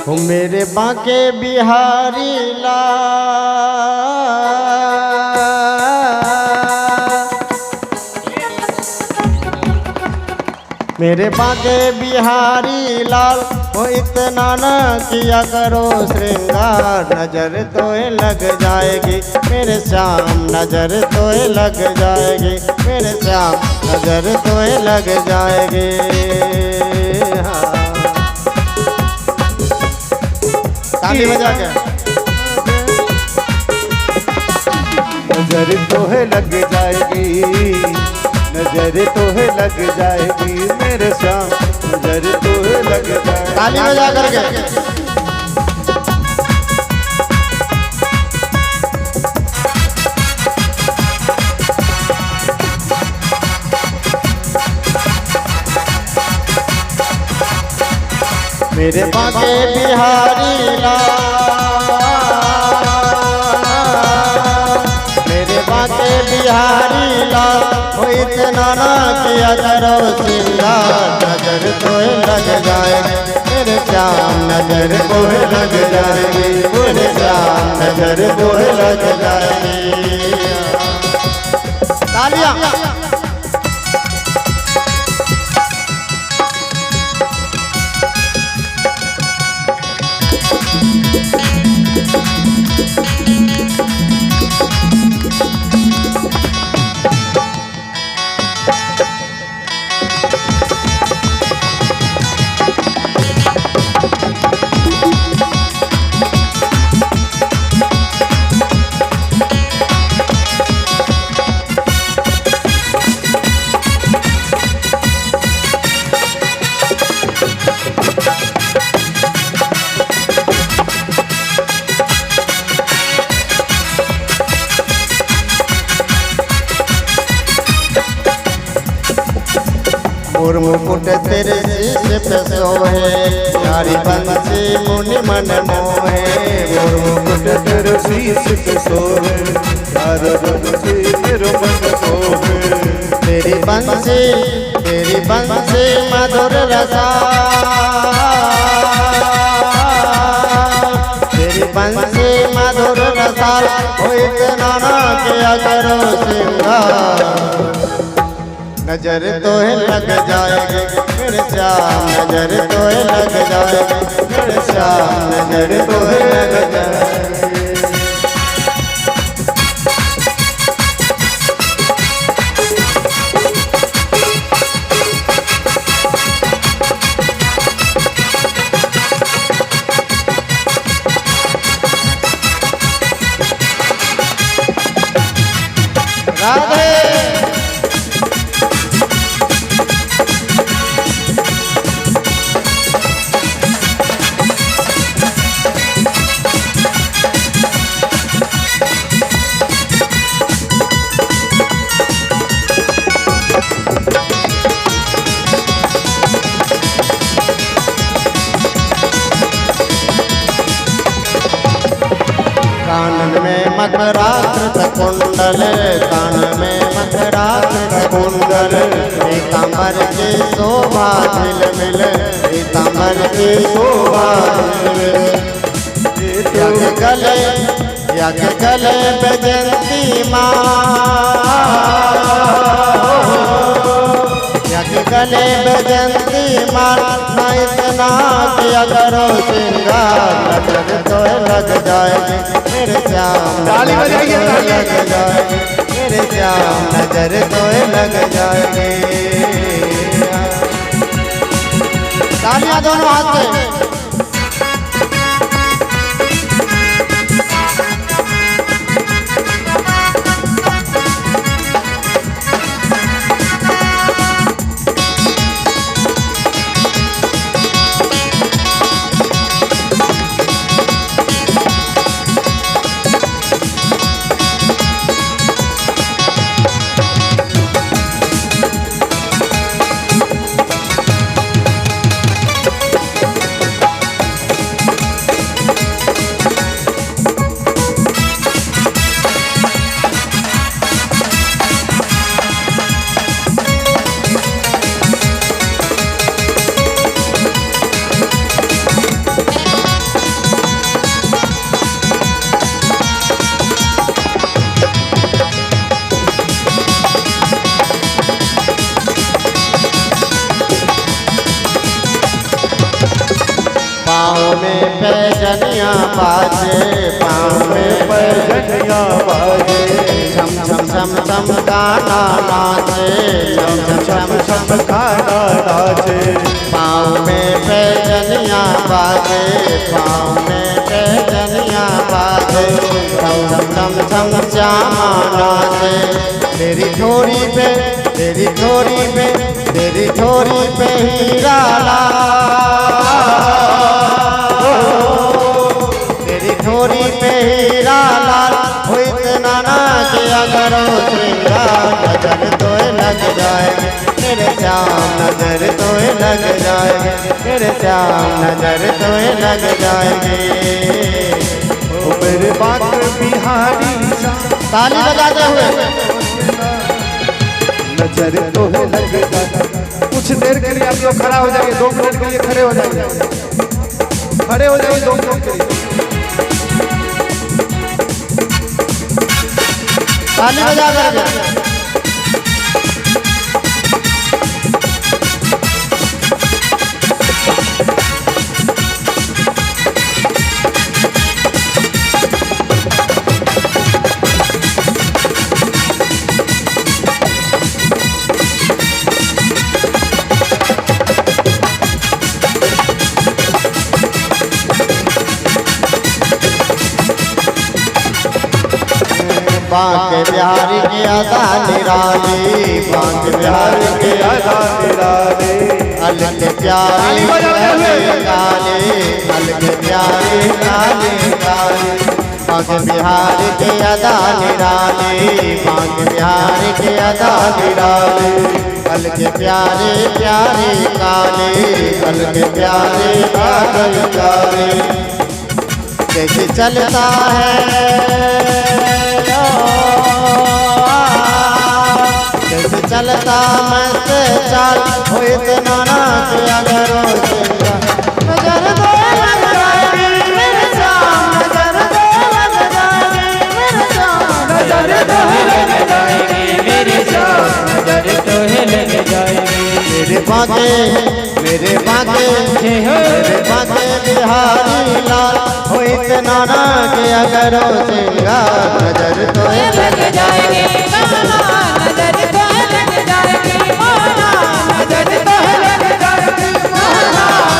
हो मेरे बांके बिहारी लाल, मेरे बांके बिहारी लाल, वो इतना न किया करो श्रृंगार, नजर तो लग जाएगी मेरे श्याम, नजर तो लग जाएगी मेरे श्याम, नजर तो लग जाएगी। हाँ। ताली बजा के। नजर तो है लग जाएगी, नजर तो है लग जाएगी मेरे श्याम, नजर तो है लग जाएगी। ताली बजा करके। मेरे बांके बिहारी लाल, मेरे बांके बिहारी लाल, वो इतना ना किया करो श्रृंगार, नजर तो लग जाएगी मेरे श्याम, नजर तो लग जाएगी मेरे श्याम, नजर तो लग जाएगी। तालियां। मोर मुकुट तेरे शीश पे सोहे, यारी बंसी मुनि मन मोहे, मोर मुकुट तेरे शीश पे सोहे, यारी बंसी मेरे मन मोहे। तेरी बंसी मधुर रसा, तेरी बंसी मधुर रसा, वो इतना ना किया करो श्रृंगार, नजर तो लग जाएगी मेरे श्याम, नजर तो लग जाएगी मेरे श्याम, नजर तो लग जाएगी। राधे। कानन में मकराकृत कुंडल, कान में मकराकृत कुंडल, पीताम्बर की शोभा झिलमिल, पीताम्बर की शोभा यज्ञ गले बजंती माँ यज्ञ गले बजंती माँ न इतना किया करो श्रृंगार नजर तो लग जाएगी मेरे श्याम लग जाएगी मेरे श्याम नजर तो लग जाएगी। तालियां दोनों हाथ से। पाँव में पैजनिया बाजे पाँव में पैजनिया बाजे छम छम छम छम गाना नाचे छम छम छम गाना नाचे पाँव में पैजनिया बाजे पाँव में पैजनिया बाजे छम छम छम श्यामा नाचे तेरी थोड़ी पे तेरी थोड़ी पे तेरी थोड़ी पे हीरा थोड़ी पे हीरा लाल हो इतना ना किया करो श्रृंगार नजर तो लग जाएगी मेरे श्याम नजर तो लग जाएगी मेरे श्याम नजर तो लग जाएगी। मेरे बात बिहारी ताली बजाते हुए नजर तो लग जाएगी। कुछ देर के लिए आप लोग खड़ा हो जाइए 2 मिनट के लिए खड़े हो जाइए 2 मिनट के लिए। ताली बजा कर बांके बिहारी की अदा निराली बांके बिहारी की अदा निराली अलग प्यारी काले अलग प्यारी काले काले बांके बिहारी की अदा निराली बांके बिहारी की अदा निराली अलग प्यारे प्यारे काले अलग प्यारे काले काले कैसे चलता है कैसे चलता मस्त चाल हो इतना ना किया करो नजर तो लग जाएगी मेरे श्याम नजर तो लग जाएगी मेरे श्याम नजर तो लग जाएगी मेरे श्याम नजर तो लग जाएगी मेरे बांके बिहारी लाल हो इतना ना किया करो श्रृंगार नजर तो लग जाएगी नजर तो लग जाएगी नजर तो लग जाएगी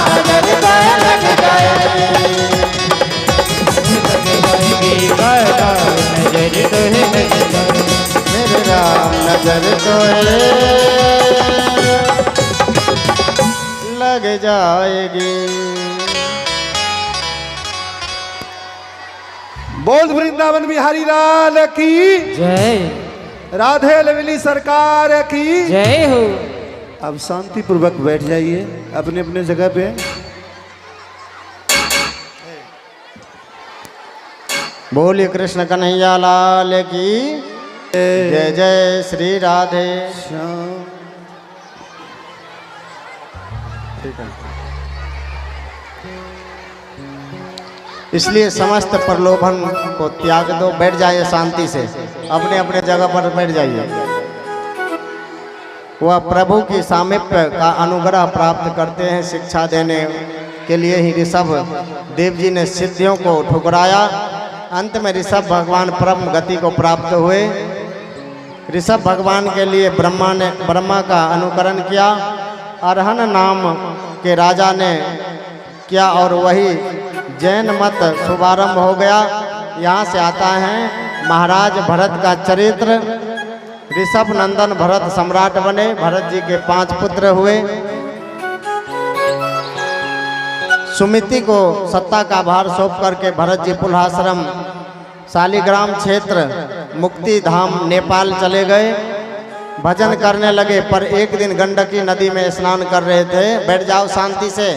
नजर तो लग जाएगी नजर तो मेरे राम नजर तो लग जाएगी। बोल वृंदावन बिहारी लाल की जय राधे लवली सरकार की जय हो। अब शांति पूर्वक बैठ जाइए अपने अपने जगह पे। बोलिए कृष्ण कन्हैया लाल की जय जय श्री राधे श्याम। ठीक है। इसलिए समस्त प्रलोभन को त्याग दो, बैठ जाइए शांति से, अपने अपने जगह पर बैठ जाइए। वह प्रभु की सामीप्य का अनुग्रह प्राप्त करते हैं। शिक्षा देने के लिए ही ऋषभ देव जी ने सिद्धियों को ठुकराया। अंत में ऋषभ भगवान परम गति को प्राप्त हुए। ऋषभ भगवान के लिए ब्रह्मा का अनुकरण किया, अरहन नाम के राजा ने किया और वही जैन मत शुभारंभ हो गया। यहाँ से आता है महाराज भरत का चरित्र। ऋषभ नंदन भरत सम्राट बने। भरत जी के 5 पुत्र हुए। सुमिति को सत्ता का भार सौंप करके भरत जी पुल्हाश्रम शालिग्राम क्षेत्र मुक्ति धाम नेपाल चले गए। भजन करने लगे, पर एक दिन गंडकी नदी में स्नान कर रहे थे। बैठ जाओ शांति से।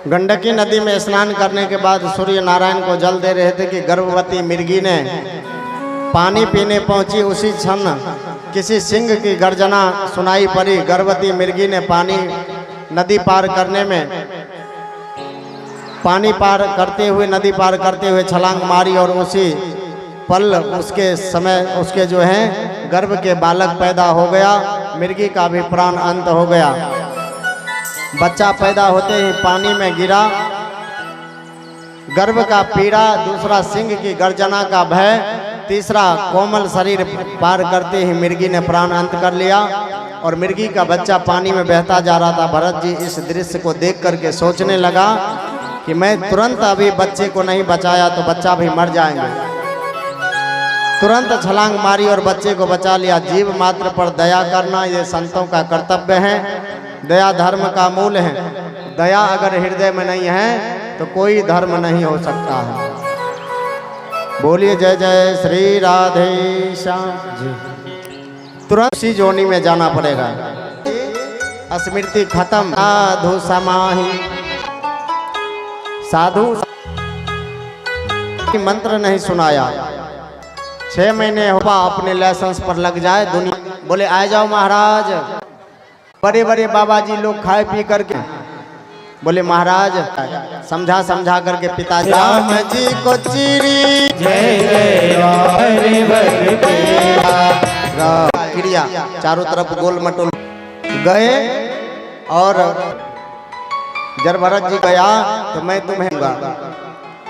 गंडकी नदी में स्नान करने के बाद सूर्य नारायण को जल दे रहे थे कि गर्भवती मिर्गी ने पानी पीने पहुंची। उसी क्षण किसी सिंह की गर्जना सुनाई पड़ी। गर्भवती मिर्गी ने नदी पार करते हुए छलांग मारी और उसी पल उसके जो है गर्भ के बालक पैदा हो गया। मिर्गी का भी प्राण अंत हो गया। बच्चा पैदा होते ही पानी में गिरा। गर्भ का पीड़ा, दूसरा सिंह की गर्जना का भय, तीसरा कोमल शरीर पार करते ही मिर्गी ने प्राण अंत कर लिया और मिर्गी का बच्चा पानी में बहता जा रहा था। भरत जी इस दृश्य को देख करके सोचने लगा कि मैं तुरंत अभी बच्चे को नहीं बचाया तो बच्चा भी मर जाएंगे। तुरंत छलांग मारी और बच्चे को बचा लिया। जीव मात्र पर दया करना ये संतों का कर्तव्य है। दया धर्म का मूल है। दया अगर हृदय में नहीं है तो कोई धर्म नहीं हो सकता है। बोलिए जय जय श्री राधे श्याम जी। तुरंत उसी जोनी में जाना पड़ेगा। स्मृति खत्म। साधु समाहि, साधु की मंत्र नहीं सुनाया। 6 महीने हुआ अपने लाइसेंस पर लग जाए दुनिया। बोले आ जाओ महाराज। बड़े बड़े बाबा जी लोग खाए पी करके बोले महाराज समझा करके पिताजी राम जी को चीरी जय जय क्रिया चारों तरफ गोल मटोल गए। और जब भरत जी गया तो मैं तुम्हें दूंगा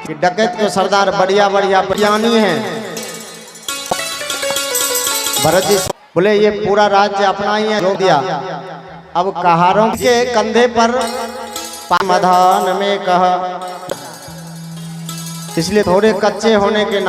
कि डकैत के सरदार बढ़िया ज्ञानी हैं। भरत जी बोले ये पूरा राज्य अपना ही है, जो दिया। अब कहारों के कंधे पर मधान में कहा, इसलिए थोड़े कच्चे होने के